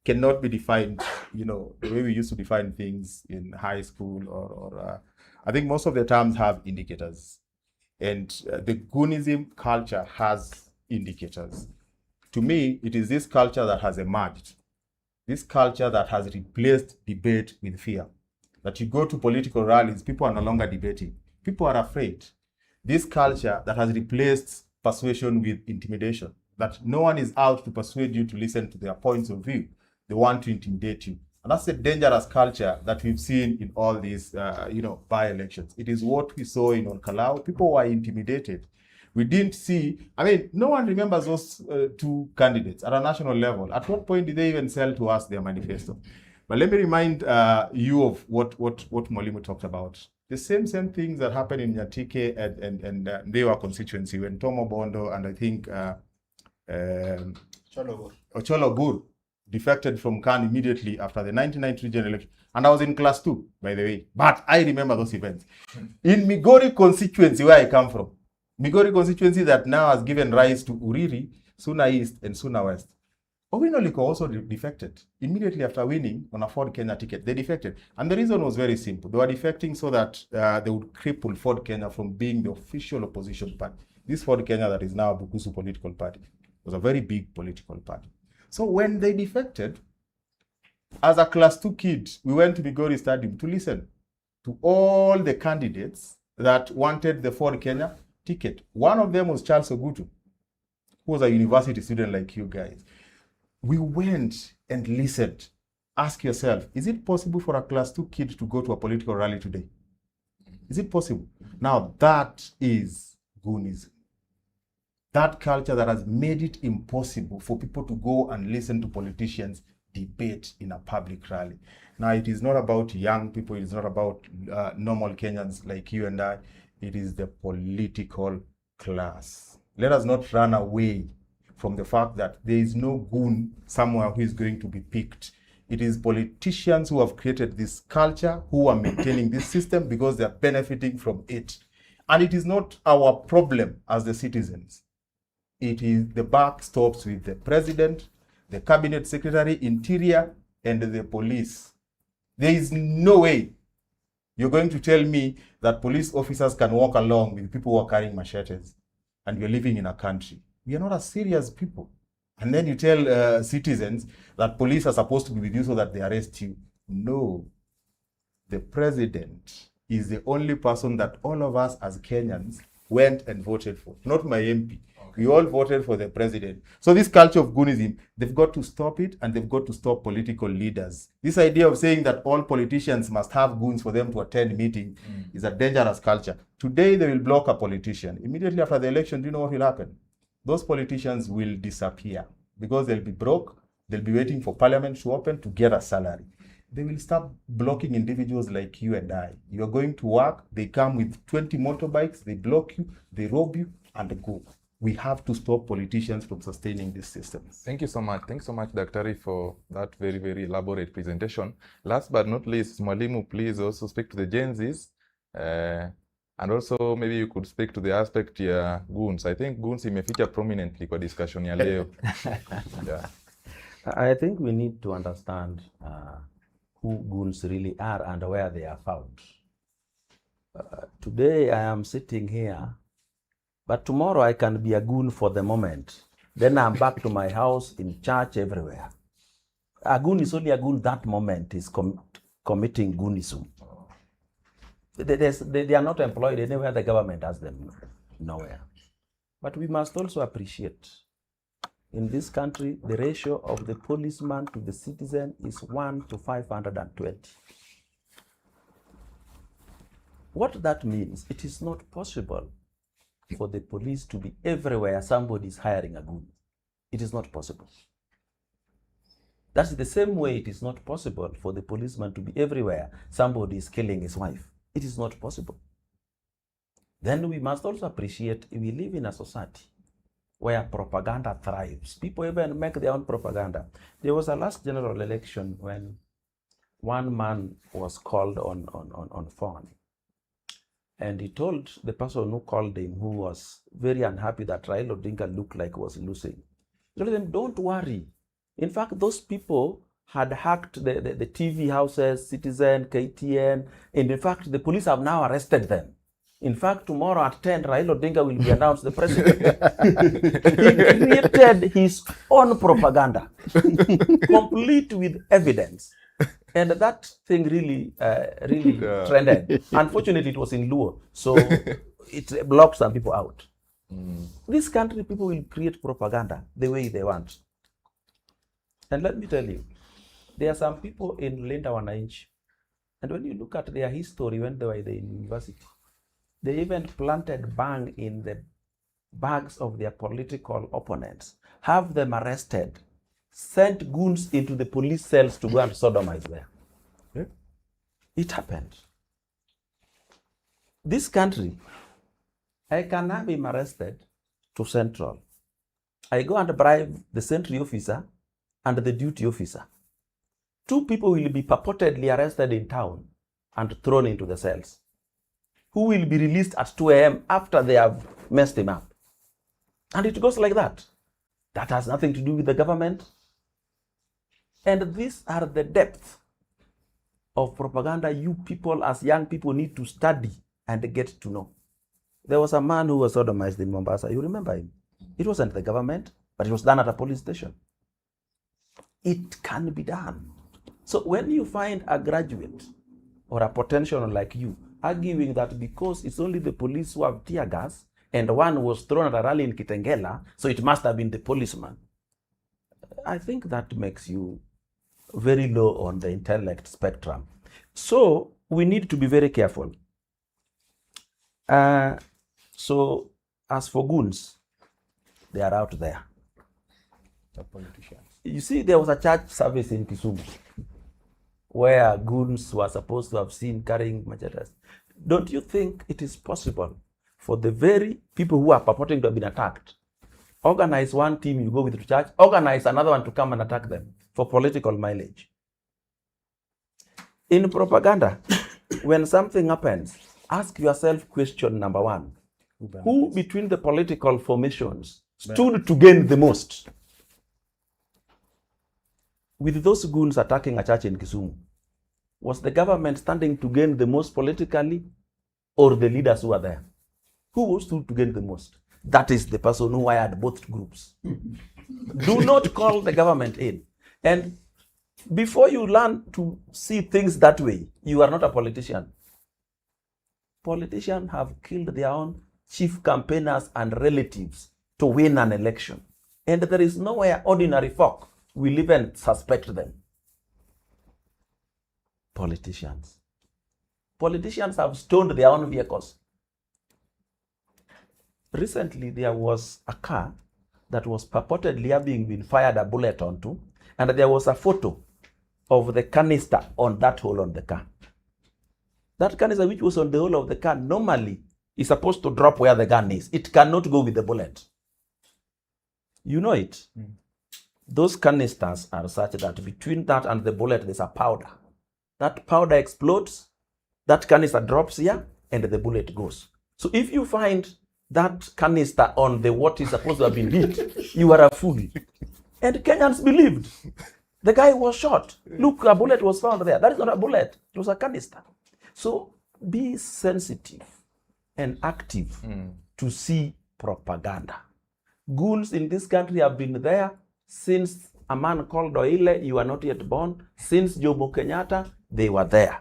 cannot be defined, the way we used to define things in high school, or I think most of the terms have indicators. And the goonism culture has indicators. To me, it is this culture that has emerged, this culture that has replaced debate with fear. That you go to political rallies, people are no longer debating. People are afraid. This culture that has replaced persuasion with intimidation. That no one is out to persuade you to listen to their points of view. They want to intimidate you. And that's a dangerous culture that we've seen in all these, by-elections. It is what we saw in Kalou. People were intimidated. We didn't see, no one remembers those two candidates at a national level. At what point did they even sell to us their manifesto? But let me remind you of what Mwalimu talked about. The same things that happened in Nyatike and their constituency when Tomo Bondo and I think Ocholo Gur defected from Khan immediately after the 1993 general election. And I was in class 2, by the way. But I remember those events. In Migori constituency, where I come from, Migori constituency that now has given rise to Uriri, Suna East, and Suna West. Owino Liko also defected. Immediately after winning on a Ford Kenya ticket, they defected. And the reason was very simple. They were defecting so that they would cripple Ford Kenya from being the official opposition party. This Ford Kenya that is now a Bukusu political party was a very big political party. So when they defected, as a class 2 kid, we went to Migori Stadium to listen to all the candidates that wanted the Ford Kenya ticket. One of them was Charles Ogutu, who was a university student like you guys. We went and listened. Ask yourself, is it possible for a class 2 kid to go to a political rally today? Is it possible? Now, that is goonism. That culture that has made it impossible for people to go and listen to politicians debate in a public rally. Now, it is not about young people. It is not about normal Kenyans like you and I. It is the political class. Let us not run away from the fact that there is no goon somewhere who is going to be picked. It is politicians who have created this culture, who are maintaining this system because they are benefiting from it. And it is not our problem as the citizens. It is the buck stops with the president, the cabinet secretary, interior, and the police. There is no way you're going to tell me that police officers can walk along with people who are carrying machetes and you're living in a country. We are not as serious people. And then you tell citizens that police are supposed to be with you so that they arrest you. No. The president is the only person that all of us as Kenyans went and voted for, not my MP. We all voted for the president. So this culture of goonism, they've got to stop it, and they've got to stop political leaders. This idea of saying that all politicians must have goons for them to attend meeting is a dangerous culture. Today, they will block a politician. Immediately after the election, do you know what will happen? Those politicians will disappear because they'll be broke. They'll be waiting for parliament to open to get a salary. They will start blocking individuals like you and I. You're going to work, they come with 20 motorbikes, they block you, they rob you, and they go. We have to stop politicians from sustaining this system. Thank you so much. Thanks so much, Daktari, for that very, very elaborate presentation. Last but not least, Mwalimu, please also speak to the Gen Zs. And also maybe you could speak to the aspect ya goons. I think goons imeficha prominently kwa discussion ya leo. Yeah. I think we need to understand who goons really are and where they are found. Today I am sitting here, but tomorrow I can be a goon for the moment. Then I'm back to my house, in church, everywhere. A goon is only a goon that moment is committing goonism. They are not employed anywhere, the government has them nowhere. But we must also appreciate, in this country, the ratio of the policeman to the citizen is 1 to 520. What that means, it is not possible for the police to be everywhere somebody is hiring a goon. It is not possible. That's the same way it is not possible for the policeman to be everywhere. Somebody is killing his wife. It is not possible. Then we must also appreciate we live in a society where propaganda thrives. People even make their own propaganda. There was a last general election when one man was called on phone. And he told the person who called him, who was very unhappy that Raila Odinga looked like was losing. He told them, don't worry. In fact, those people had hacked the TV houses, Citizen, KTN, and in fact, the police have now arrested them. In fact, tomorrow at 10, Raila Odinga will be announced the president. He created his own propaganda, complete with evidence. And that thing really trended. Unfortunately, it was in Luo, so it blocked some people out. This country, people will create propaganda the way they want. And let me tell you, there are some people in Linda Wananchi, and when you look at their history when they were in the university, they even planted bang in the bags of their political opponents, have them arrested, sent goons into the police cells to go and sodomize there. Yeah. It happened. This country, I can have him arrested to Central. I go and bribe the sentry officer and the duty officer. 2 people will be purportedly arrested in town and thrown into the cells, who will be released at 2 a.m. after they have messed him up. And it goes like that. That has nothing to do with the government. And these are the depth of propaganda you people as young people need to study and get to know. There was a man who was sodomized in Mombasa. You remember him? It wasn't the government, but it was done at a police station. It can be done. So when you find a graduate or a potential like you arguing that because it's only the police who have tear gas and one was thrown at a rally in Kitengela, so it must have been the policeman, I think that makes you very low on the intellect spectrum. So we need to be very careful. So as for goons, they are out there. The politicians. You see, there was a church service in Kisumu where goons were supposed to have seen carrying machetes. Don't you think it is possible for the very people who are purporting to have been attacked, organize one team, you go with the church, organize another one to come and attack them for political mileage? In propaganda, when something happens, ask yourself question number 1. Who between the political formations stood to gain the most? With those goons attacking a church in Kisumu, was the government standing to gain the most politically, or the leaders who are there? Who stood to gain the most? That is the person who hired both groups. Do not call the government in. And before you learn to see things that way, you are not a politician. Politicians have killed their own chief campaigners and relatives to win an election. And there is nowhere ordinary folk will even suspect them. Politicians. Politicians have stoned their own vehicles. Recently, there was a car that was purportedly having been fired a bullet onto, and there was a photo of the canister on that hole on the car. That canister which was on the hole of the car normally is supposed to drop where the gun is. It cannot go with the bullet. You know it. Those canisters are such that between that and the bullet there's a powder. That powder explodes, that canister drops here, and the bullet goes. So if you find that canister on the what is supposed to have been hit, you are a fool. And Kenyans believed. The guy was shot. Look, a bullet was found there. That is not a bullet. It was a canister. So be sensitive and active to see propaganda. Goons in this country have been there since a man called Oile, you are not yet born. Since Jomo Kenyatta, they were there.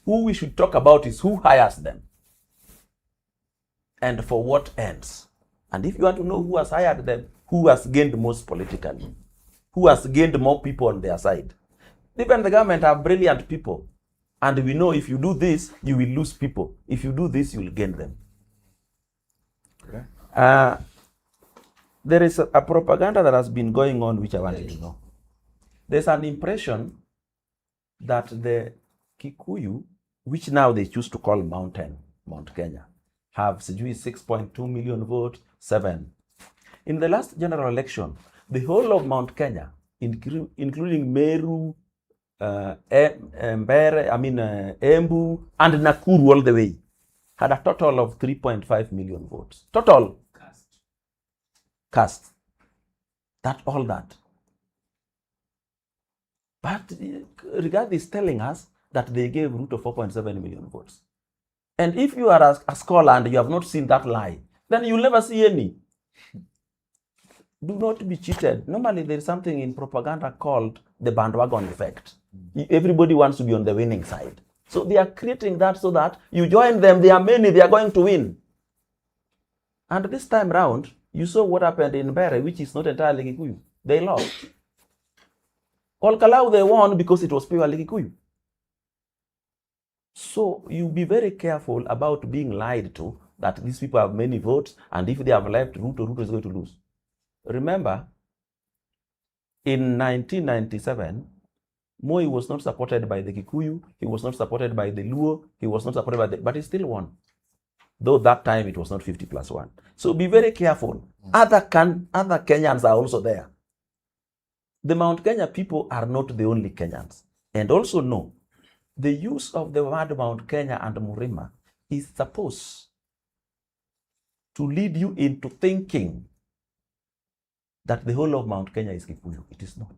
Who we should talk about is who hires them and for what ends. And if you want to know who has hired them, who has gained most politically, who has gained more people on their side. Even the government have brilliant people. And we know if you do this, you will lose people. If you do this, you will gain them. Okay. There is a propaganda that has been going on which I wanted to know. there's an impression that the Kikuyu, which now they choose to call Mount Kenya, have 6.2 million votes, 7. In the last general election, the whole of Mount Kenya, including Meru, Embu, and Nakuru all the way, had a total of 3.5 million votes. Total. Cast. All that. But Rigathi is telling us that they gave Ruto 4.7 million votes. And if you are a scholar and you have not seen that lie, then you'll never see any. Do not be cheated. Normally, there is something in propaganda called the bandwagon effect. Everybody wants to be on the winning side. So they are creating that so that you join them. They are many. They are going to win. And this time round, you saw what happened in Bere, which is not entirely Kikuyu. They lost. All Kalou, they won because it was purely Kikuyu. So you be very careful about being lied to that these people have many votes, and if they have left Ruto is going to lose. Remember, in 1997, Moi was not supported by the Kikuyu, he was not supported by the Luo, he was not supported by but he still won. Though that time it was not 50+1. So be very careful. Other Kenyans are also there. The Mount Kenya people are not the only Kenyans. And also know, the use of the word Mount Kenya and Murima is supposed to lead you into thinking that the whole of Mount Kenya is Kikuyu. It is not.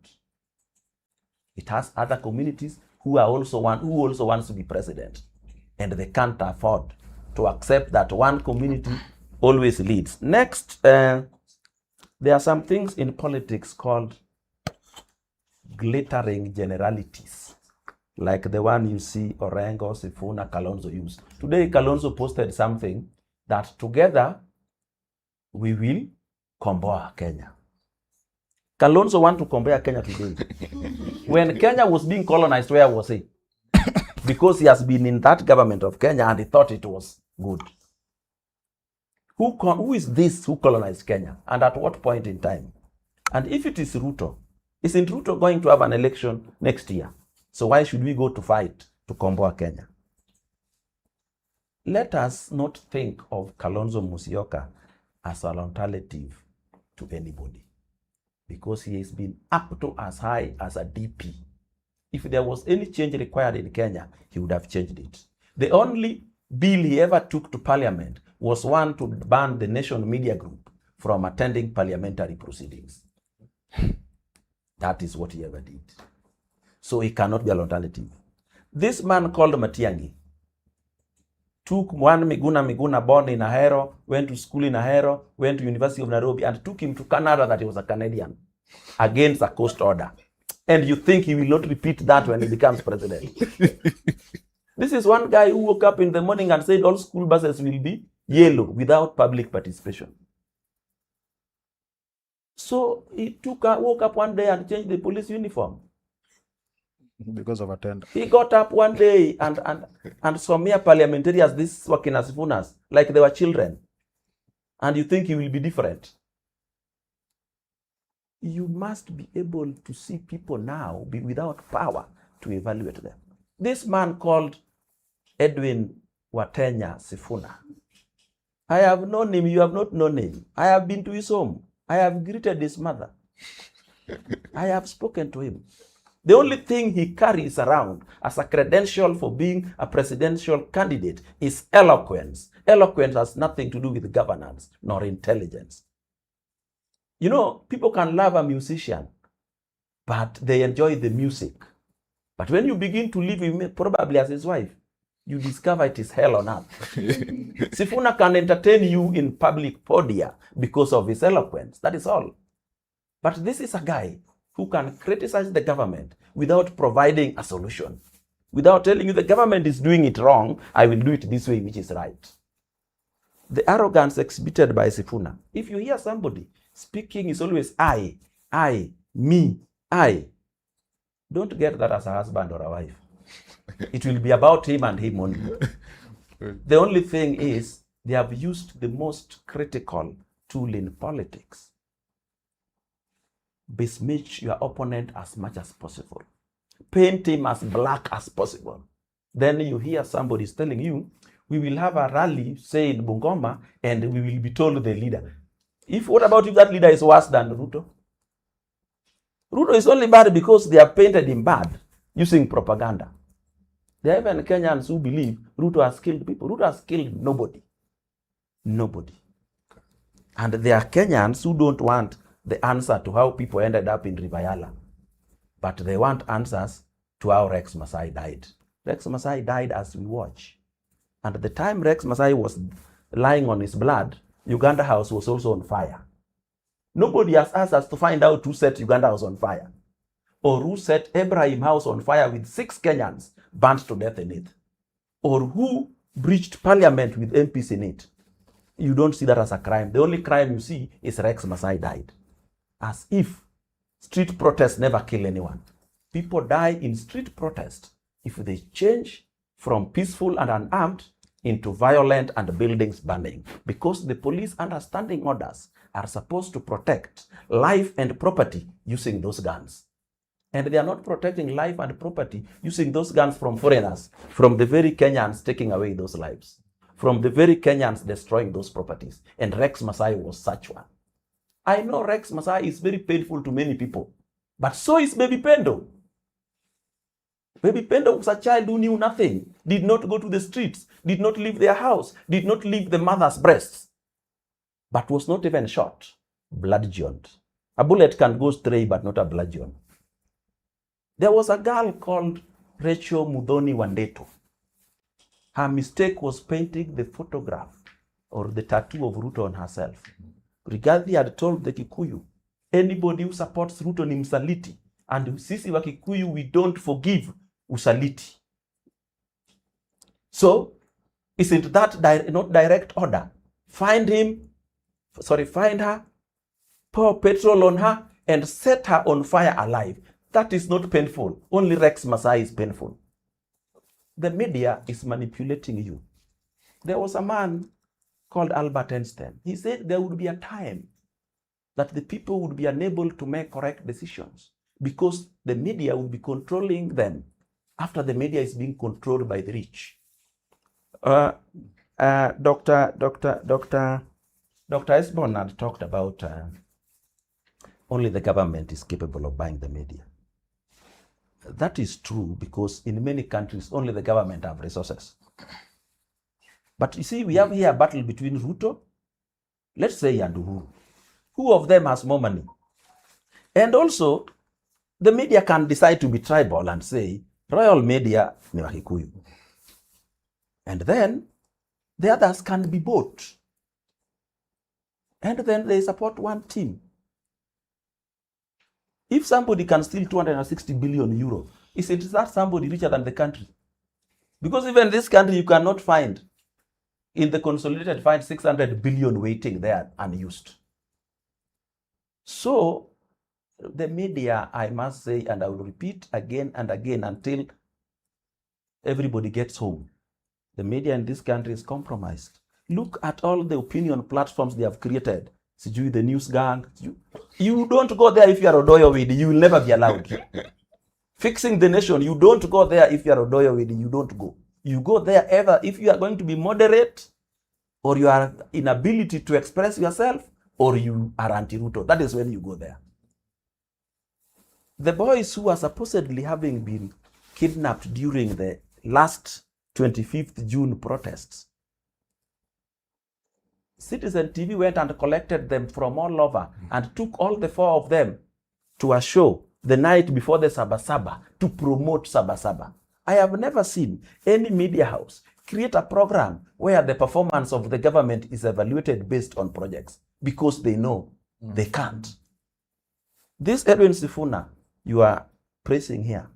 It has other communities who also wants to be president, and they can't afford to accept that one community always leads. Next, there are some things in politics called glittering generalities, like the one you see Orengo, Sifuna, Kalonzo use. Today, Kalonzo posted something that together we will komboa Kenya. Kalonzo want to compare Kenya today. When Kenya was being colonized, where was he? Because he has been in that government of Kenya and he thought it was good. Who is this who colonized Kenya? And at what point in time? And if it is Ruto, isn't Ruto going to have an election next year? So why should we go to fight to komboa Kenya? Let us not think of Kalonzo Musyoka as an alternative to anybody, because he has been up to as high as a DP. If there was any change required in Kenya, he would have changed it. The only bill he ever took to parliament was one to ban the Nation Media Group from attending parliamentary proceedings. That is what he ever did. So he cannot be an alternative. This man called Matiang'i took one Miguna born in Ahero, went to school in Ahero, went to University of Nairobi, and took him to Canada that he was a Canadian against a coast order. And you think he will not repeat that when he becomes president? This is one guy who woke up in the morning and said all school buses will be yellow without public participation. So he woke up one day and changed the police uniform. Because of a tender. He got up one day and some mere parliamentarians, these Wakina Sifunas, like they were children. And you think he will be different. You must be able to see people now without power to evaluate them. This man called Edwin Watenya Sifuna. I have known him, you have not known him. I have been to his home. I have greeted his mother. I have spoken to him. The only thing he carries around as a credential for being a presidential candidate is eloquence. Eloquence has nothing to do with governance nor intelligence. You know, people can love a musician, but they enjoy the music. But when you begin to live with him, probably as his wife, you discover it is hell on earth. Sifuna can entertain you in public podia because of his eloquence. That is all. But this is a guy who can criticize the government without providing a solution. Without telling you the government is doing it wrong, I will do it this way, which is right. The arrogance exhibited by Sifuna. If you hear somebody speaking, is always I, me, I. Don't get that as a husband or a wife. It will be about him and him only. The only thing is, they have used the most critical tool in politics. besmirch your opponent as much as possible. Paint him as black as possible. Then you hear somebody is telling you, we will have a rally, say in Bungoma, and we will be told the leader. What about if that leader is worse than Ruto? Ruto is only bad because they have painted him bad using propaganda. There are even Kenyans who believe Ruto has killed people. Ruto has killed nobody. Nobody. And there are Kenyans who don't want the answer to how people ended up in Rivayala, but they want answers to how Rex Masai died. Rex Masai died as we watch. And at the time Rex Masai was lying on his blood, Uganda House was also on fire. Nobody has asked us to find out who set Uganda House on fire, or who set Ibrahim House on fire with 6 Kenyans burnt to death in it, or who breached parliament with MPs in it. You don't see that as a crime. The only crime you see is Rex Masai died. As if street protests never kill anyone. People die in street protest if they change from peaceful and unarmed into violent and buildings burning, because the police under standing orders are supposed to protect life and property using those guns. And they are not protecting life and property using those guns from foreigners, from the very Kenyans taking away those lives, from the very Kenyans destroying those properties. And Rex Masai was such one. I know Rex Masai is very painful to many people, but so is Baby Pendo. Baby Pendo was a child who knew nothing, did not go to the streets, did not leave their house, did not leave the mother's breasts, but was not even shot, bludgeoned. A bullet can go stray, but not a bludgeon. There was a girl called Rachel Mudhoni Wandeto. Her mistake was painting the photograph or the tattoo of Ruto on herself. Rigathi had told the Kikuyu, anybody who supports Ruto ni msaliti, and sisi wa Kikuyu, we don't forgive usaliti. So, isn't that not direct order? Find her, pour petrol on her, and set her on fire alive. That is not painful. Only Rex Masai is painful. The media is manipulating you. There was a man called Albert Einstein. He said there would be a time that the people would be unable to make correct decisions because the media would be controlling them after the media is being controlled by the rich. Dr. Esbon had talked about only the government is capable of buying the media. That is true because in many countries, only the government have resources. But you see, we have here a battle between Ruto, let's say, and Uhuru. Who of them has more money? And also, the media can decide to be tribal and say, royal media ni wa Kikuyu. And then, the others can be bought. And then they support one team. If somebody can steal 260 billion euro, is that somebody richer than the country? Because even this country, you cannot find in the consolidated fund 600 billion waiting there unused. So the media, I must say, and I will repeat again and again until everybody gets home, the media in this country is compromised. Look at all the opinion platforms they have created. Sijui the news gang. You don't go there if you are Odoyo Widi, you will never be allowed. Fixing the nation, you don't go there if you are Odoyo Widi, you don't go. You go there either if you are going to be moderate, or you are inability to express yourself, or you are anti-Ruto. That is when you go there. The boys who are supposedly having been kidnapped during the last 25th June protests, Citizen TV went and collected them from all over and took all the 4 of them to a show the night before the Sabasaba to promote Sabasaba. I have never seen any media house create a program where the performance of the government is evaluated based on projects because they know they can't. This Edwin Sifuna you are praising here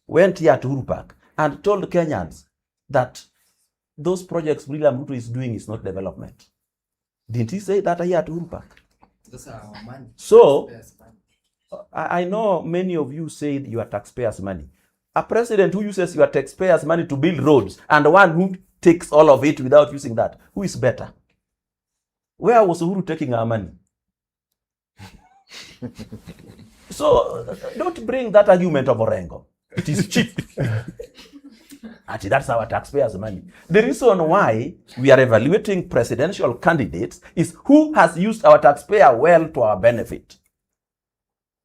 went here to Uhuru Park and told Kenyans that those projects William Ruto is doing is not development. Didn't he say that here at Uhuru Park? So, I know many of you say you are taxpayers' money. A president who uses your taxpayers' money to build roads and one who takes all of it without using that, who is better? Where was Uhuru taking our money? So don't bring that argument of Orengo. It is cheap. Actually, that's our taxpayers' money. The reason why we are evaluating presidential candidates is who has used our taxpayer well to our benefit.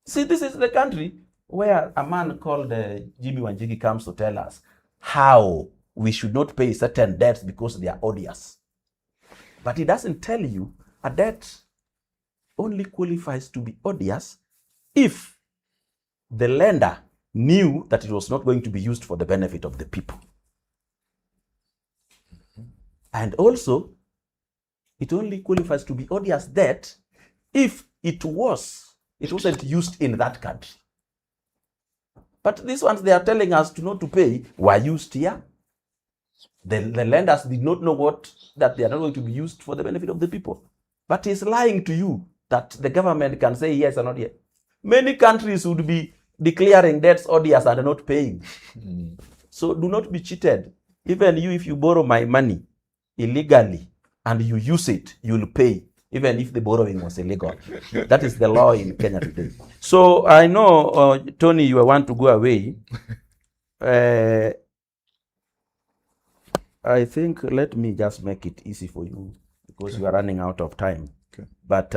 See, this is the country where a man called Jimmy Wanjigi comes to tell us how we should not pay certain debts because they are odious. But he doesn't tell you a debt only qualifies to be odious if the lender knew that it was not going to be used for the benefit of the people. And also, it only qualifies to be odious debt if it wasn't used in that country. But these ones they are telling us not to pay were used here. The lenders did not know that they are not going to be used for the benefit of the people. But he's lying to you that the government can say yes or not yes. Many countries would be declaring debts odious and not paying. So do not be cheated. Even you, if you borrow my money illegally and you use it, you'll pay, even if the borrowing was illegal. That is the law in Kenya today. So I know, Tony, you want to go away. I think let me just make it easy for you because you are running out of time. Okay. But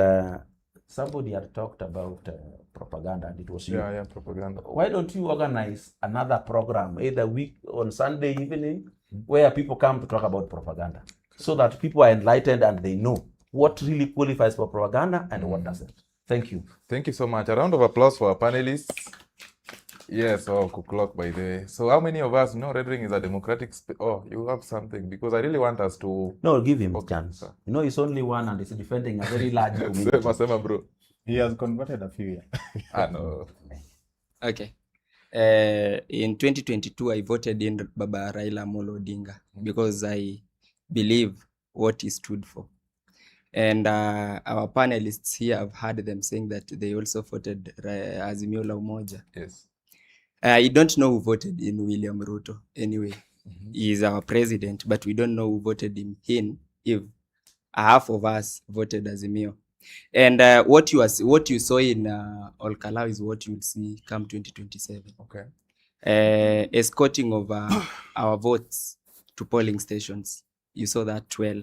somebody had talked about propaganda, and it was you. Yeah, propaganda. Why don't you organize another program, either week on Sunday evening, where people come to talk about propaganda, so that people are enlightened and they know what really qualifies for propaganda and what doesn't. Thank you. Thank you so much. A round of applause for our panelists. Yes, clock by the way. So how many of us know REDRING is a democratic you have something, because I really want us to... No, give him a chance. You know, he's only one and he's defending a very large community. Sema, bro. He has converted a few, yeah. No. Okay. In 2022, I voted in Baba Raila Amolo Odinga because I believe what he stood for. And our panelists here have heard them saying that they also voted Azimio la Umoja. Yes. I don't know who voted in William Ruto. Anyway, he is our president, but we don't know who voted him in if half of us voted Azimio. And what you saw in Kalou is what you will see come 2027. Okay. Escorting of our votes to polling stations. You saw that well.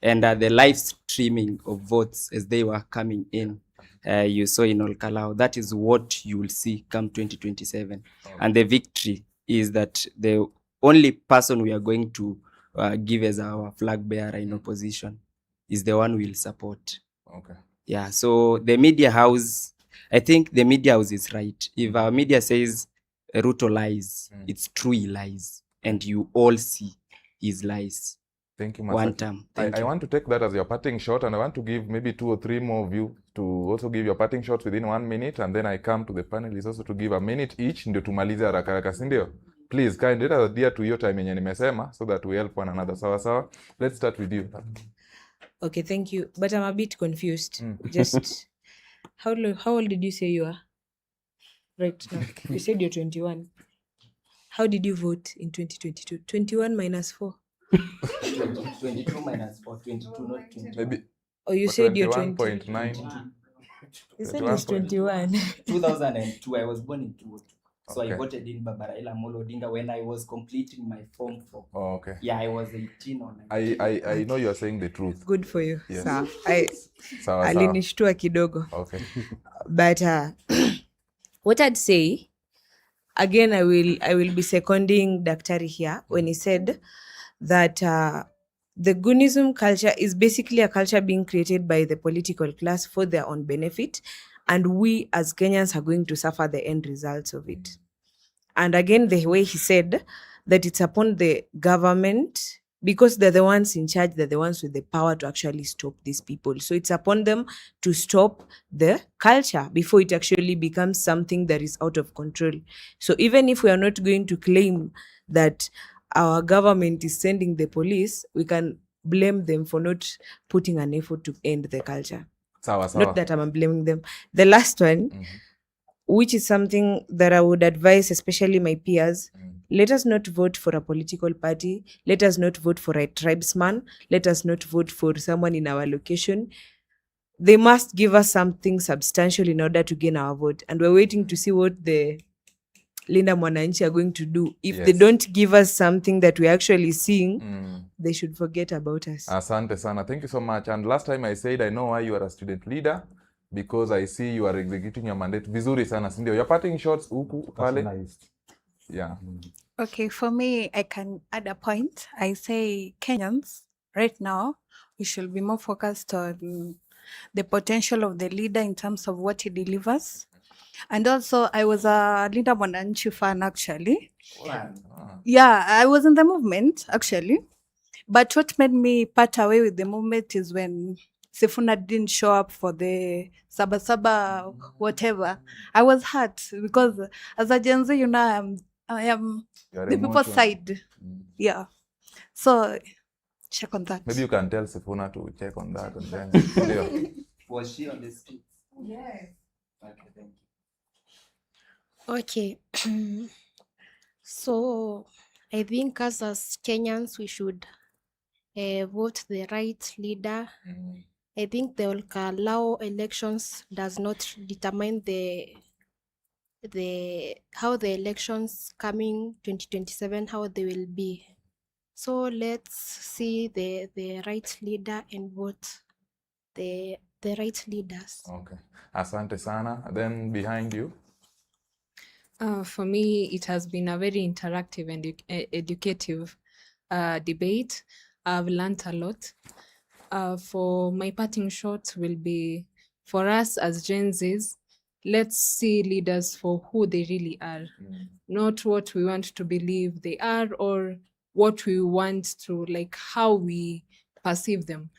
And the live streaming of votes as they were coming in, you saw in Kalou. That is what you will see come 2027. Okay. And the victory is that the only person we are going to give as our flag bearer in opposition is the one we will support. Okay. Yeah, so the media house, I think the media house is right. If our media says Ruto lies, it's true he lies. And you all see his lies. Thank you, Masaki. One term. I want to take that as your parting shot, and I want to give maybe 2 or 3 more of you to also give your parting shots within 1 minute, and then I come to the panelists also to give a minute each, ndio tumalize haraka haraka, si ndio? Please, kind let us adhere to your time yenye nimesema so that we help one another. Sawa. Let's start with you. Okay, thank you. But I'm a bit confused. Just how old did you say you are? Right now. You said you're 21. How did you vote in 2022? 21 minus 4. 22 minus 4, 22, not 21. Maybe. Oh, you said you're 21.9. You said it's 21. 2002. I was born in 2002. So Okay. I voted in Baba Raila Amolo Odinga when I was completing my form 4. Oh, okay. Yeah, I was 18 or 19. I know you're saying the truth. Good for you. Yes. Sawa. Alinishtua kidogo. Okay. But what I'd say, again, I will be seconding Daktari here when he said that the Gunism culture is basically a culture being created by the political class for their own benefit, and we as Kenyans are going to suffer the end results of it. And again, the way he said that it's upon the government, because they're the ones in charge, they're the ones with the power to actually stop these people. So it's upon them to stop the culture before it actually becomes something that is out of control. So even if we are not going to claim that our government is sending the police, we can blame them for not putting an effort to end the culture. Not that I'm blaming them. The last one, which is something that I would advise, especially my peers, let us not vote for a political party. Let us not vote for a tribesman. Let us not vote for someone in our location. they must give us something substantial in order to gain our vote. And we're waiting to see what the Linda Mwananchi are going to do. If they Yes. don't give us something that we're actually seeing, they should forget about us. Asante sana. Thank you so much. And last time I said I know why you are a student leader, because I see you are executing your mandate. Vizuri sana, si ndio? You're parting shots huku pale. Yeah. Okay, for me, I can add a point. I say Kenyans, right now, we should be more focused on the potential of the leader in terms of what he delivers. And also, I was a Linda Mwananchi fan, actually. Yeah, I was in the movement, actually. But what made me part away with the movement is when Sifuna didn't show up for the Saba whatever. I was hurt because as a Gen Z, I am Your the people's emotion. side. Yeah. So check on that. Maybe you can tell Sifuna to check on that. And then, Was she on the streets? Yes. Okay, thank you. Okay. So I think as Kenyans, we should vote the right leader. I think the Kalou elections does not determine the how the elections coming 2027 how they will be. So let's see the right leader and vote the right leaders. Okay. Asante sana. Then behind you. For me, it has been a very interactive and educative debate. I've learned a lot. For my parting shot will be, for us as Gen Zs, let's see leaders for who they really are, not what we want to believe they are or what we want to, like, how we perceive them.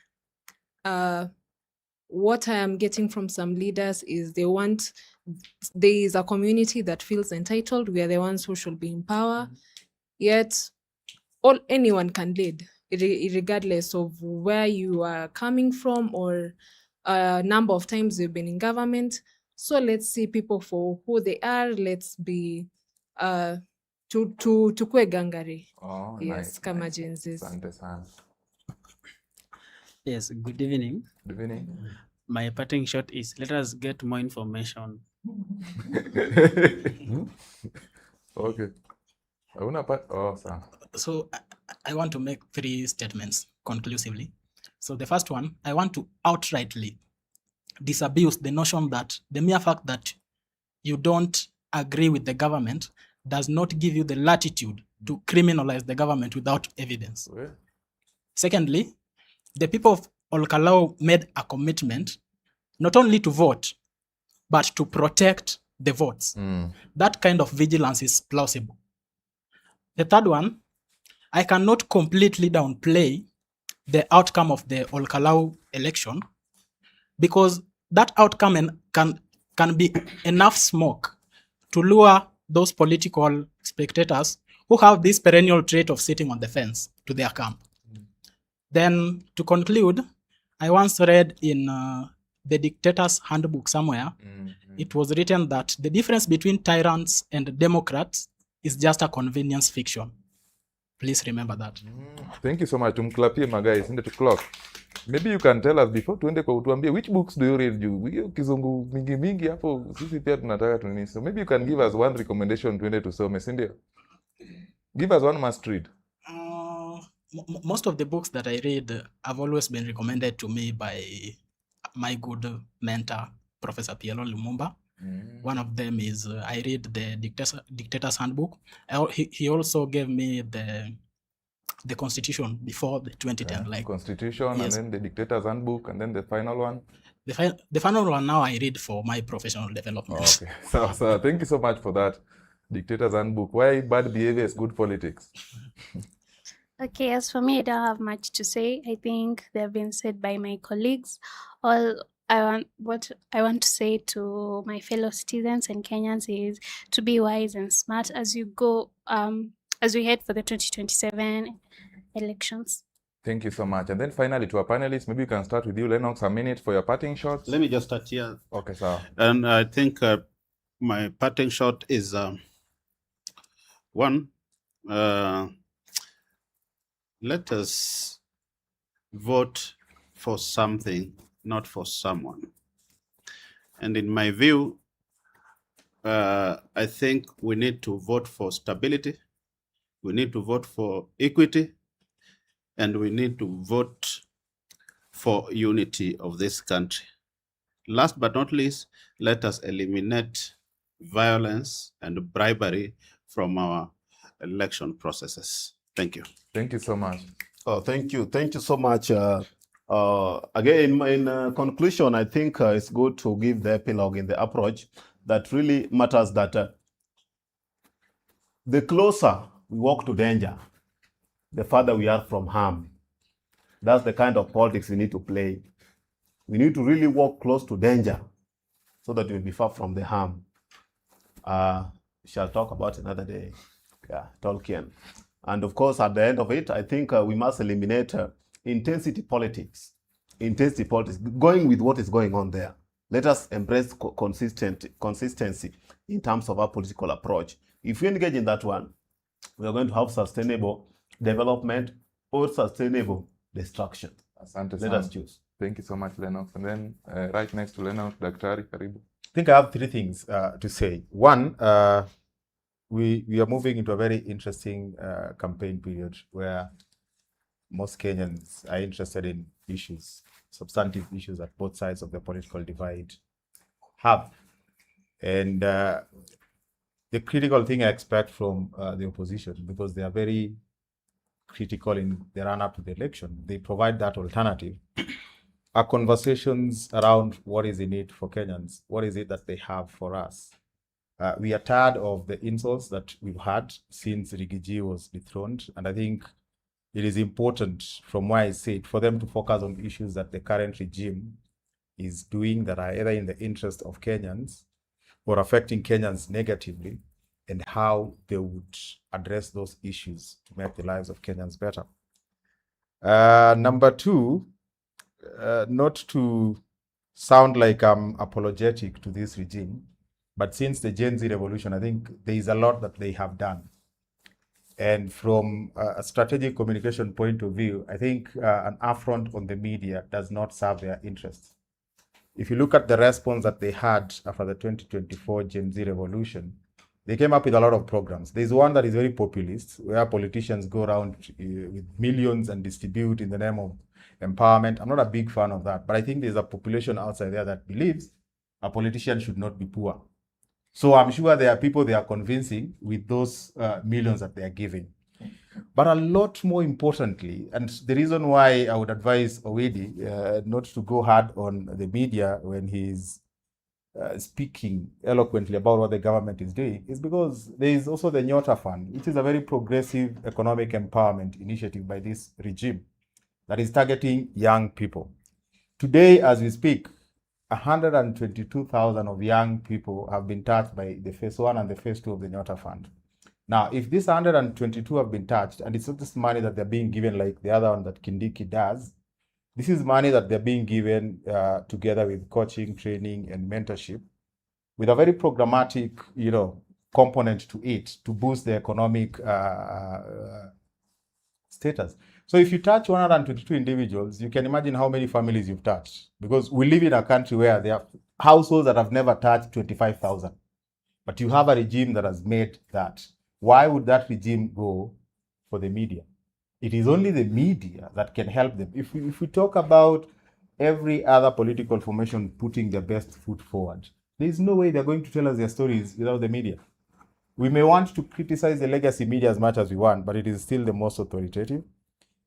What I am getting from some leaders is there is a community that feels entitled. We are the ones who should be in power. Yet anyone can lead, regardless of where you are coming from or number of times you've been in government. So let's see people for who they are. Let's be tukue gangari. Oh, Yes, nice, kama nice. Gen Zs. Asante sana. Yes, good evening. Good evening. My parting shot is, let us get more information. Okay. So I want to make 3 statements conclusively. So the first one, I want to outrightly disabuse the notion that the mere fact that you don't agree with the government does not give you the latitude to criminalize the government without evidence. Secondly, the people of Olkalau made a commitment not only to vote, but to protect the votes. That kind of vigilance is plausible. The third one, I cannot completely downplay the outcome of the Olkalau election, because that outcome can be enough smoke to lure those political spectators who have this perennial trait of sitting on the fence to their camp. Then, to conclude, I once read in the Dictator's Handbook somewhere, it was written that the difference between tyrants and democrats is just a convenience fiction. Please remember that. Thank you so much. Tumklapie guys in the clock. Maybe you can tell us before tuende kwa utuambie which books do you read juu hiyo kizungu mingi hapo sisi pia tunataka tunini. So maybe you can give us one recommendation tuende tusome, si ndio? Give us one must read. Most of the books that I read have always been recommended to me by my good mentor, Professor Piero Lumumba. One of them is I read the Dictator's Handbook. He also gave me the Constitution before the 2010. Like Constitution, yes. And then the Dictator's Handbook, and then the final one. The final one now I read for my professional development. Okay, so thank you so much for that. Dictator's Handbook. Why bad behavior is good politics? Okay, as for me, I don't have much to say. I think they have been said by my colleagues. What I want to say to my fellow citizens and Kenyans is to be wise and smart as you go, as we head for the 2027 elections. Thank you so much. And then finally, to our panelists, maybe we can start with you, Lennox, a minute for your parting shots. Let me just start here. Okay, sir. And I think my parting shot is one, let us vote for something not for someone. And in my view, I think we need to vote for stability, we need to vote for equity, and we need to vote for unity of this country. Last but not least, let us eliminate violence and bribery from our election processes. Thank you. Thank you so much. Oh, thank you. Thank you so much. Again, in conclusion, I think it's good to give the epilogue in the approach that really matters, that the closer we walk to danger, the farther we are from harm. That's the kind of politics we need to play. We need to really walk close to danger so that we'll be far from the harm. We shall talk about another day. Yeah, Tolkien. And of course, at the end of it, I think we must eliminate intensity politics. Intensity politics, going with what is going on there. Let us embrace consistency in terms of our political approach. If we engage in that one, we are going to have sustainable development or sustainable destruction. Asante Let us choose. Thank you so much, Lennox. And then right next to Lennox, Daktari, karibu. I think I have three things to say. One, we are moving into a very interesting campaign period where most Kenyans are interested in issues, substantive issues that both sides of the political divide have. And the critical thing I expect from the opposition, because they are very critical in the run-up to the election, they provide that alternative, are conversations around what is in it for Kenyans, what is it that they have for us. We are tired of the insults that we've had since Rigiji was dethroned, and I think it is important, from where I sit, for them to focus on issues that the current regime is doing that are either in the interest of Kenyans or affecting Kenyans negatively, and how they would address those issues to make the lives of Kenyans better. Number two, not to sound like I'm apologetic to this regime, but since the Gen Z revolution, I think there is a lot that they have done. And from a strategic communication point of view, I think an affront on the media does not serve their interests. If you look at the response that they had after the 2024 Gen Z revolution, they came up with a lot of programs. There's one that is very populist, where politicians go around with millions and distribute in the name of empowerment. I'm not a big fan of that, but I think there's a population outside there that believes a politician should not be poor. So I'm sure there are people they are convincing with those millions that they are giving. But a lot more importantly, and the reason why I would advise Owedi not to go hard on the media when he's speaking eloquently about what the government is doing, is because there is also the Nyota Fund, which is a very progressive economic empowerment initiative by this regime that is targeting young people. Today, as we speak, 122,000 of young people have been touched by the phase 1 and the phase 2 of the Nyota Fund. Now, if these 122 have been touched, and it's not just money that they're being given like the other one that Kindiki does, this is money that they're being given together with coaching, training, and mentorship, with a very programmatic, component to it to boost the economic status. So if you touch 122 individuals, you can imagine how many families you've touched, because we live in a country where there are households that have never touched 25,000, but you have a regime that has made that. Why would that regime go for the media? It is only the media that can help them. If we talk about every other political formation putting their best foot forward, there is no way they're going to tell us their stories without the media. We may want to criticize the legacy media as much as we want, but it is still the most authoritative.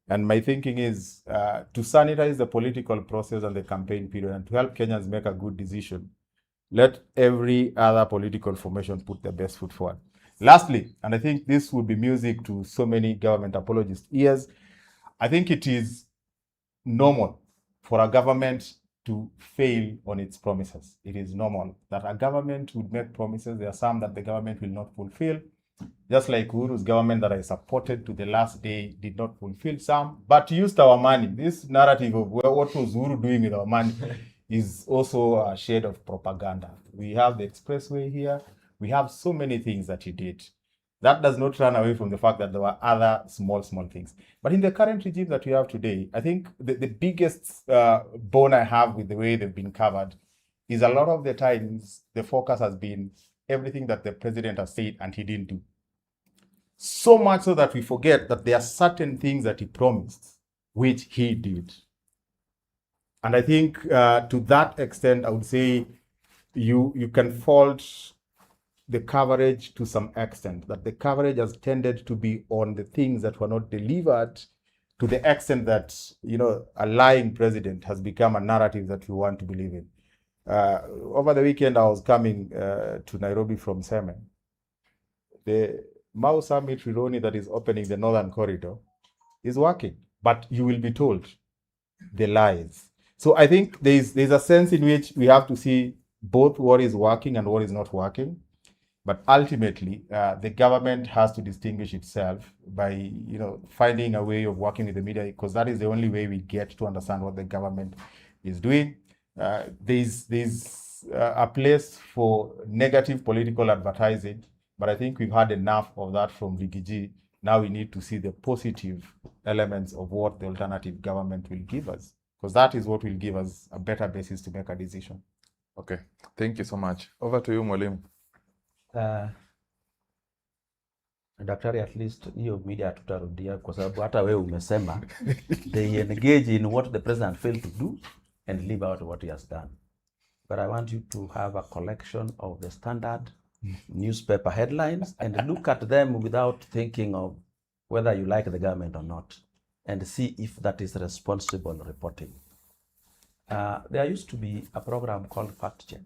And my thinking is to sanitize the political process and the campaign period, and to help Kenyans make a good decision, let every other political formation put their best foot forward. Lastly, and I think this would be music to so many government apologists' ears, I think it is normal for a government to fail on its promises. It is normal that a government would make promises. There are some that the government will not fulfill. Just like Uhuru's government that I supported to the last day did not fulfill some, but used our money. This narrative of what was Uhuru doing with our money is also a shade of propaganda. We have the expressway here. We have so many things that he did. That does not run away from the fact that there were other small things. But in the current regime that we have today, I think the biggest bone I have with the way they've been covered is a lot of the times the focus has been everything that the president has said and he didn't do. So much so that we forget that there are certain things that he promised, which he did. And I think to that extent, I would say you can fault the coverage to some extent, that the coverage has tended to be on the things that were not delivered to the extent that, a lying president has become a narrative that we want to believe in. Over the weekend, I was coming to Nairobi from Semen. The Mau Summit Rironi that is opening the Northern Corridor is working, but you will be told the lies. So I think there's a sense in which we have to see both what is working and what is not working. But ultimately, the government has to distinguish itself by, finding a way of working with the media, because that is the only way we get to understand what the government is doing. There's a place for negative political advertising, but I think we've had enough of that from Rigiji. Now we need to see the positive elements of what the alternative government will give us, because that is what will give us a better basis to make a decision. Okay, thank you so much. Over to you, Mwalimu. Daktari, at least hiyo media tutarudia kwa sababu hata wewe umesema they engage in what the president failed to do and leave out what he has done. But I want you to have a collection of the standard newspaper headlines and look at them without thinking of whether you like the government or not, and see if that is responsible reporting. There used to be a program called Fact Check.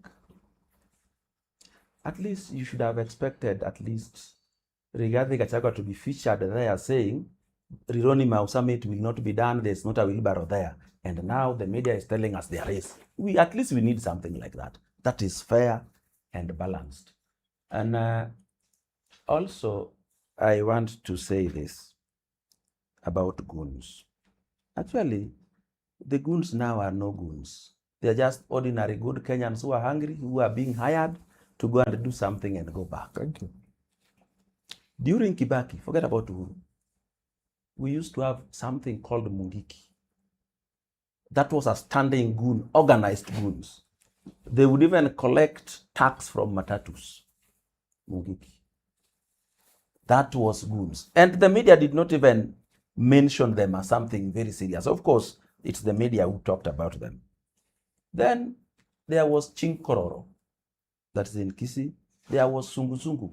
At least you should have expected at least regarding Gachagua to be featured there saying Rironi Mau Summit will not be done, there's not a wheelbarrow there. And now the media is telling us there is. At least we need something like that. That is fair and balanced. And also, I want to say this about goons. Actually, the goons now are no goons. They're just ordinary good Kenyans who are hungry, who are being hired to go and do something and go back. Thank you. During Kibaki, forget about Uhuru, we used to have something called Mungiki. That was a standing goon, organized goons. They would even collect tax from matatus. Mungiki. That was goons. And the media did not even mention them as something very serious. Of course, it's the media who talked about them. Then there was Chinkororo. That's in Kisii. There was Sungu.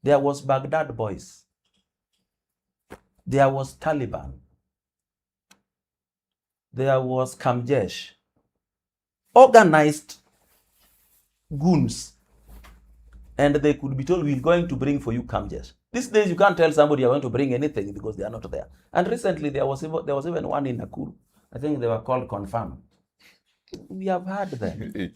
There was Baghdad Boys. There was Taliban. There was Kamjesh. Organized goons. And they could be told, we're going to bring for you Kamjesh. These days, you can't tell somebody you're going to bring anything because they are not there. And recently, there was even one in Nakuru. I think they were called Confirm. We have had them.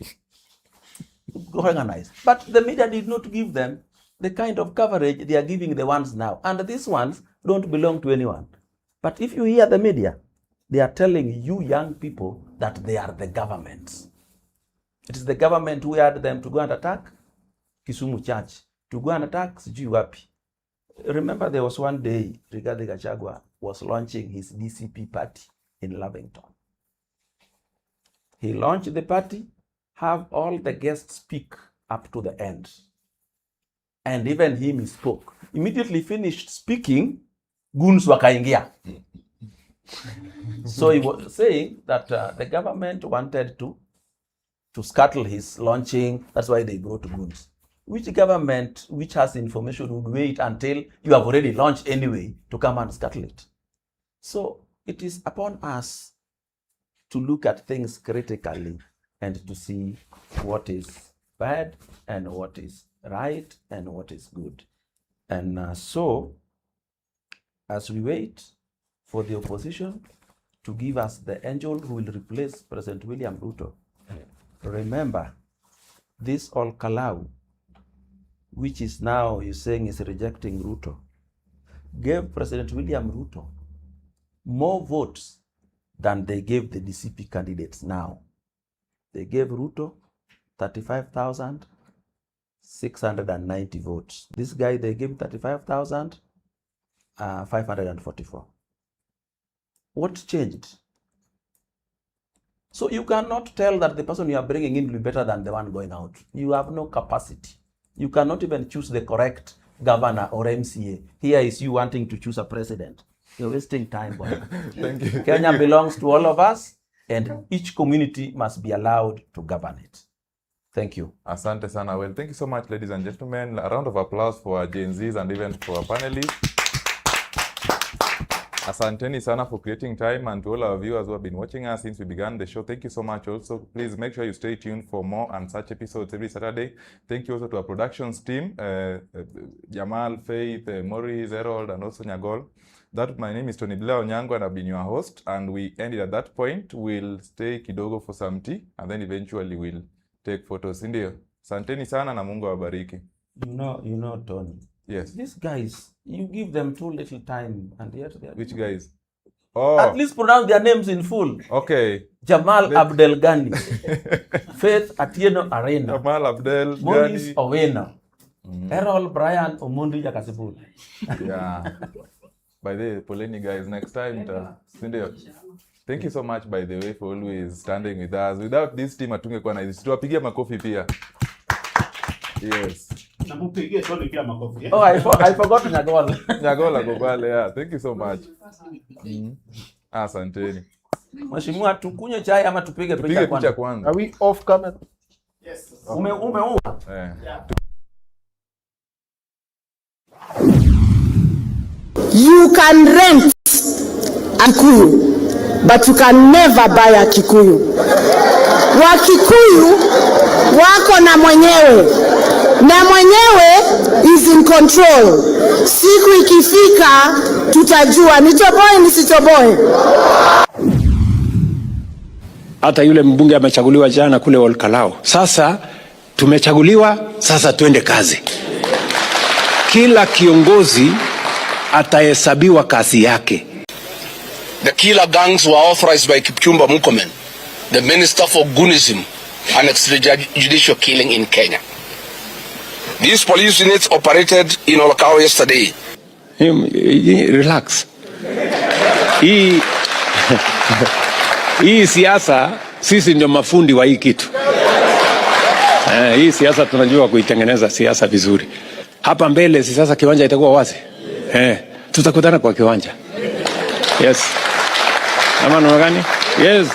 Organized. But the media did not give them the kind of coverage they are giving the ones now. And these ones don't belong to anyone. But if you hear the media, they are telling you young people that they are the government. It is the government who had them to go and attack Kisumu Church, to go and attack sijui wapi. Remember, there was one day Gachagua was launching his DCP party in Lavington. He launched the party, have all the guests speak up to the end. And even him, he spoke. Immediately finished speaking, goons wakaingia. So he was saying that the government wanted to scuttle his launching. That's why they brought goons. Which government, which has information, would wait until you have already launched anyway to come and scuttle it? So it is upon us to look at things critically and to see what is bad and what is right and what is good. And so, as we wait for the opposition to give us the angel who will replace President William Ruto, remember, this all Kalou, which is now you're saying is rejecting Ruto, gave President William Ruto more votes than they gave the DCP candidates now. They gave Ruto 35,000, 690 votes. This guy, they gave 35,544. What changed? So you cannot tell that the person you are bringing in will be better than the one going out. You have no capacity. You cannot even choose the correct governor or MCA. Here is you wanting to choose a president. You're wasting time, boy. Thank you. Kenya belongs to all of us, and each community must be allowed to govern it. Thank you. Asante sana. Well, thank you so much, ladies and gentlemen. A round of applause for our Gen Zs and even for our panelists. Asanteni sana for creating time, and to all our viewers who have been watching us since we began the show. Thank you so much also. Please make sure you stay tuned for more and such episodes every Saturday. Thank you also to our productions team, Jamal, Faith, Maurice, Harold, and also Nyagol. My name is Tony Blair Onyango, and I've been your host. And we ended at that point. We'll stay kidogo for some tea, and then eventually we'll take photos. Indio. Asanteni sana na Mungu awabariki. You know, Tony. Yes. These guys, you give them too little time, and yet they are... Which guys? Oh. At least pronounce their names in full. Okay. Jamal Abdel Ghani. Faith Atieno Arena. Jamal Abdel Maurice Ghani. Owena. Errol Brian Omundi Jakasipul. Yeah. By the way, poleni guys, next time. Thank you so much, by the way, for always standing with us. Without this team, atungekuwa na hizi. Tuwapigie makofi pia. Yes. Oh, I forgot Nyagol. Nyagol akopale, yeah. Thank you so much. Asanteni. Mheshimiwa, tukunywe chai ama tupige picha kwanza? Are we off camera? Yes. Umeua? Yeah. You can rent a Kikuyu, but you can never buy a Kikuyu. Wakikuyu wako na mwenyewe is in control. Siku ikifika tutajua nitoboe nisitoboe. Hata yule mbunge amechaguliwa jana kule Kalou. Sasa tumechaguliwa, sasa tuende kazi. Kila kiongozi atahesabiwa kazi yake. The killer gangs were authorized by Kipchumba Murkomen, the Minister for Gunism and extrajudicial killing in Kenya. These police units operated in Kalou yesterday. Relax. Hii siasa, sisi ndio mafundi wa hii kitu. Hii siasa tunajua kuitengeneza siasa vizuri. Hapa mbele sasa kiwanja itakuwa wazi. Tutakutana kwa kiwanja. Yes. Ama gani? Yes.